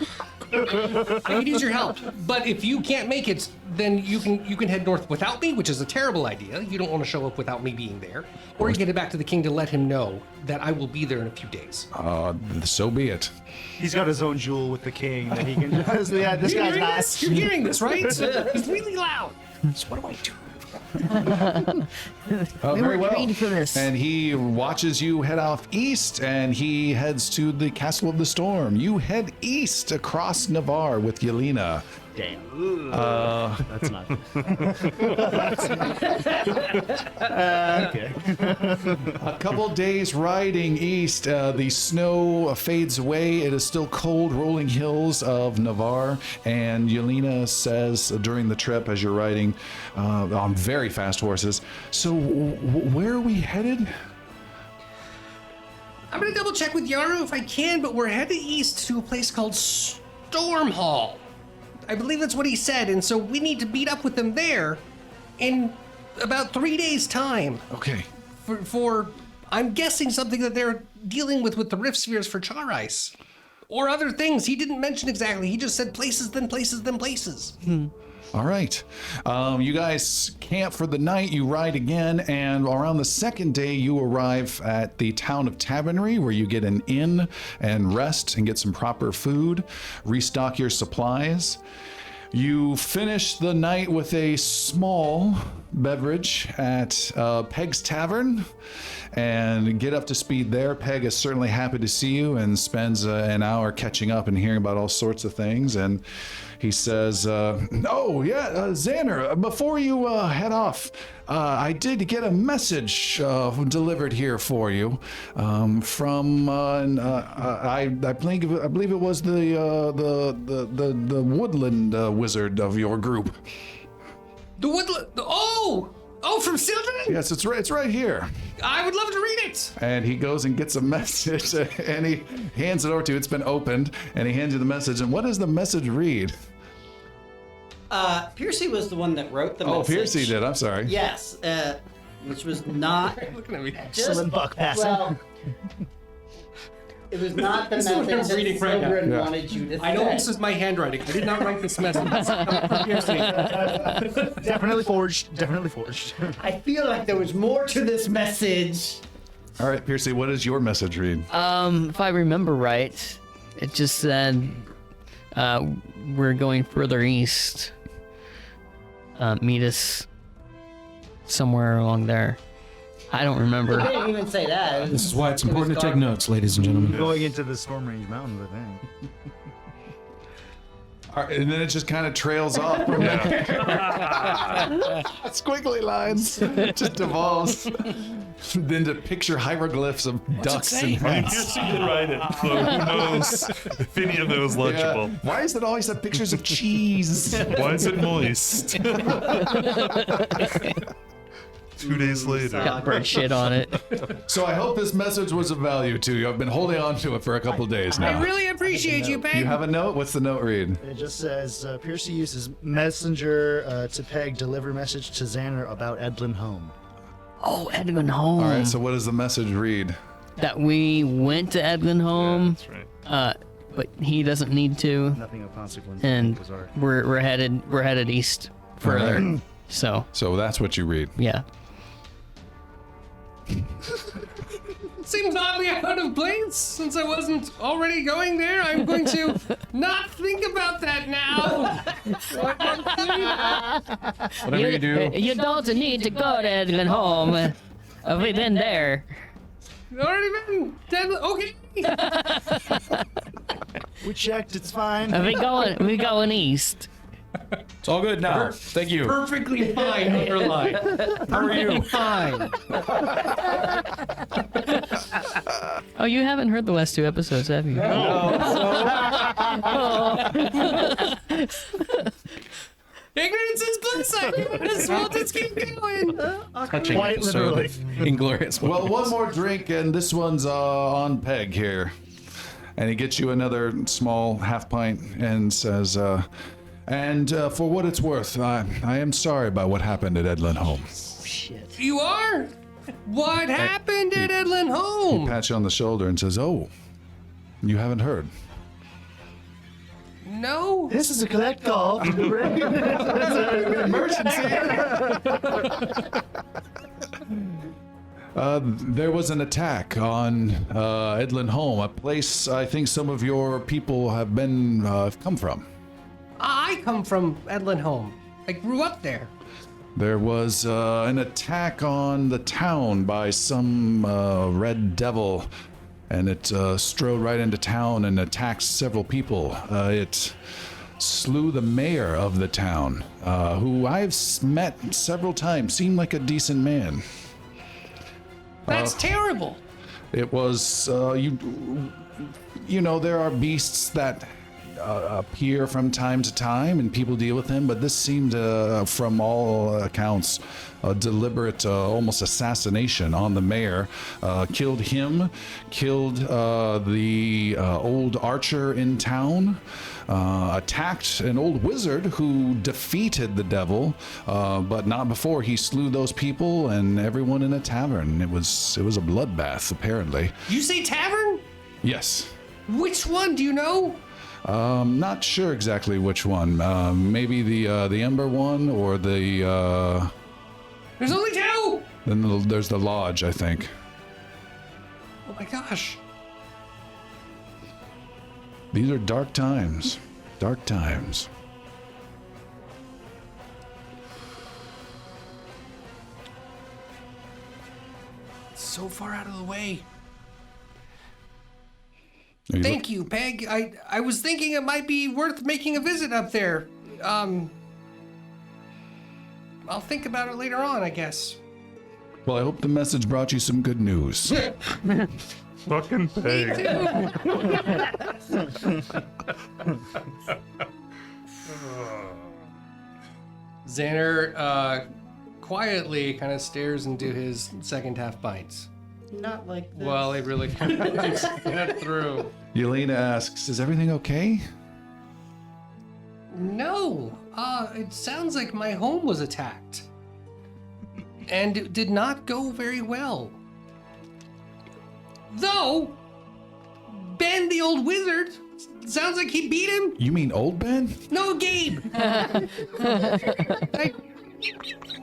He needs your help. But if you can't make it, then you can head north without me, which is a terrible idea. You don't want to show up without me being there. Or you get it back to the king to let him know that I will be there in a few days. So be it. He's got his own jewel with the king that he can just. Yeah, this You're guy's hearing not. this? You're hearing this, right? He's really loud. So what do I do? Very well. trained for this. And he watches you head off east, and he heads to the Castle of the Storm. You head east across Navarre with Yelena. Damn. That's not. Okay. A couple days riding east, the snow fades away. It is still cold, rolling hills of Navarre. And Yelena says during the trip, as you're riding on very fast horses, so where are we headed? I'm gonna double check with Yaru if I can, but we're headed east to a place called Storm Hall. I believe that's what he said, and so we need to meet up with them there in about 3 days' time. Okay. For I'm guessing something that they're dealing with the rift spheres for Char Ice. Or other things. He didn't mention exactly. He just said places, then places, then places. All right. You guys camp for the night. You ride again, and around the second day, you arrive at the town of Tavernry, where you get an inn and rest and get some proper food, restock your supplies. You finish the night with a small beverage at Peg's Tavern and get up to speed there. Peg is certainly happy to see you and spends an hour catching up and hearing about all sorts of things. And he says, Xander, before you head off, I did get a message delivered here for you from I believe it was the woodland wizard of your group. The woodland. Oh, from Sylvan? Yes, it's right here. I would love to read it. And he goes and gets a message and he hands it over to you. It's been opened, and he hands you the message. And what does the message read? Piercy was the one that wrote the message. Oh, Piercy did. I'm sorry. Yes, which was not Looking at me. Excellent buck passing. well. It was not the This is what message I'm that reading right now. Sylvan Yeah. wanted you to I know say. this is my handwriting. I did not write this message. Definitely forged. Definitely forged. I feel like there was more to this message. All right, Piercy, what does your message read? If I remember right, it just said we're going further east. Meet us somewhere along there. I don't remember. I didn't even say that. This is why it's important to take notes, ladies and gentlemen. Going into the Storm Range Mountains, I think. All right, and then it just kind of trails off from there. Squiggly lines. It just evolves. Then to picture hieroglyphs of ducks and I mean, hens. Piercy did write it, so who knows if any of those legible. Yeah. Why does it always have pictures of cheese? Why is it moist? 2 days later. Got bird shit on it. So I hope this message was of value to you. I've been holding on to it for a couple of days now. I really appreciate you, Peg. You have a note? What's the note read? It just says, Piercy uses messenger to Peg, deliver message to Xander about Edlin home. Oh, Edlin home. All right, so what does the message read? That we went to Edlin home, That's right. but he doesn't need to, Nothing of consequence. and Was our- we're headed east further. Alright. So So that's what you read. yeah. Seems oddly out of place. Since I wasn't already going there, I'm going to not think about that now. Whatever you do. You don't need to go to Edlin home. We've been there. Already been dead. Okay. We checked, it's fine. We going east. It's all good now. Thank you. Perfectly fine, underline. How are you? Fine. Oh, you haven't heard the last 2 episodes, have you? Ignorance is bliss. I guess we'll just keep going. Touching Quite episode literally. of Inglorious. Well, one more drink, and this one's on Peg here. And he gets you another small half pint and says, for what it's worth, I am sorry about what happened at Edlin home. You are? What happened at Edlin home? Pats you on the shoulder and says, oh, you haven't heard. No. This is a collect call. There was an attack on Edlin home, a place I think some of your people have come from. I come from Edlin home. I grew up there. There was an attack on the town by some red devil, and it strode right into town and attacked several people. It slew the mayor of the town, who I've met several times, seemed like a decent man. That's terrible. It was, you know, there are beasts that appear from time to time and people deal with them, but this seemed, from all accounts, a deliberate, almost assassination on the mayor. Killed him, killed the old archer in town, attacked an old wizard who defeated the devil, but not before he slew those people and everyone in a tavern. It was a bloodbath, apparently. You say tavern? Yes. Which one? Do you know? Not sure exactly which one. Maybe the Ember one or the. There's only 2. Then there's the lodge, I think. Oh my gosh. These are dark times. Dark times. So far out of the way. Are you Thank you, Peg. I was thinking it might be worth making a visit up there. I'll think about it later on, I guess. Well, I hope the message brought you some good news. Fucking Peg. Xander quietly kind of stares into his second half bites. Not like this. Well, he really kind of get through. Yelena asks, is everything okay? No, it sounds like my home was attacked. And it did not go very well. Though, Ben the old wizard, sounds like he beat him. You mean old Ben? No, Gabe.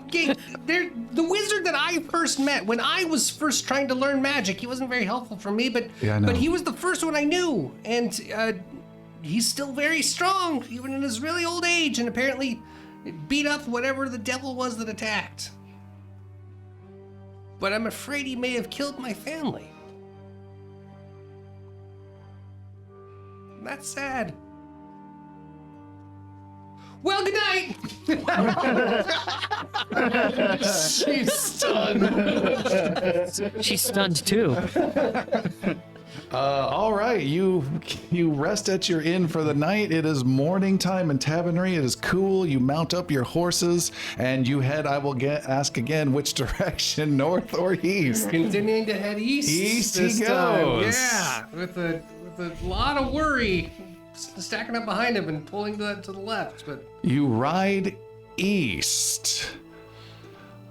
Gabe, the wizard that I first met when I was first trying to learn magic, he wasn't very helpful for me, but Yeah, I know. but he was the first one I knew, and he's still very strong, even in his really old age, and apparently beat up whatever the devil was that attacked. but I'm afraid he may have killed my family. That's sad. Well, good night. She's stunned. She's stunned too. All right, you rest at your inn for the night. It is morning time in Tavernry. It is cool. You mount up your horses and you head. I will ask again which direction, north or east. Continuing to head east. East this he time. goes. Yeah, with a lot of worry, stacking up behind him and pulling to the left. But You ride east.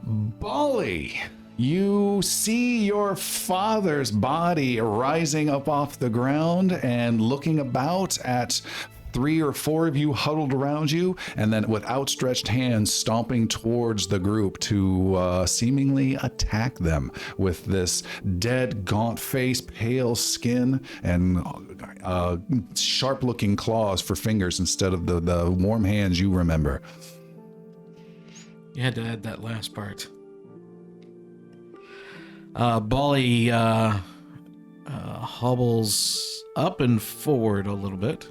Bali, you see your father's body rising up off the ground and looking about at 3 or 4 of you huddled around you, and then with outstretched hands stomping towards the group to seemingly attack them with this dead, gaunt face, pale skin, and sharp-looking claws for fingers instead of the warm hands you remember. You had to add that last part. Bali hobbles up and forward a little bit.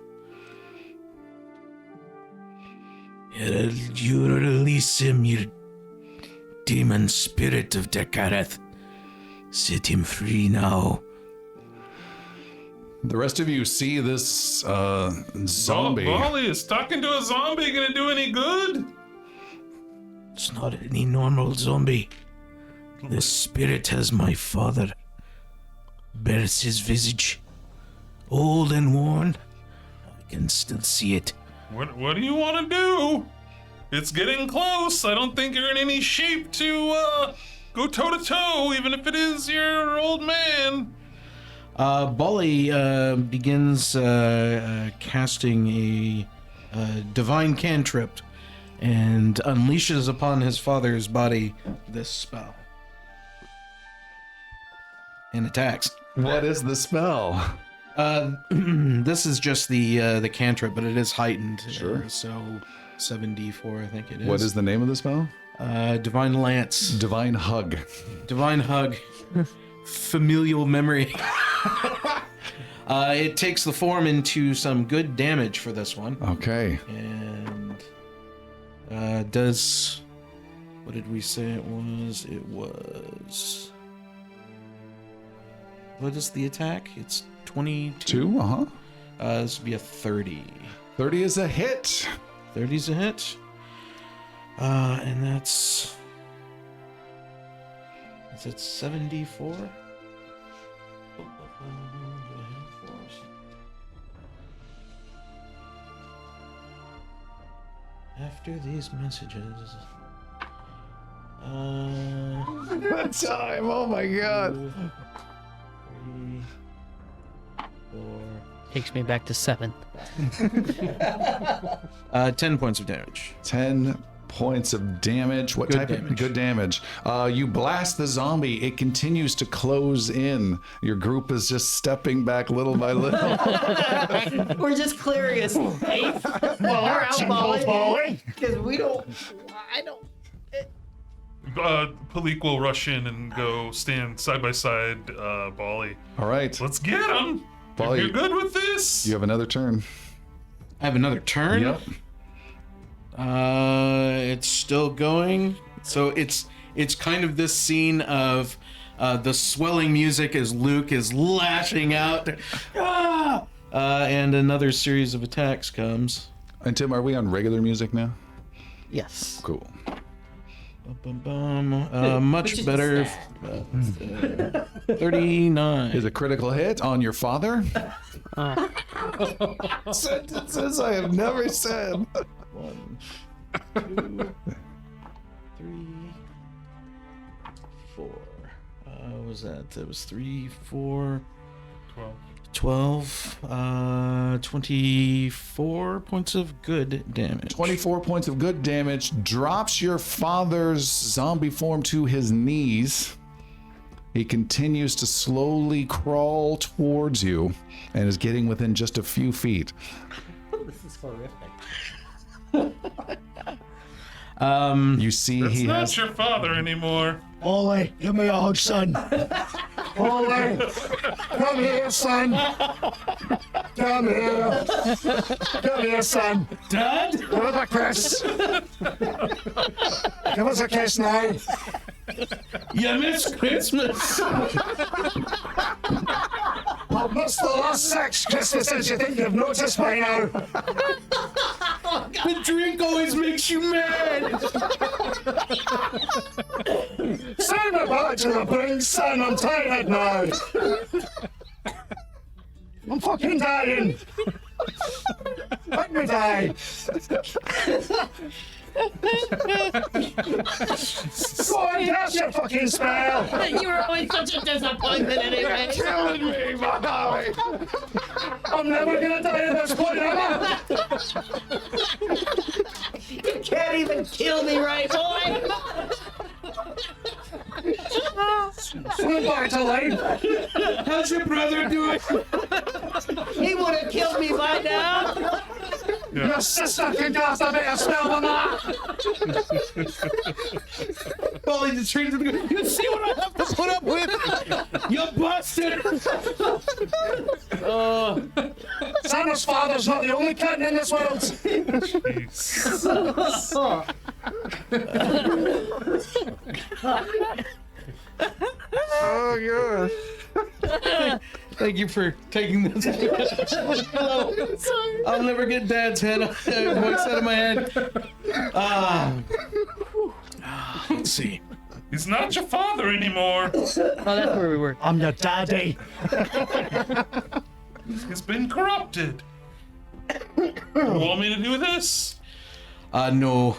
You release him, you demon spirit of Dekareth. Set him free now. The rest of you see this zombie. Bali, is talking to a zombie gonna do any good? It's not any normal zombie. The spirit has my father. Bears his visage. Old and worn. I can still see it. What do you want to do? It's getting close. I don't think you're in any shape to go toe to toe, even if it is your old man. Bali begins casting a divine cantrip and unleashes upon his father's body this spell. And attacks. What is the spell? This is just the cantrip, but it is heightened. Sure. So 7d4, I think it is. What is the name of the spell? Divine Lance. Divine Hug. Divine Hug. Familial memory. It takes the form into some good damage for this one. Okay. And does... What did we say it was? It was... What is the attack? It's 22? 2, uh-huh. This would be a 30. 30 is a hit. 30's a hit. And that's... Is it 74? After these messages... That time, oh my god. 3, 4... Takes me back to 7. 10 points of damage. 10 points of damage. What Good type damage. of good damage? You blast the zombie. It continues to close in. Your group is just stepping back little by little. We're just clearing a space. We're out because we don't. I don't. Palik will rush in and go stand side by side, Bali. All right. Let's get him. Bali, If you're good with this. you have another turn. I have another turn? Yep. It's still going. So it's kind of this scene of the swelling music as Luke is lashing out. Ah! And another series of attacks comes. And Tim, are we on regular music now? Yes. Cool. Much is better. 39. Is a critical hit on your father? Sentences I have never said. 1, 2, 3, 4. What was that? That was 3, 4, 12. 24 points of good damage. 24 points of good damage. Drops your father's zombie form to his knees. He continues to slowly crawl towards you and is getting within just a few feet. This is horrific. You see, That's he not has. your father anymore. Ollie, give me a hug, son. Ollie, come here, son. Come here. Come here, son. Dad? Give us a kiss. Give us a kiss now. You missed Christmas. I've missed the last 6 Christmases. You think you've noticed by now? The drink always makes you mad. Send me back to the brink, son. I'm tired now. I'm fucking dying. Let me die. Go on, cast your fucking spell. You were always such a disappointment anyway. Killing me, Molly. I'm never gonna die at this point, am I? You can't even kill me, right, boy? Swim back to life. How's your brother doing? He would have killed me by now. Your sister can cast a better spell than that. Polly just turns to the ground. You see what I have to put up with? You busted. Santa's father's not the only kitten in this world. Oh, gosh. Thank you for taking this. I'll never get Dad's head voice out of my head. Let's see. He's not your father anymore. Oh, that's where we were. I'm your daddy. He's been corrupted. You want me to do this? No,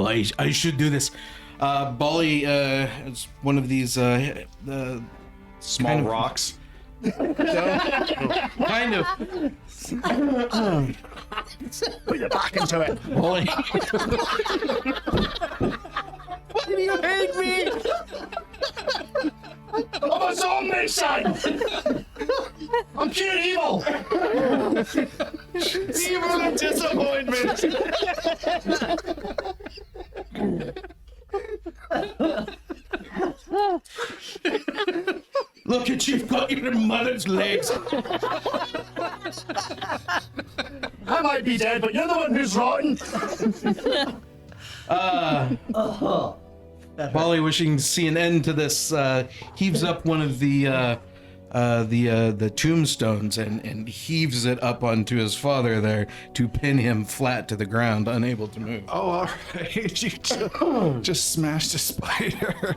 I should do this. Bolly is one of these Small kind of- rocks. kind of. Put your back into it. Bolly. Why do you hate me? I'm a zombie, son. I'm pure evil. Evil and disappointment. Look at you've got your mother's legs. I might be dead, but you're the one who's rotten. Bolly, wishing to see an end to this, heaves up one of the tombstones and heaves it up onto his father there to pin him flat to the ground, unable to move. Oh, all right. You just smashed a spider.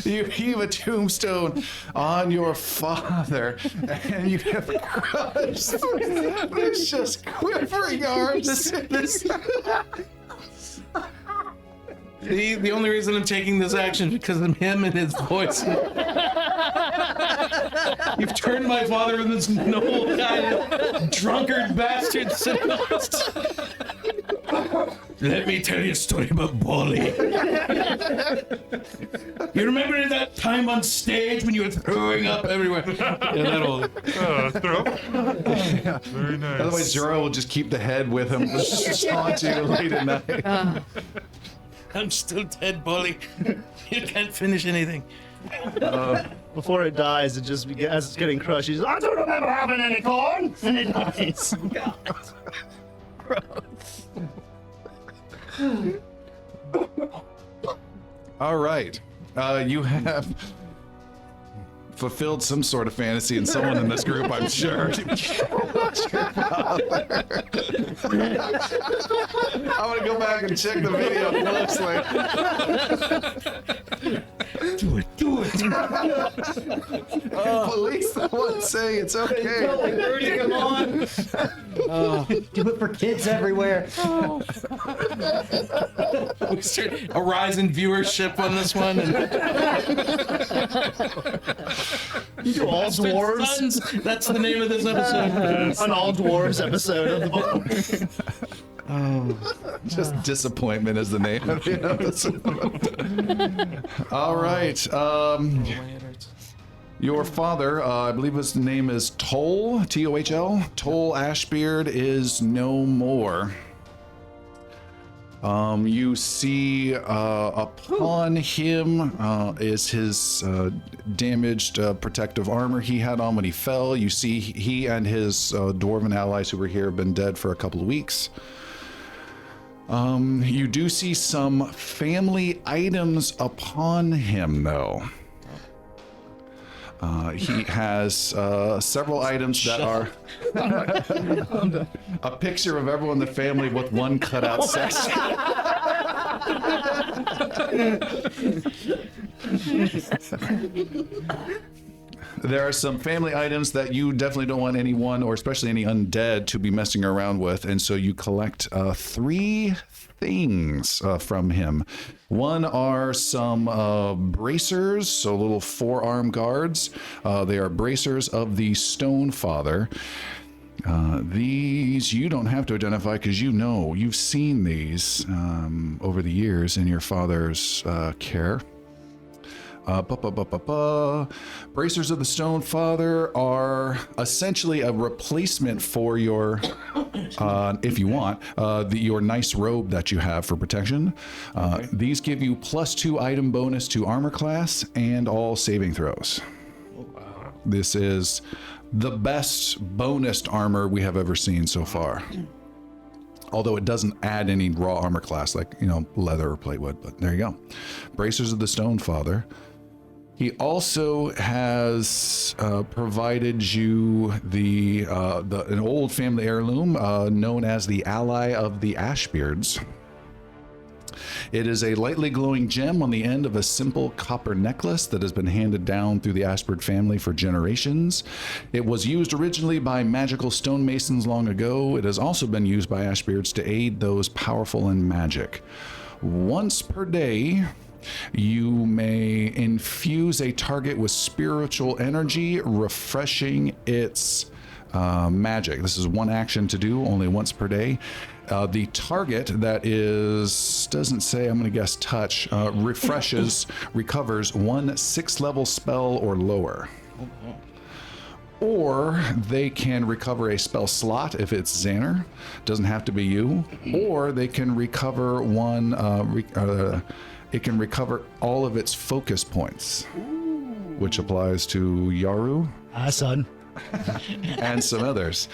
You heave a tombstone on your father, and you have crushed. It's just quivering arms. The only reason I'm taking this action is because of him and his voice. You've turned my father into this noble guy, drunkard bastard. Let me tell you a story about Bolly. You remember that time on stage when you were throwing up everywhere? Yeah, that old. Throw. Very nice. Otherwise, Zero will just keep the head with him. Just haunt you late at night. I'm still dead, Bolly. You can't finish anything. Before it dies, it just as it's getting crushed, he's I don't remember having any corn. And it dies. All right. You have fulfilled some sort of fantasy in someone in this group, I'm sure. I'm gonna go back and check the video closely. Do it. Police that one say it's okay. Urging him on. Do it for kids everywhere. A rise in viewership on this one. And you do all dwarves. Sons, that's the name of this episode. An all dwarves episode of the book. Just disappointment is the name of the episode. All right. Your father, I believe his name is Toll, T-O-H-L. Toll Ashbeard is no more. You see upon him is his damaged protective armor he had on when he fell. You see he and his dwarven allies who were here have been dead for a couple of weeks. You do see some family items upon him, though. He has several items that are a picture of everyone in the family with one cutout section. There are some family items that you definitely don't want anyone, or especially any undead, to be messing around with, and so you collect 3 things from him. One are some bracers, so little forearm guards. They are bracers of the Stone Father. These you don't have to identify because you've seen these over the years in your father's care. Bracers of the Stone Father are essentially a replacement for your, if you want, your nice robe that you have for protection. These give you +2 item bonus to armor class and all saving throws. This is the best bonused armor we have ever seen so far. Although it doesn't add any raw armor class like, leather or platewood, but there you go. Bracers of the Stone Father. He also has provided you an old family heirloom known as the Ally of the Ashbeards. It is a lightly glowing gem on the end of a simple copper necklace that has been handed down through the Ashbeard family for generations. It was used originally by magical stonemasons long ago. It has also been used by Ashbeards to aid those powerful in magic. Once per day, you may infuse a target with spiritual energy, refreshing its magic. This is one action to do, only once per day. The target that doesn't say, I'm going to guess touch, recovers 1 6th level spell or lower. Or they can recover a spell slot if it's Xander. Doesn't have to be you. Or they can recover it can recover all of its focus points, which applies to Yaru. Son. And some others.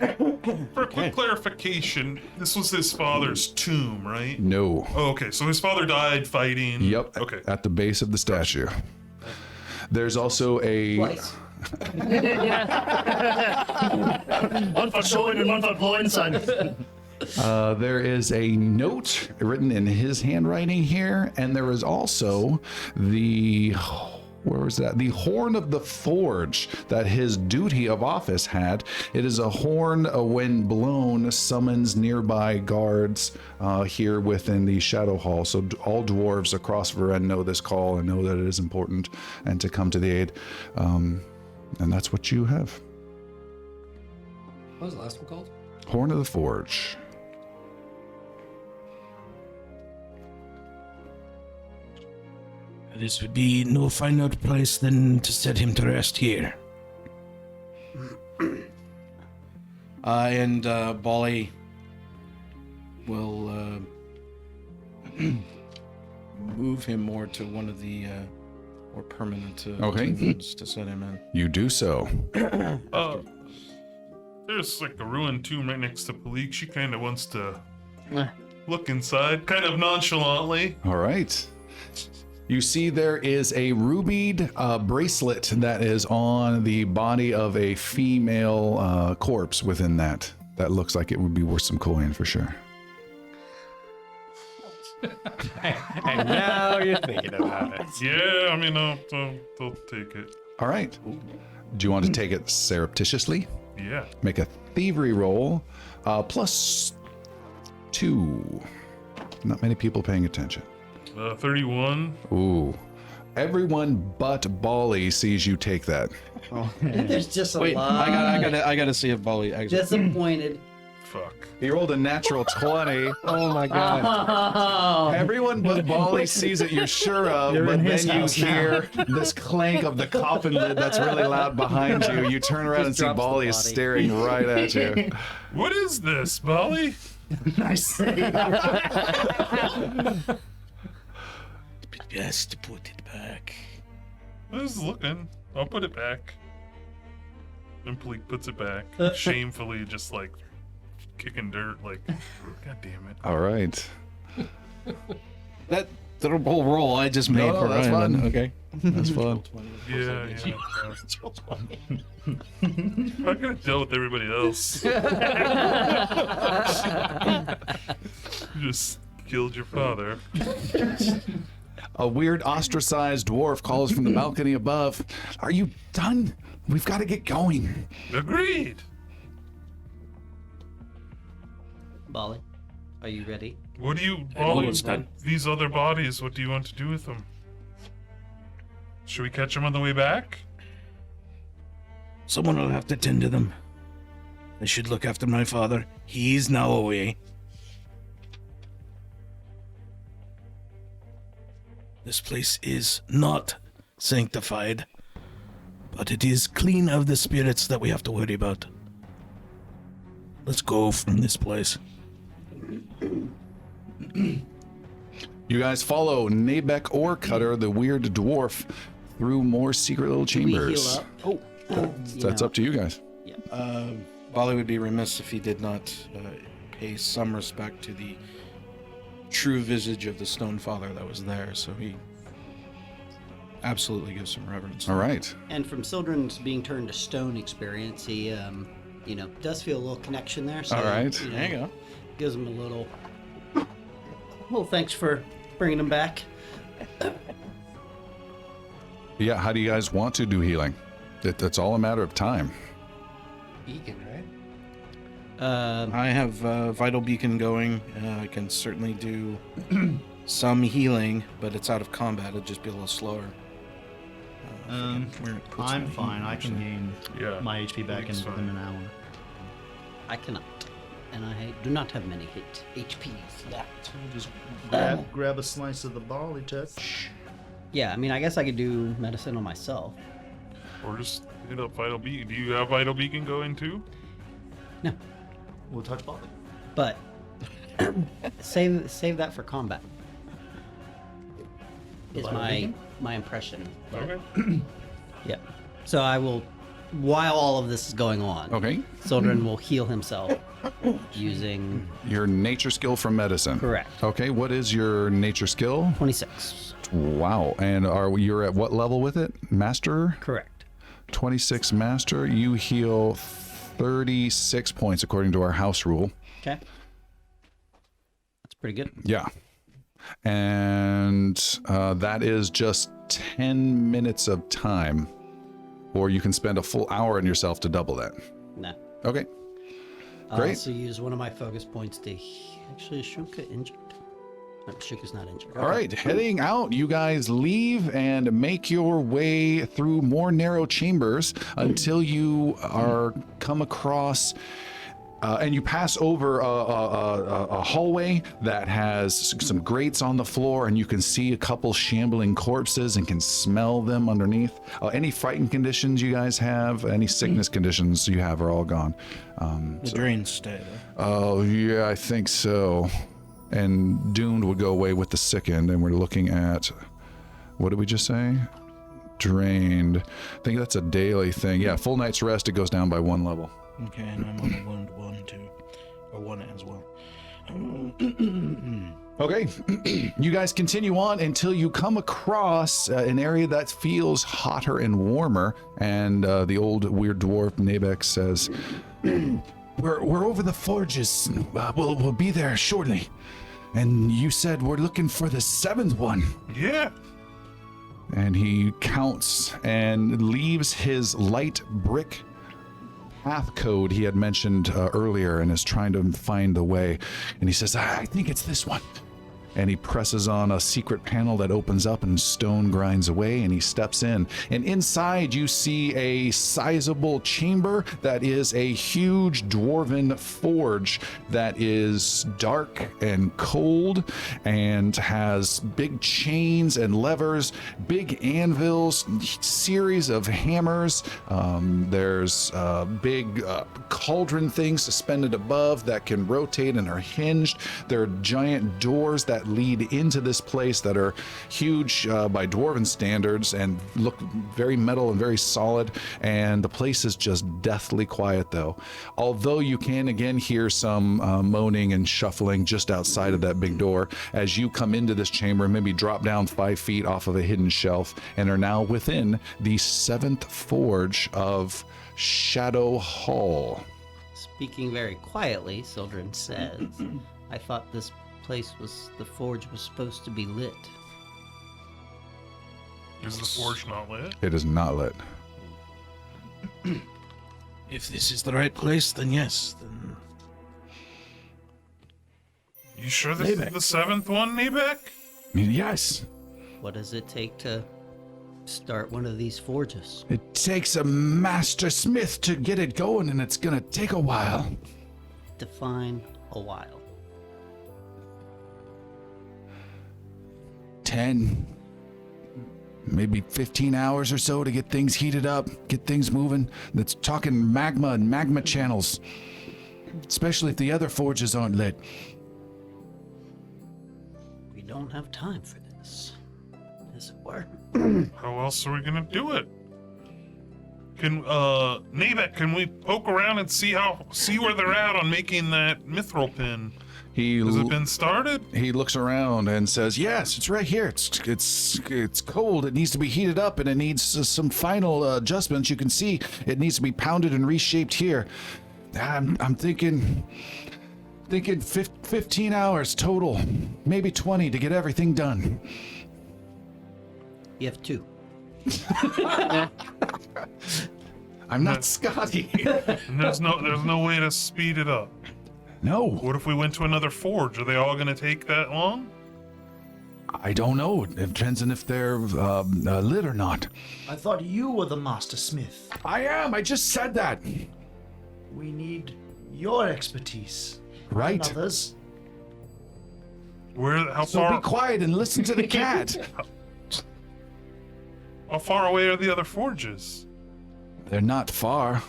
For a quick clarification, this was his father's tomb, right? No. Oh, okay, so his father died fighting. Yep. Okay. At the base of the statue. There's also a. Twice. One for showing and one for blowing, son. There is a note written in his handwriting here, and there is also the Horn of the Forge that his duty of office had. It is a horn when blown summons nearby guards here within the Shadow Hall. So all dwarves across Varen know this call and know that it is important and to come to the aid. And that's what you have. What was the last one called? Horn of the Forge. This would be no finer place than to set him to rest here. And Bali will move him more to one of the more permanent rooms to set him in. You do so. There's like a ruined tomb right next to Palik. She kind of wants to look inside, kind of nonchalantly. All right. You see there is a rubied bracelet that is on the body of a female corpse within that. That looks like it would be worth some coin for sure. And now you're thinking about it. Yeah, I mean, I'll take it. All right. Do you want to take it surreptitiously? Yeah. Make a thievery roll, +2. Not many people paying attention. 31. Ooh. Everyone but Bali sees you take that. There's just a Wait, lot. I gotta see if Bali actually. Disappointed fuck. He rolled a natural 20. Oh my god. Everyone but Bali sees it, you're sure of, You're but in then his you house now. hear this clank of the coffin lid that's really loud behind you. You turn around and see drops the Bali is body. staring right at you. What is this, Molly? Nice save. Best to put it back. I was looking. I'll put it back. And Pleek puts it back. Shamefully, just like kicking dirt. Like, God damn it. All right. That whole roll I just made No, for that's Ryan. fun. Okay. That's fun. Yeah. I could have dealt with everybody else. You just killed your father. A weird ostracized dwarf calls from the balcony above. Are you done? We've got to get going. Agreed. Bali, are you ready? What do you, almost done. these other bodies, what do you want to do with them? Should we catch them on the way back? Someone will have to tend to them. I should look after my father. He's now away. This place is not sanctified, but it is clean of the spirits that we have to worry about. Let's go from this place. You guys follow Nabek or Cutter, the weird dwarf, through more secret little Do we heal chambers. up? Oh, That's up to you guys. Bali would be remiss if he did not pay some respect to the true visage of the Stone Father that was there, so he absolutely gives some reverence. All right. And from Sildren's being turned to stone experience, he, does feel a little connection there. So, All right. There you go. Gives him a little. Well, thanks for bringing him back. Yeah, how do you guys want to do healing? It's all a matter of time. Beacon, right? I have Vital Beacon going. I can certainly do some healing, but it's out of combat. It'll just be a little slower. Where it puts I'm my fine. I can gain Yeah. my HP back in It's within fine. an hour. I cannot. And I do not have many HPs left. Just grab a slice of the Bali touch. Yeah, I mean, I guess I could do medicine on myself. Or just hit up Vital Beacon. Do you have Vital Beacon going too? No, We'll touch Bali. but save that for combat. Is Vital Beacon? my impression. Okay. Yeah. So I will, while all of this is going on, Okay. Sildren will heal himself using Your nature skill from medicine. correct Okay, what is your nature skill? 26. Wow. And you're at what level with it? Master? Correct. 26 master. You heal 36 points according to our house rule. Okay. That's pretty good. Yeah. And that is just 10 minutes of time. Or you can spend a full hour on yourself to double that. No. Okay. I'll Great. also use one of my focus points to actually is Shuka injured. No, Shuka's not injured. All right, heading out, you guys leave and make your way through more narrow chambers until you come across and you pass over a hallway that has some grates on the floor, and you can see a couple shambling corpses and can smell them underneath. Any frightened conditions you guys have, any sickness conditions you have are all gone. The drains stay there. Oh, yeah, I think so. And doomed would go away with the sickened, and we're looking at, what did we just say? Drained. I think that's a daily thing. Yeah, full night's rest, it goes down by 1 level. Okay, and I'm on a wound 1 too. Or 1 as well. Okay, you guys continue on until you come across an area that feels hotter and warmer, and the old weird dwarf Nabek says, We're over the forges. We'll be there shortly. And you said we're looking for the 7th one. Yeah. And he counts and leaves his light brick path code he had mentioned earlier and is trying to find the way. And he says, I think it's this one. and he presses on a secret panel that opens up and stone grinds away, and he steps in. And inside you see a sizable chamber that is a huge dwarven forge that is dark and cold and has big chains and levers, big anvils, series of hammers. There's big cauldron things suspended above that can rotate and are hinged. There are giant doors that lead into this place that are huge by dwarven standards and look very metal and very solid. And the place is just deathly quiet, though. Although you can again hear some moaning and shuffling just outside of that big door as you come into this chamber, maybe drop down 5 feet off of a hidden shelf, and are now within the 7th forge of Shadow Hall. Speaking very quietly, Sildren says, I thought this place the forge was supposed to be lit. Is the forge not lit? It is not lit. If this is the right place, then yes. Then You sure this is the 7th one, Nebek? Yes. What does it take to start one of these forges? It takes a master smith to get it going, and it's gonna take a while. Define a while. 10, maybe 15 hours or so to get things heated up, get things moving. That's talking magma and magma channels, especially if the other forges aren't lit. We don't have time for this, as it were. How else are we gonna do it? Can Nebek, can we poke around and see where they're at on making that mithril pin? Has it been started? He looks around and says, "Yes, it's right here. It's cold. It needs to be heated up, and it needs some final adjustments. You can see it needs to be pounded and reshaped here. I'm thinking 15 hours total, maybe 20 to get everything done." You have 2. I'm not Scotty. And there's no way to speed it up. No, What if we went to another forge? Are they all gonna take that long? I don't know. It depends on if they're lit or not. I thought you were the master smith. I am. I just said that. We need your expertise. Right. And others. How So far? be quiet and listen to the cat. How far away are the other forges? They're not far.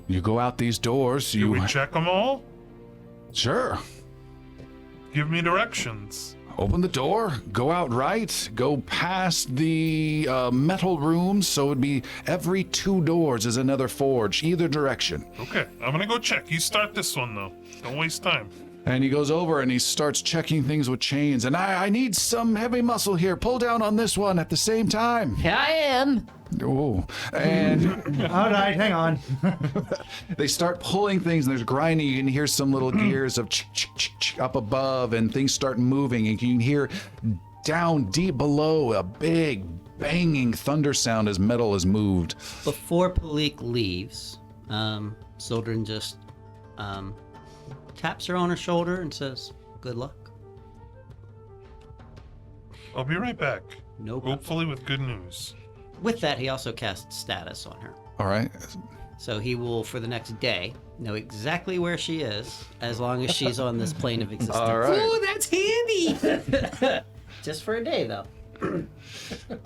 You go out these doors. Do we check them all? Sure. Give me directions. Open the door, go out right, go past the metal rooms, so it'd be every 2 doors is another forge, either direction. Okay, I'm gonna go check. You start this one though. Don't waste time. And he goes over and he starts checking things with chains. And I need some heavy muscle here. Pull down on this one at the same time. Here I am. Oh, and All right, hang on. they start pulling things, and there's grinding. You can hear some little gears of up above, and things start moving. And you can hear down deep below a big banging thunder sound as metal is moved. Before Palik leaves, Sildren just taps her on her shoulder and says, "Good luck." I'll be right back. No problem. Hopefully with good news. With that, he also casts status on her. All right. So he will, for the next day, know exactly where she is, as long as she's on this plane of existence. All right. Oh, that's handy. Just for a day, though.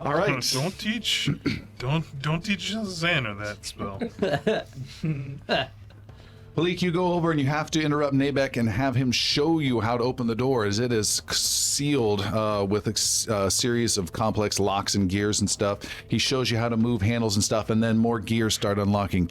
All right. Don't teach Xander that spell. Malik, you go over and you have to interrupt Nabek and have him show you how to open the door, as it is sealed with a series of complex locks and gears and stuff. He shows you how to move handles and stuff, and then more gears start unlocking.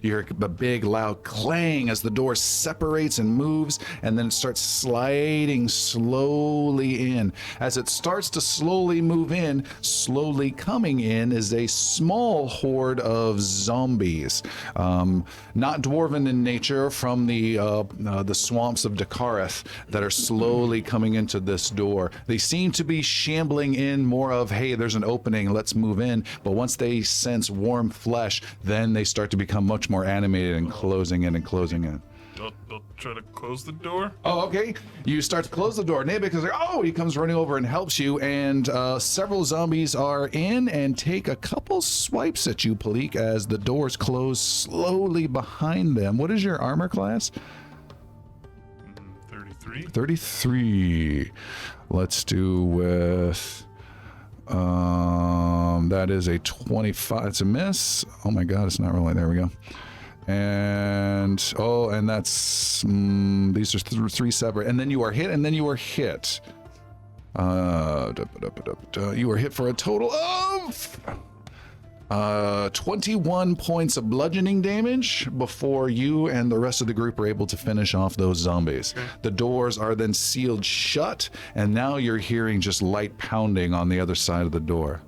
You hear a big, loud clang as the door separates and moves, and then it starts sliding slowly in. As it starts to slowly move in, slowly coming in is a small horde of zombies. Not dwarven in nature, from the swamps of Dakareth, that are slowly coming into this door. They seem to be shambling in more of, hey, there's an opening, let's move in. But once they sense warm flesh, then they start to become much more animated and closing in and closing in. They'll try to close the door. Oh, okay. You start to close the door. Nabik is like, oh, he comes running over and helps you, and several zombies are in and take a couple swipes at you, Palik, as the doors close slowly behind them. What is your armor class? 33. 33. Let's do with that is a 25. It's a miss. Oh my god, it's not rolling. There we go. And that's these are three separate. And then you are hit, and then you are hit. You are hit for a total of 21 points of bludgeoning damage before you and the rest of the group are able to finish off those zombies. Okay. The doors are then sealed shut, and now you're hearing just light pounding on the other side of the door.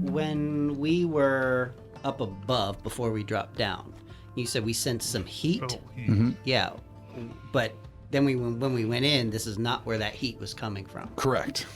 When we were up above before we dropped down, you said we sensed some heat. Oh, heat. Mm-hmm. Yeah, but then when we went in, this is not where that heat was coming from. Correct.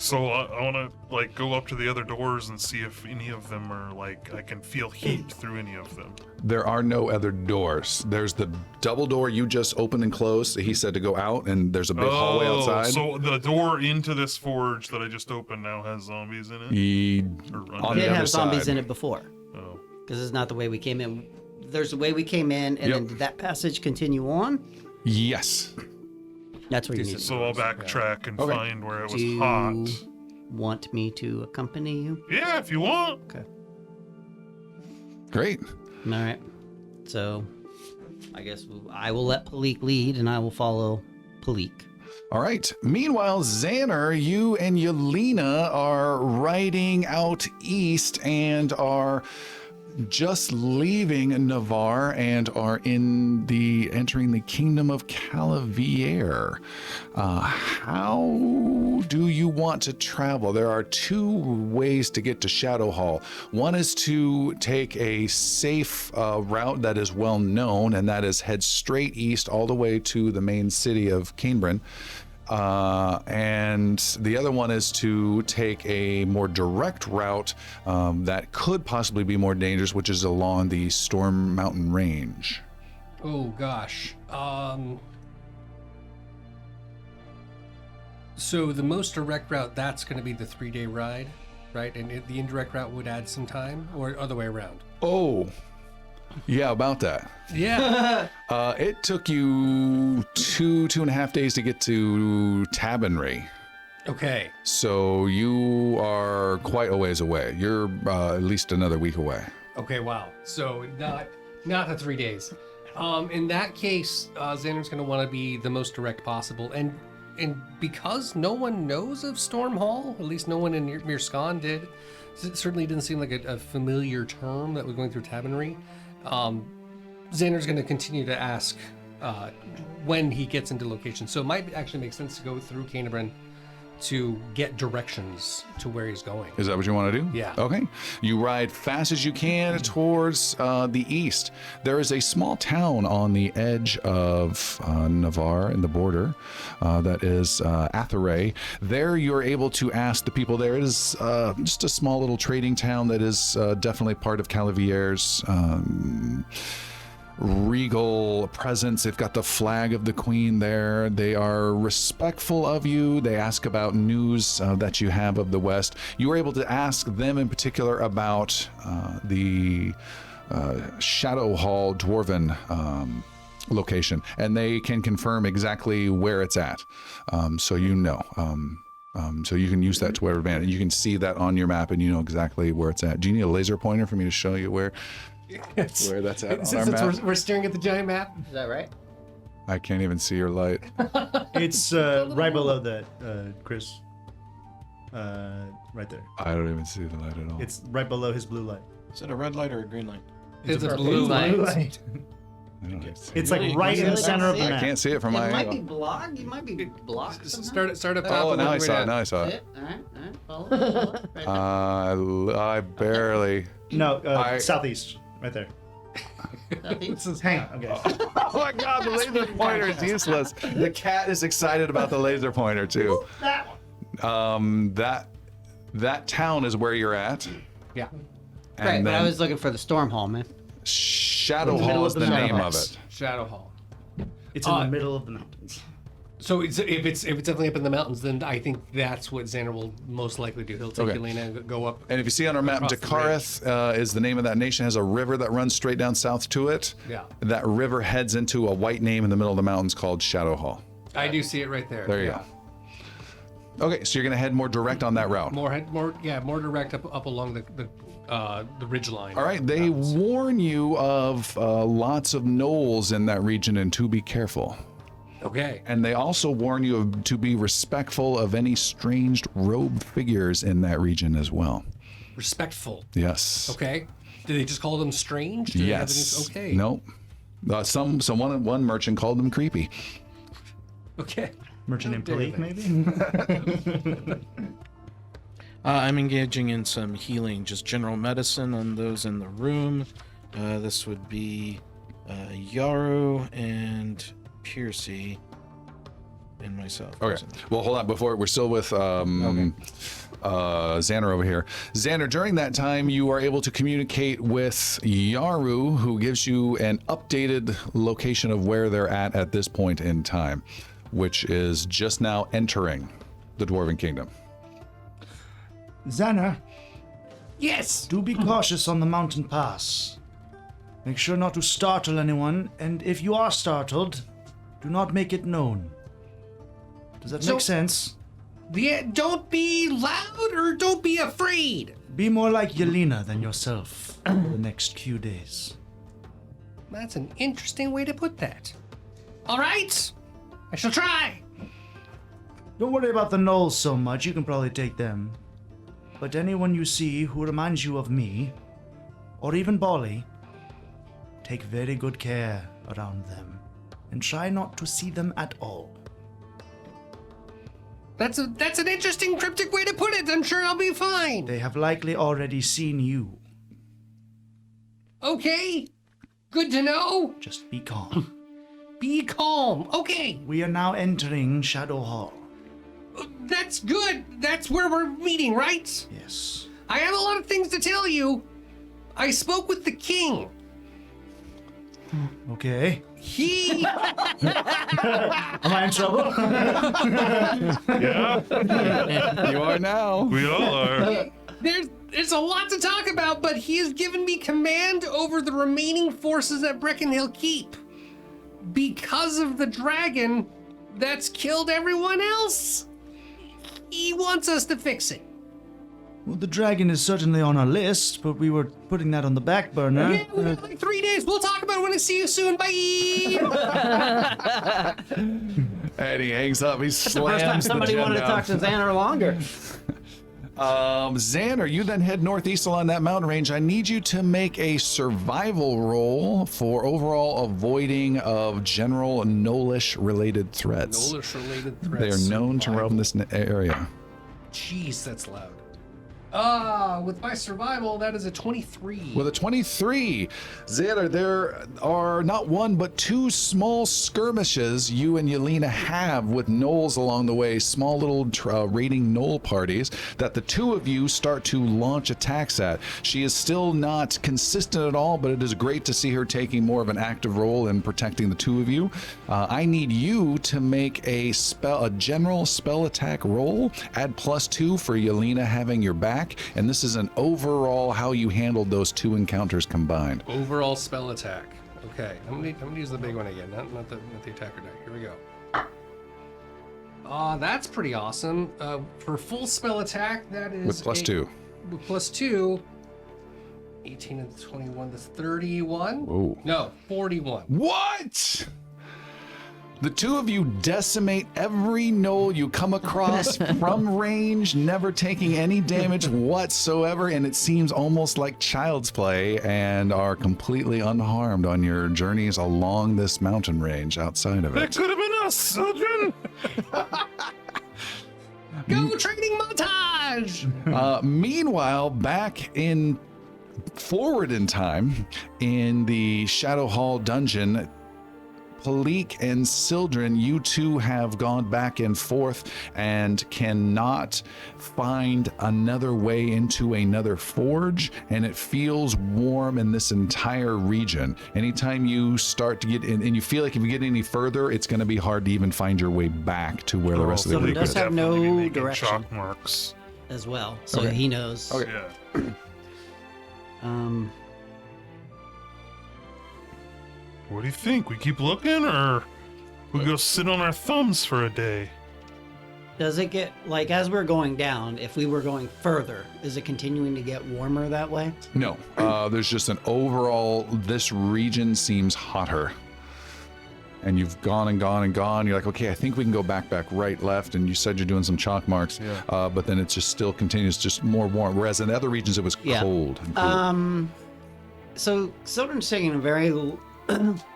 So I want to like go up to the other doors and see if any of them are like I can feel heat through any of them. There are no other doors. There's the double door you just opened and closed. He said to go out, and there's a big hallway outside. So the door into this forge that I just opened now has zombies in it? It didn't have zombies in it before. Oh. Because it's not the way we came in. There's the way we came in, and then did that passage continue on? Yes. That's where you need to So I'll backtrack and find where it was Do you hot. want me to accompany you? Yeah, if you want. Okay. Great. All right. So, I guess I will let Palik lead, and I will follow Palik. All right. Meanwhile, Xander, you and Yelena are riding out east and are just leaving Navarre and are entering the kingdom of Calavier. How do you want to travel? There are two ways to get to Shadow Hall. One is to take a safe route that is well known, and that is head straight east all the way to the main city of Canebrin. And the other one is to take a more direct route that could possibly be more dangerous, which is along the Storm Mountain Range. Oh gosh. So the most direct route, that's going to be the 3-day ride, right? And the indirect route would add some time, or other way around? Oh, yeah, about that. Yeah. It took you two and a half days to get to Tabernary. Okay. So you are quite a ways away. You're at least another week away. Okay, wow. So not the 3 days. In that case, Xander's going to want to be the most direct possible. And because no one knows of Storm Hall, at least no one in Mirskan did, it certainly didn't seem like a familiar term that was going through Tabernary. Xander's going to continue to ask when he gets into location. So it might actually make sense to go through Canebrin to get directions to where he's going. Is that what you want to do? Yeah. Okay. You ride fast as you can towards the east. There is a small town on the edge of Navarre in the border that is Atharay. There you're able to ask the people there. It is just a small little trading town that is definitely part of Calavier's regal presence. They've got the flag of the queen there. They are respectful of you. They ask about news that you have of the West. You are able to ask them in particular about the Shadow Hall Dwarven location, and they can confirm exactly where it's at. So you know. So you can use that to whatever advantage. You can see that on your map, and you know exactly where it's at. Do you need a laser pointer for me to show you where that's at on our map? We're staring at the giant map. Is that right? I can't even see your light. It's right below that, Chris. Right there. I don't even see the light at all. It's right below his blue light. Is it a red light or a green light? It's a blue light. I don't even see It's it. like right in the center of the I map. can't see it from my It might angle. be blocked. You might be blocked. Start up. Oh, now I saw it. Now I All saw it. right. Follow. Right there. I barely. No, southeast. Right there. Southeast. Hang on. Okay. Oh my God, the laser pointer is useless. The cat is excited about the laser pointer too. That one. That town is where you're at. Yeah. And Right, but I then was looking for the Storm Hall, man. Shadow In the Hall middle is of the the name of mountains. it. Shadow Hall. It's in the middle of the mountains. So if it's definitely up in the mountains, then I think that's what Xander will most likely do. He'll take Okay. Yelena and go up. And if you see on our map, across the Dakareth is the name of that nation. Has a river that runs straight down south to it. Yeah. That river heads into a white name in the middle of the mountains called Shadow Hall. I do see it right there. There you go. Okay, so you're gonna head more direct on that route. More direct up along the ridge line. All right, they warn you of lots of gnolls in that region and to be careful. Okay. And they also warn you to be respectful of any strange robed figures in that region as well. Respectful. Yes. Okay. Do they just call them strange? Do they have Yes. any- okay. Nope. One merchant called them creepy. Okay. Merchant named Palik, maybe? I'm engaging in some healing, just general medicine on those in the room. This would be Yaru and Piercy and myself. Okay. Well, hold on. Before we're still with Xander over here. Xander, during that time, you are able to communicate with Yaru, who gives you an updated location of where they're at this point in time, which is just now entering the Dwarven Kingdom. Xander, Yes. do be cautious on the mountain pass. Make sure not to startle anyone, and if you are startled, do not make it known. Does that make sense? Yeah, don't be loud or don't be afraid. Be more like Yelena than yourself for the next few days. That's an interesting way to put that. All right, I shall try. Don't worry about the gnolls so much, you can probably take them. But anyone you see who reminds you of me, or even Bolly, take very good care around them, and try not to see them at all. That's an interesting cryptic way to put it. I'm sure I'll be fine. They have likely already seen you. Okay, good to know. Just be calm. Be calm. Okay, We are now entering Shadow Hall. that's good. That's where we're meeting, right? Yes. I have a lot of things to tell you. I spoke with the king. Okay. He Am I in trouble? Yeah. You are now. We all are. there's a lot to talk about, but he has given me command over the remaining forces at Breckenhill Keep because of the dragon that's killed everyone else. He wants us to fix it. Well, the dragon is certainly on our list, but we were putting that on the back burner. Yeah, we got like 3 days. We'll talk about it when I see you soon. Bye. And he hangs up. He First time slams the somebody gem wanted to down. talk to Xander longer. Xander, you then head northeast along that mountain range. I need you to make a survival roll for overall avoiding of general gnollish related threats. Gnollish-related They threats. are known to roam this area. Jeez, that's loud. With my survival, that is a 23. With a 23, Xander, there are not one but two small skirmishes you and Yelena have with gnolls along the way, small little raiding gnoll parties that the two of you start to launch attacks at. She is still not consistent at all, but it is great to see her taking more of an active role in protecting the two of you. I need you to make a general spell attack roll, add +2 for Yelena having your back. And this is an overall how you handled those two encounters combined. Overall spell attack. Okay, I'm gonna use the big one again, not the attacker die. Here we go. That's pretty awesome. For full spell attack, that is With +2. With +2. 18 and 21, that's 31. Whoa. No, 41. What? The two of you decimate every gnoll you come across from range, never taking any damage whatsoever, and it seems almost like child's play, and are completely unharmed on your journeys along this mountain range outside of That it. could have been us, children. Go training montage. Meanwhile, back in forward in time in the Shadow Hall dungeon, Palik and Sildren, you two have gone back and forth and cannot find another way into another forge, and it feels warm in this entire region. Anytime you start to get in, and you feel like if you get any further, it's going to be hard to even find your way back to where the rest of the Sildren group does is. have Definitely be no making direction Chalk marks. as well, so Okay. he knows. Okay. Yeah. What do you think? We keep looking, or we go sit on our thumbs for a day? Does it get, like, as we're going down, if we were going further, is it continuing to get warmer that way? No, there's just an overall, this region seems hotter. And you've gone and gone and gone. You're like, okay, I think we can go back, right, left. And you said you're doing some chalk marks, but then it just still continues, just more warm. Whereas in other regions, it was cold. and cool. So Sildren's taking a very,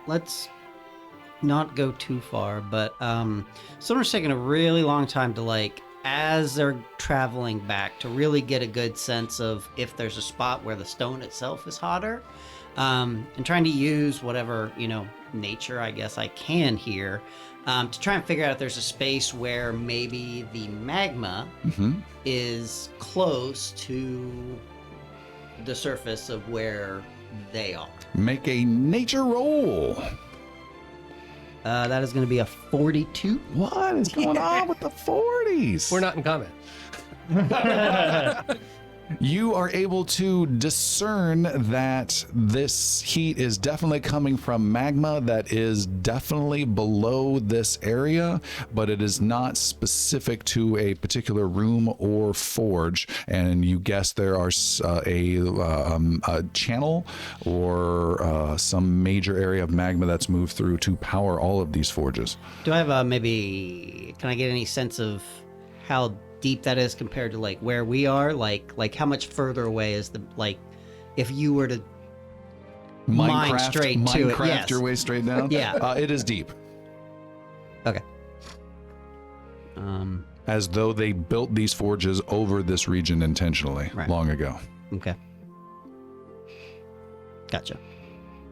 let's not go too far, but Sildren's taking a really long time to, like, as they're traveling back, to really get a good sense of if there's a spot where the stone itself is hotter, and trying to use whatever, nature I guess I can here, to try and figure out if there's a space where maybe the magma is close to the surface of where they are. Make a nature roll. That is going to be a 42. What is going on with the 40s? We're not in combat. You are able to discern that this heat is definitely coming from magma that is definitely below this area, but it is not specific to a particular room or forge. And you guess there are a channel or some major area of magma that's moved through to power all of these forges. Do I have can I get any sense of how deep that is compared to, like, where we are? Like how much further away is if you were to mine straight to it? Minecraft Yes. your way straight down? Yeah. It is deep. Okay. As though they built these forges over this region intentionally long ago. Okay. Gotcha.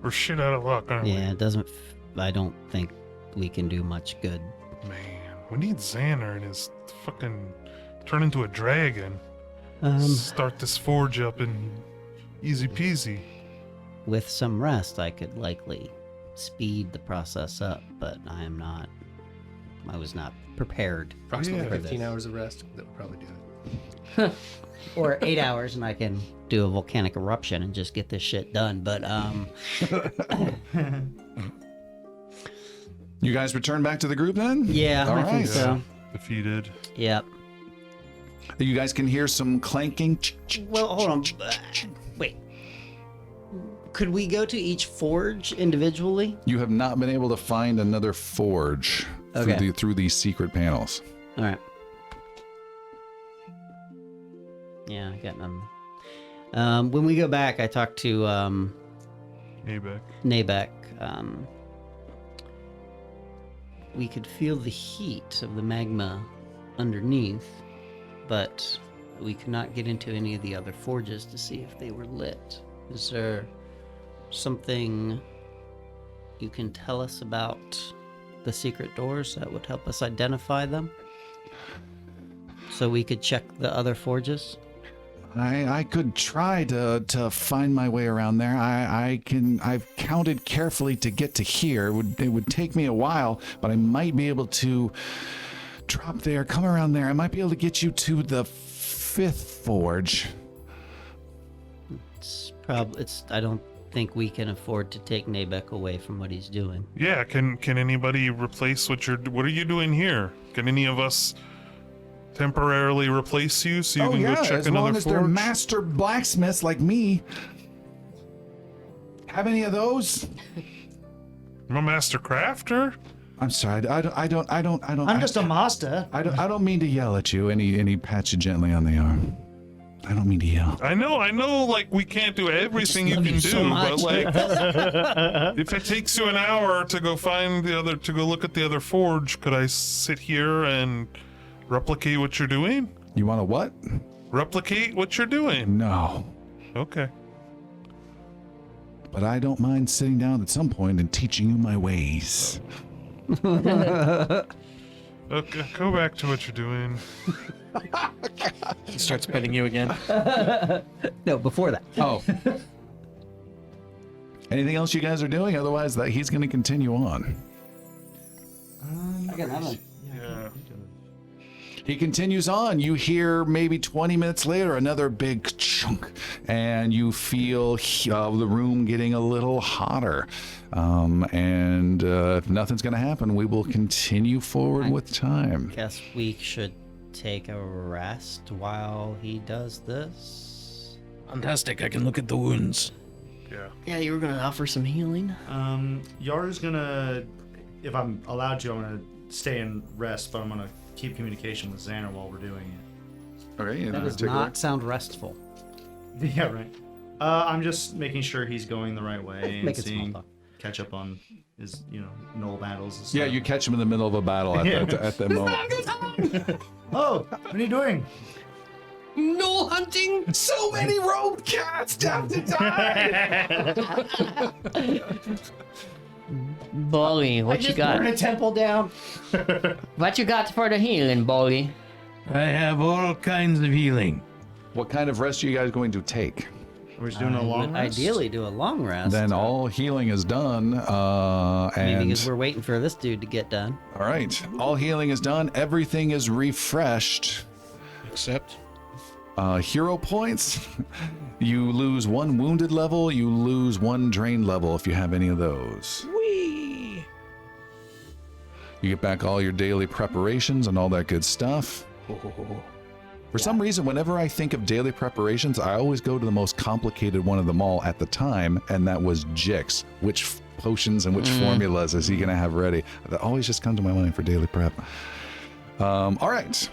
We're shit out of luck, aren't we? Yeah, it doesn't. I don't think we can do much good. Man, we need Xander and his fucking turn into a dragon. Start this forge up and easy peasy. With some rest, I could likely speed the process up, but I was not prepared. Approximately Yeah. 15 hours of rest. That would probably do it. Or 8 hours, and I can do a volcanic eruption and just get this shit done. But You guys return back to the group then? yeah, All I think right. so. Defeated. Yep. You guys can hear some clanking. Well, hold on. Wait. Could we go to each forge individually? You have not been able to find another forge Okay. through these secret panels. All right. Yeah, I got them. When we go back, I talked to Nabek. We could feel the heat of the magma underneath, but we could not get into any of the other forges to see if they were lit. Is there something you can tell us about the secret doors that would help us identify them, so we could check the other forges? I could try to find my way around there. I've counted carefully to get to here. It would take me a while, but I might be able to drop there, come around there. I might be able to get you to the 5th forge. I don't think we can afford to take Nabek away from what he's doing. Yeah, can anybody replace what are you doing here? Can any of us temporarily replace you so you can go check as another long as they're forge? master blacksmiths like me. Have any of those? I'm a master crafter. I'm sorry. I don't. I'm just a master. I don't mean to yell at you. Any pat you gently on the arm. I don't mean to yell. I know, like, we can't do everything you love can you do, so but much. like, if it takes you an hour to go to go look at the other forge, could I sit here and replicate what you're doing? You want to what? Replicate what you're doing. No. Okay. but I don't mind sitting down at some point and teaching you my ways. Okay, go back to what you're doing. He starts petting you again. No, before that. Oh, Anything else you guys are doing? Otherwise, that he's going to continue on. I got another. Yeah. He continues on. You hear maybe 20 minutes later another big chunk, and you feel the room getting a little hotter. If nothing's going to happen, we will continue forward with time. Guess we should take a rest while he does this. Fantastic, I can look at the wounds. Yeah. Yeah, you were gonna offer some healing. Yaru's gonna, if I'm allowed to, I'm gonna stay and rest, but I'm gonna keep communication with Xander while we're doing it. Okay, That does not sound restful. Yeah, right. I'm just making sure he's going the right way and Make it small seeing, talk. catch up on his, null battles and stuff. Yeah, you catch him in the middle of a battle at that moment. Oh, what are you doing? No hunting. So many robed cats have to die! Bolly, what you got? Burn a temple down. What you got for the healing, Bolly? I have all kinds of healing. What kind of rest are you guys going to take? We're just doing a long rest? Ideally, do a long rest. Then all healing is done. Because we're waiting for this dude to get done. All right, all healing is done. Everything is refreshed. except hero points. You lose 1 wounded level. You lose 1 drain level if you have any of those. wee. You get back all your daily preparations and all that good stuff. For some reason, whenever I think of daily preparations, I always go to the most complicated one of them all at the time, and that was Jix. Which potions and which formulas is he going to have ready? That always just comes to my mind for daily prep. All right.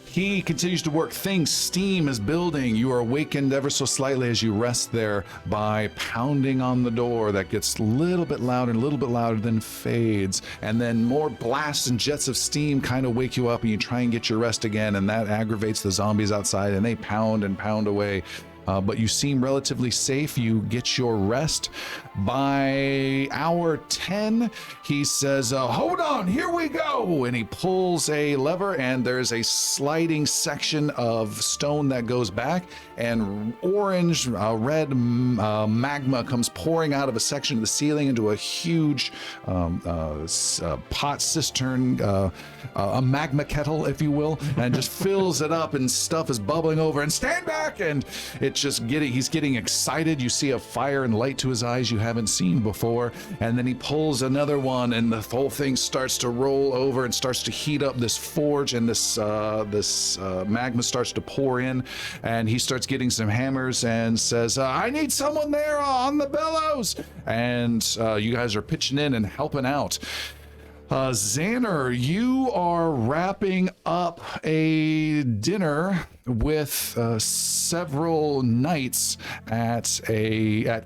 He continues to work things. Steam is building. You are awakened ever so slightly as you rest there by pounding on the door that gets a little bit louder and a little bit louder, then fades. And then more blasts and jets of steam kind of wake you up, and you try and get your rest again, and that aggravates the zombies outside, and they pound and pound away. But you seem relatively safe. You get your rest. By hour 10, he says, hold on, here we go. And he pulls a lever, and there's a sliding section of stone that goes back, and orange, red magma comes pouring out of a section of the ceiling into a huge pot cistern, a magma kettle, if you will, and just fills it up, and stuff is bubbling over. And stand back! And it's just he's getting excited. You see a fire and light to his eyes you haven't seen before, and then he pulls another one, and the whole thing starts to roll over and starts to heat up this forge, and this magma starts to pour in, and he starts getting some hammers and says, I need someone there on the bellows. And you guys are pitching in and helping out. Xander, you are wrapping up a dinner with several knights at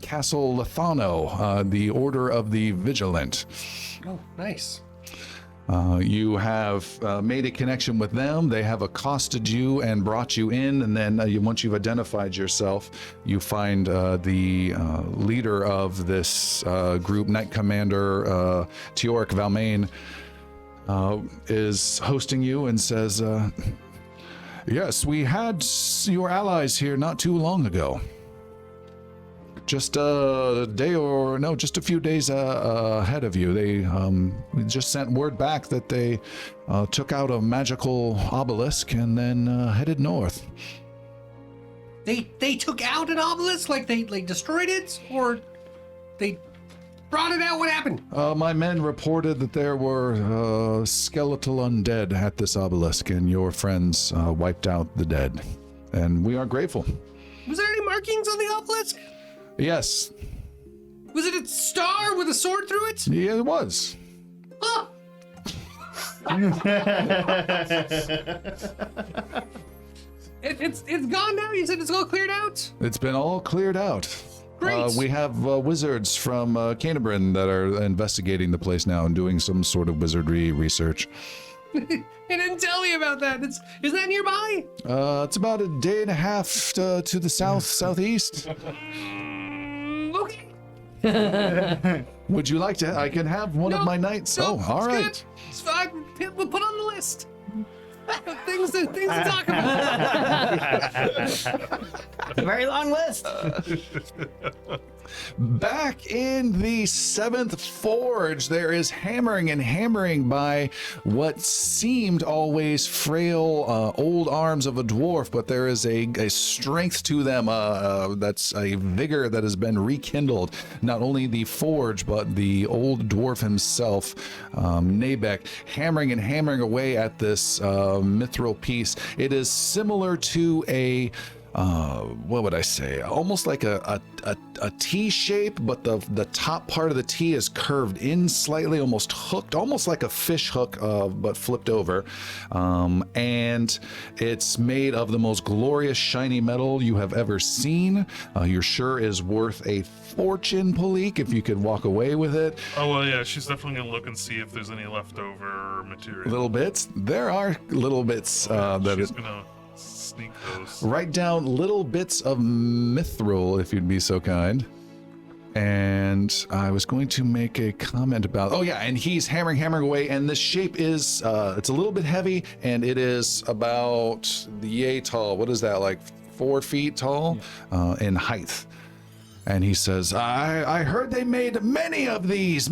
Castle Lethano, the Order of the Vigilant. Oh, nice. You have made a connection with them. They have accosted you and brought you in, and then once you've identified yourself, you find the leader of this group, Knight Commander Teoric Valmain, is hosting you and says, yes, we had your allies here not too long ago. Just a few days ahead of you. We just sent word back that they took out a magical obelisk and then headed north. They took out an obelisk, like they destroyed it, or they brought it out? What happened? My men reported that there were skeletal undead at this obelisk, and your friends wiped out the dead. And we are grateful. Was there any markings on the obelisk? Yes. Was it a star with a sword through it? Yeah, it was. Huh. It's gone now? You said it's all cleared out? It's been all cleared out. Great. We have wizards from Canterbury that are investigating the place now and doing some sort of wizardry research. They didn't tell me about that. Is that nearby? It's about a day and a half to the southeast. Would you like to? I can have one of my knights. No, Oh, all it's right. good. It's fine. We'll put on the list. Things to talk about. Very long list. Back in the 7th Forge, there is hammering and hammering by what seemed always frail old arms of a dwarf, but there is a strength to them that's a vigor that has been rekindled. Not only the forge, but the old dwarf himself, Nabek, hammering and hammering away at this mithril piece. It is similar to a what would I say? Almost like a T shape, but the top part of the T is curved in slightly, almost hooked, almost like a fish hook, but flipped over. And it's made of the most glorious shiny metal you have ever seen. You're sure is worth a fortune, Palik, if you could walk away with it. Oh, well, yeah, she's definitely going to look and see if there's any leftover material. Little bits? There are little bits that she's going to sneak those. Write down little bits of mithril, if you'd be so kind. And I was going to make a comment about, oh yeah, and he's hammering away, and this shape is, it's a little bit heavy, and it is about yay tall. What is that, like 4 feet tall in height? And he says, I heard they made many of these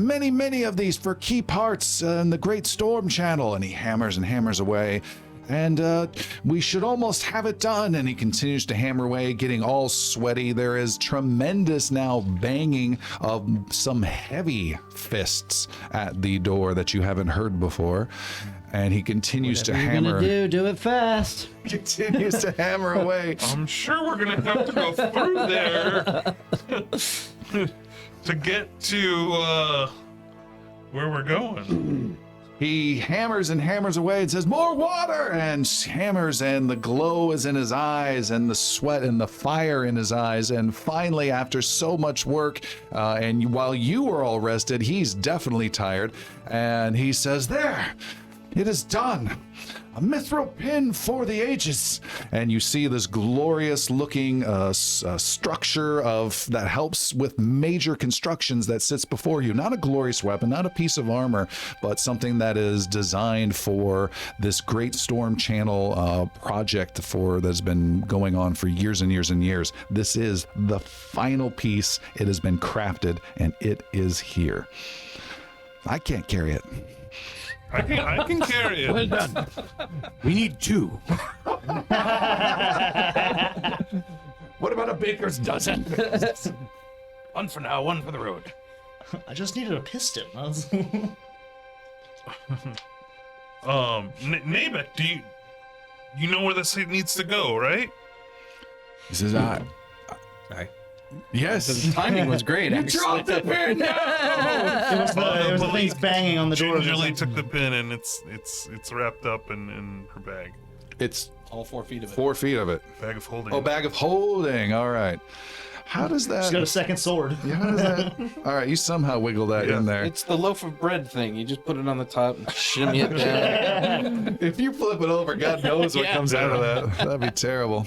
for key parts in the Great Storm Channel. And he hammers and hammers away. And we should almost have it done. And he continues to hammer away, getting all sweaty. There is tremendous now banging of some heavy fists at the door that you haven't heard before. And he continues to hammer. Whatever you're gonna do it fast. Continues to hammer away. I'm sure we're going to have to go through there to get to where we're going. He hammers and hammers away and says, more water, and hammers, and the glow is in his eyes, and the sweat and the fire in his eyes. And finally, after so much work, and while you were all rested, he's definitely tired. And he says, there, it is done. A mithril pin for the ages. And you see this glorious looking structure that helps with major constructions that sits before you. Not a glorious weapon, not a piece of armor, but something that is designed for this Great Storm Channel project that's been going on for years and years and years. This is the final piece. It has been crafted and it is here. I can't carry it. I can carry it. Well done. We need 2. What about a baker's dozen? One for now, one for the road. I just needed a piston. Nabek, do you know where this needs to go, right? He says, yes. The timing was great. You dropped the pin! No! It was the things banging on the door. Gingerly took the pin, and it's wrapped up in her bag. It's All 4 feet of it. 4 feet of it. Bag of holding. Oh, bag of holding. All right. How does that? She's got a second sword. Yeah, how does that? All right, you somehow wiggle that in there. It's the loaf of bread thing. You just put it on the top and shimmy it down. If you flip it over, God knows what Yeah. comes out of that. That'd be terrible.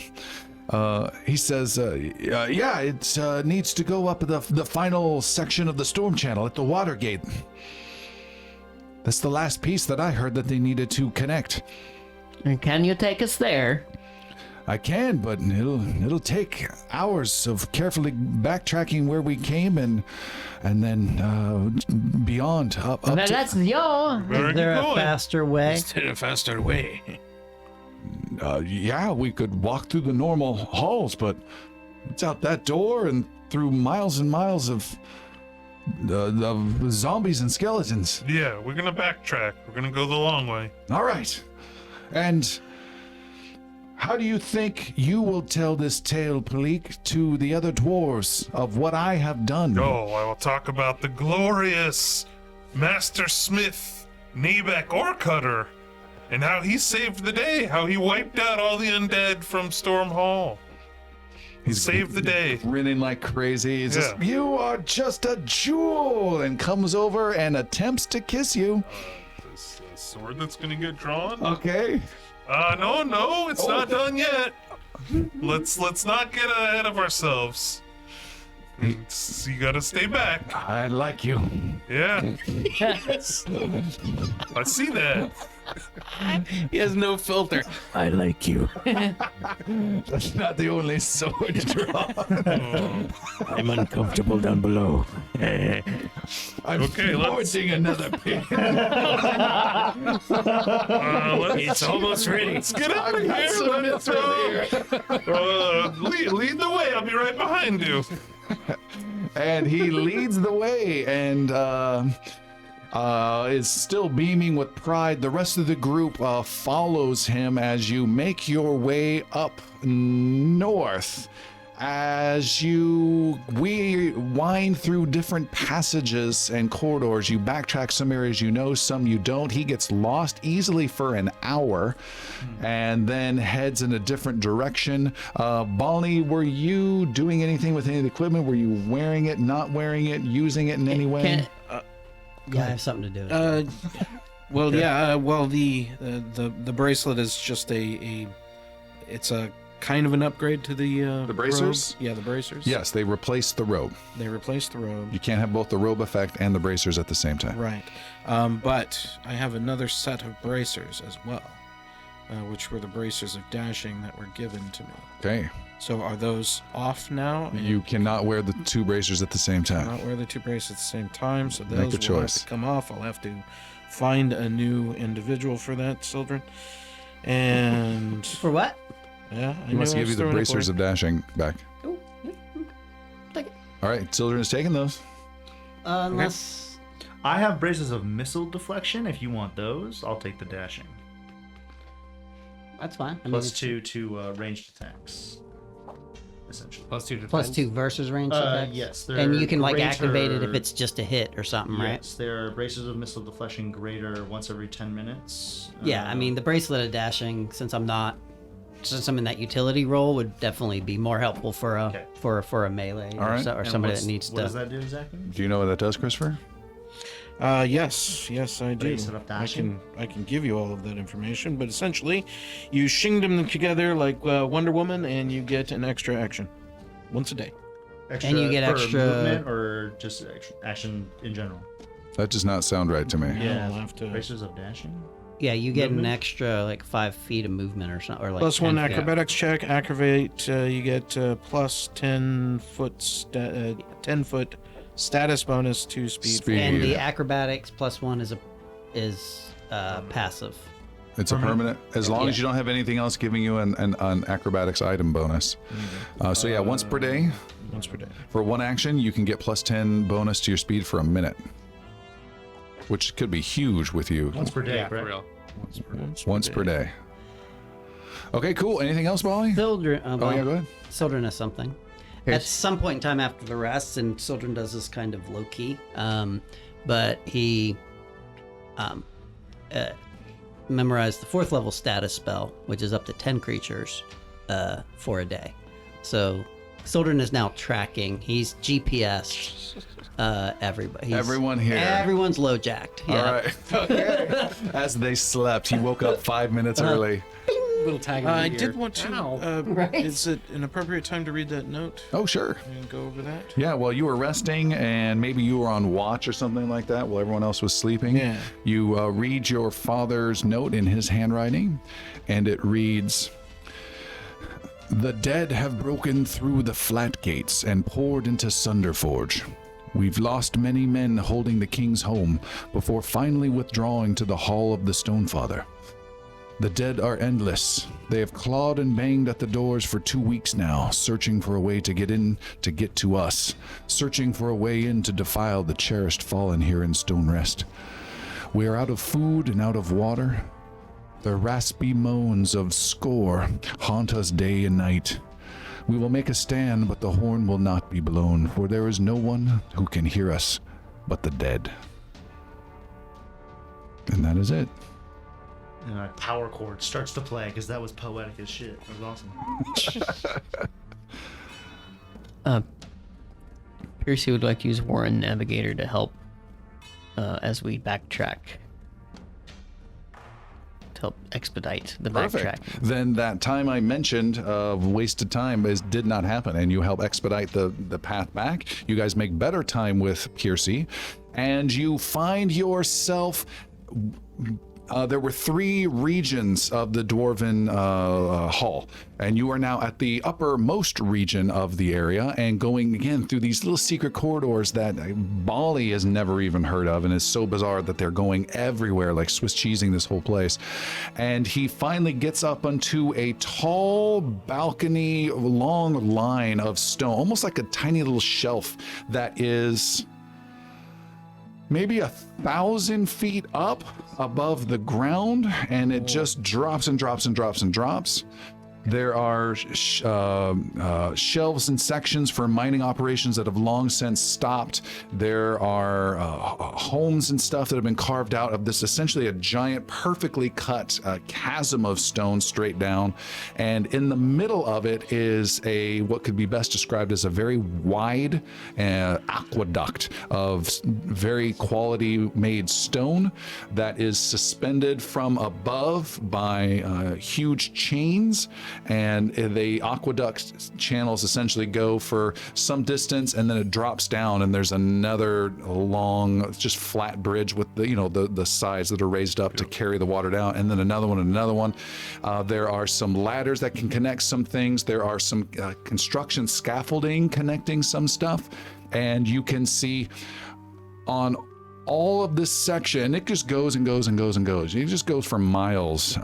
He says, yeah, it needs to go up the final section of the storm channel at the water gate. That's the last piece that I heard that they needed to connect. And can you take us there? I can, but it'll take hours of carefully backtracking where we came and then beyond up Well, to. that's yo. Where are Is there you a going? faster way? Is there a faster way? Yeah, we could walk through the normal halls, but it's out that door and through miles and miles of zombies and skeletons. Yeah, we're gonna backtrack. We're gonna go the long way. All right. And how do you think you will tell this tale, Palik, to the other dwarves of what I have done? Oh, I will talk about the glorious Master Smith Nabek Orcutter and how he saved the day, how he wiped out all the undead from Storm Hall. He saved the day. Grinning like crazy. He's just, Yeah. you are just a jewel, and comes over and attempts to kiss you. This sword that's gonna get drawn? Okay. No, it's not done yet. Let's not get ahead of ourselves. You gotta stay back. I like you. Yeah. I see that. He has no filter. I like you. That's not the only sword drawn. I'm uncomfortable down below. I'm Okay, let's- forging another pin. It's almost ready. Let's get out of I've got here. some Let's lead the way. I'll be right behind you. And he leads the way and is still beaming with pride. The rest of the group follows him as you make your way up north. As we wind through different passages and corridors, you backtrack some areas you know, some you don't. He gets lost easily for an hour and then heads in a different direction. Bali, were you doing anything with any of the equipment? Were you wearing it, not wearing it, using it in any way? Yeah, I have something to do with it. The bracelet is just it's a kind of an upgrade to the bracers? robe. Yeah, the bracers. Yes, they replaced the robe. They replaced the robe. You can't have both the robe effect and the bracers at the same time. Right. But I have another set of bracers as well, which were the bracers of dashing that were given to me. Okay. So are those off now? You cannot wear the two bracers at the same time. Not wear the two bracelets at the same time, so Make those a will have choice. to come off. I'll have to find a new individual for that, Sildren. And For what? yeah, He wants to give you the bracers of dashing back. Cool. Yeah, take it. All right, Children is taking those. Unless I have braces of missile deflection. If you want those, I'll take the dashing. that's fine. I Plus mean, 2 to ranged attacks. Essentially. Plus 2 to plus 2 versus range attacks. Yes. And you can like greater- activate it if it's just a hit or something, right? Yes, there are braces of missile deflection greater once every 10 minutes. Yeah, I mean the bracelet of dashing, since I'm in that utility role, would definitely be more helpful for a Okay. for a melee All right. or And somebody that needs what does to. that do exactly? Do you know what that does, Christopher? Yes, I do. Bracelet of dashing? I can give you all of that information, but essentially, you shing them together like Wonder Woman, and you get an extra action once a day. Extra And you get for extra- movement or just extra action in general. That does not sound right to me. Yeah, I'll have to. braces of dashing. Yeah, you get an Movement? extra like 5 feet of movement or something, or like Plus 1 10 feet. acrobatics check. Activate. You get plus 10 foot 10 foot status bonus to speed. Speed. And the Yeah. acrobatics plus 1 is passive. It's a permanent, as long as you don't have anything else giving you an acrobatics item bonus. So yeah, once per day. Once per day. For one action, you can get plus 10 bonus to your speed for a minute, which could be huge with you. Once per day, Yeah, for correct? real. Once per day. Okay, cool. Anything else, Molly? Sildren, Oh yeah, go ahead. Sildren has something. At some point in time after the rest, and Sildren does this kind of low key, but he memorized the 4th level status spell, which is up to 10 creatures for a day. So Sildren is now tracking. He's GPS everybody. Everyone here. Everyone's low jacked. Yeah. All right. Okay. As they slept, he woke up 5 minutes early. Little tag. in I the did ear. want to. Ow. Right. Is it an appropriate time to read that note Oh, sure. and go over that? Yeah, well, you were resting and maybe you were on watch or something like that while everyone else was sleeping. Yeah. You read your father's note in his handwriting, and it reads, "The dead have broken through the flat gates and poured into Sunderforge. We've lost many men holding the king's home before finally withdrawing to the hall of the Stonefather. The dead are endless. They have clawed and banged at the doors for 2 weeks now, searching for a way to get in, to get to us, searching for a way in to defile the cherished fallen here in Stone Rest. We are out of food and out of water. The raspy moans of score haunt us day and night. We will make a stand, but the horn will not be blown, for there is no one who can hear us but the dead." And that is it. And a power chord starts to play because that was poetic as shit. That was awesome. Piercy would like to use Warren Navigator to help as we backtrack. to help expedite the Perfect. backtrack. Then that time I mentioned of wasted time did not happen, and you help expedite the path back. You guys make better time with Piercy, and you find yourself. There were 3 regions of the Dwarven Hall, and you are now at the uppermost region of the area and going again through these little secret corridors that Bali has never even heard of, and is so bizarre that they're going everywhere, like Swiss cheesing this whole place. And he finally gets up onto a tall balcony, long line of stone, almost like a tiny little shelf that is maybe 1,000 feet up above the ground, and it just drops and drops and drops and drops. There are shelves and sections for mining operations that have long since stopped. There are homes and stuff that have been carved out of this, essentially a giant, perfectly cut chasm of stone straight down. And in the middle of it is what could be best described as a very wide aqueduct of very quality made stone that is suspended from above by huge chains. And the aqueduct channels essentially go for some distance, and then it drops down, and there's another long, just flat bridge with the sides that are raised up to carry the water down, and then another one and another one. There are some ladders that can connect some things. There are some construction scaffolding connecting some stuff, and you can see on all of this section, it just goes and goes and goes and goes. It just goes for miles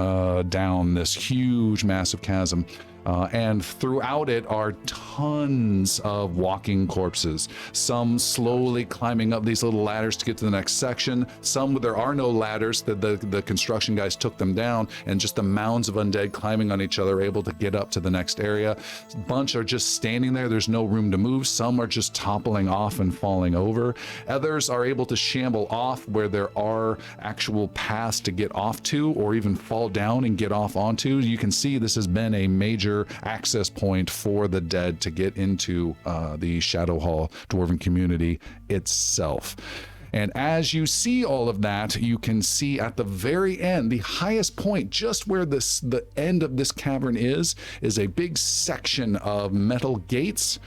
down this huge, massive chasm. And throughout it are tons of walking corpses, some slowly climbing up these little ladders to get to the next section. Some there are no ladders, the construction guys took them down, and just the mounds of undead climbing on each other are able to get up to the next area. A bunch are just standing there, there's no room to move. Some are just toppling off and falling over. Others are able to shamble off where there are actual paths to get off to, or even fall down and get off onto. You can see this has been a major access point for the dead to get into the Shadow Hall Dwarven community itself. And as you see all of that, you can see at the very end, the highest point, just where the end of this cavern is a big section of metal gates.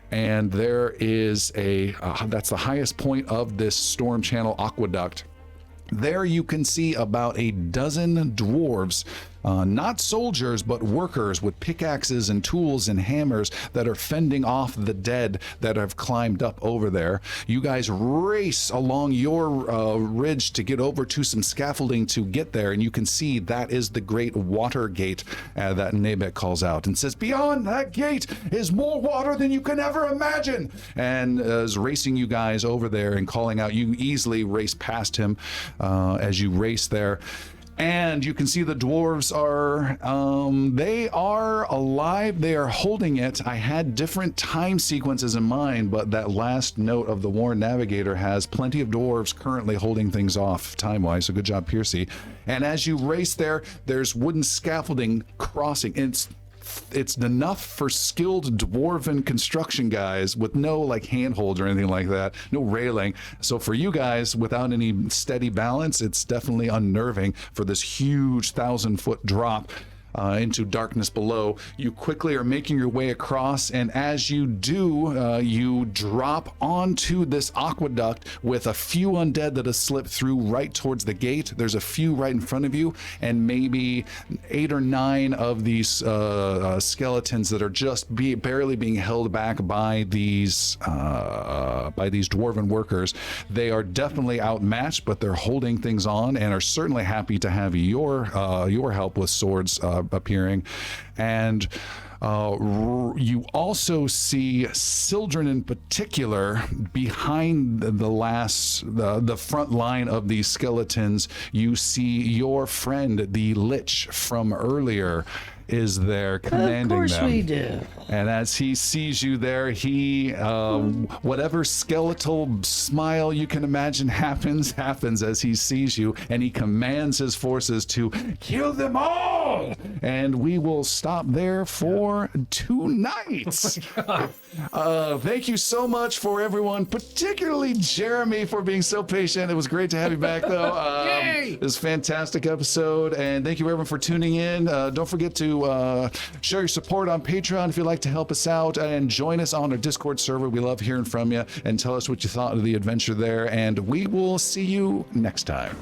And there is that's the highest point of this storm channel aqueduct. There you can see about a dozen dwarves, not soldiers, but workers with pickaxes and tools and hammers that are fending off the dead that have climbed up over there. You guys race along your ridge to get over to some scaffolding to get there, and you can see that is the great water gate that Nabek calls out and says, "Beyond that gate is more water than you can ever imagine," and is racing you guys over there and calling out. You easily race past him as you race there. And you can see the dwarves they are alive. They are holding it. I had different time sequences in mind, but that last note of the Warren Navigator has plenty of dwarves currently holding things off time-wise, so good job, Piercy. And as you race there, there's wooden scaffolding crossing. It's enough for skilled dwarven construction guys with no handholds or anything like that, no railing. So for you guys without any steady balance, it's definitely unnerving for this huge 1,000-foot drop into darkness below. You quickly are making your way across, and as you do, you drop onto this aqueduct with a few undead that have slipped through right towards the gate. There's a few right in front of you, and maybe 8 or 9 of these skeletons that are just barely being held back by these dwarven workers. They are definitely outmatched, but they're holding things on and are certainly happy to have your help with swords appearing. And you also see Sildren in particular behind the front line of these skeletons. You see your friend, the Lich from earlier. is there commanding them. Of course we do. And as he sees you there, he, whatever skeletal smile you can imagine happens as he sees you, and he commands his forces to kill them all. And we will stop there for tonight. Thank you so much for everyone, particularly Jeremy, for being so patient. It was great to have you back, though. Yay! It was a fantastic episode, and thank you everyone for tuning in. Don't forget to show your support on Patreon if you'd like to help us out, and join us on our Discord server. We love hearing from you, and tell us what you thought of the adventure there, and we will see you next time.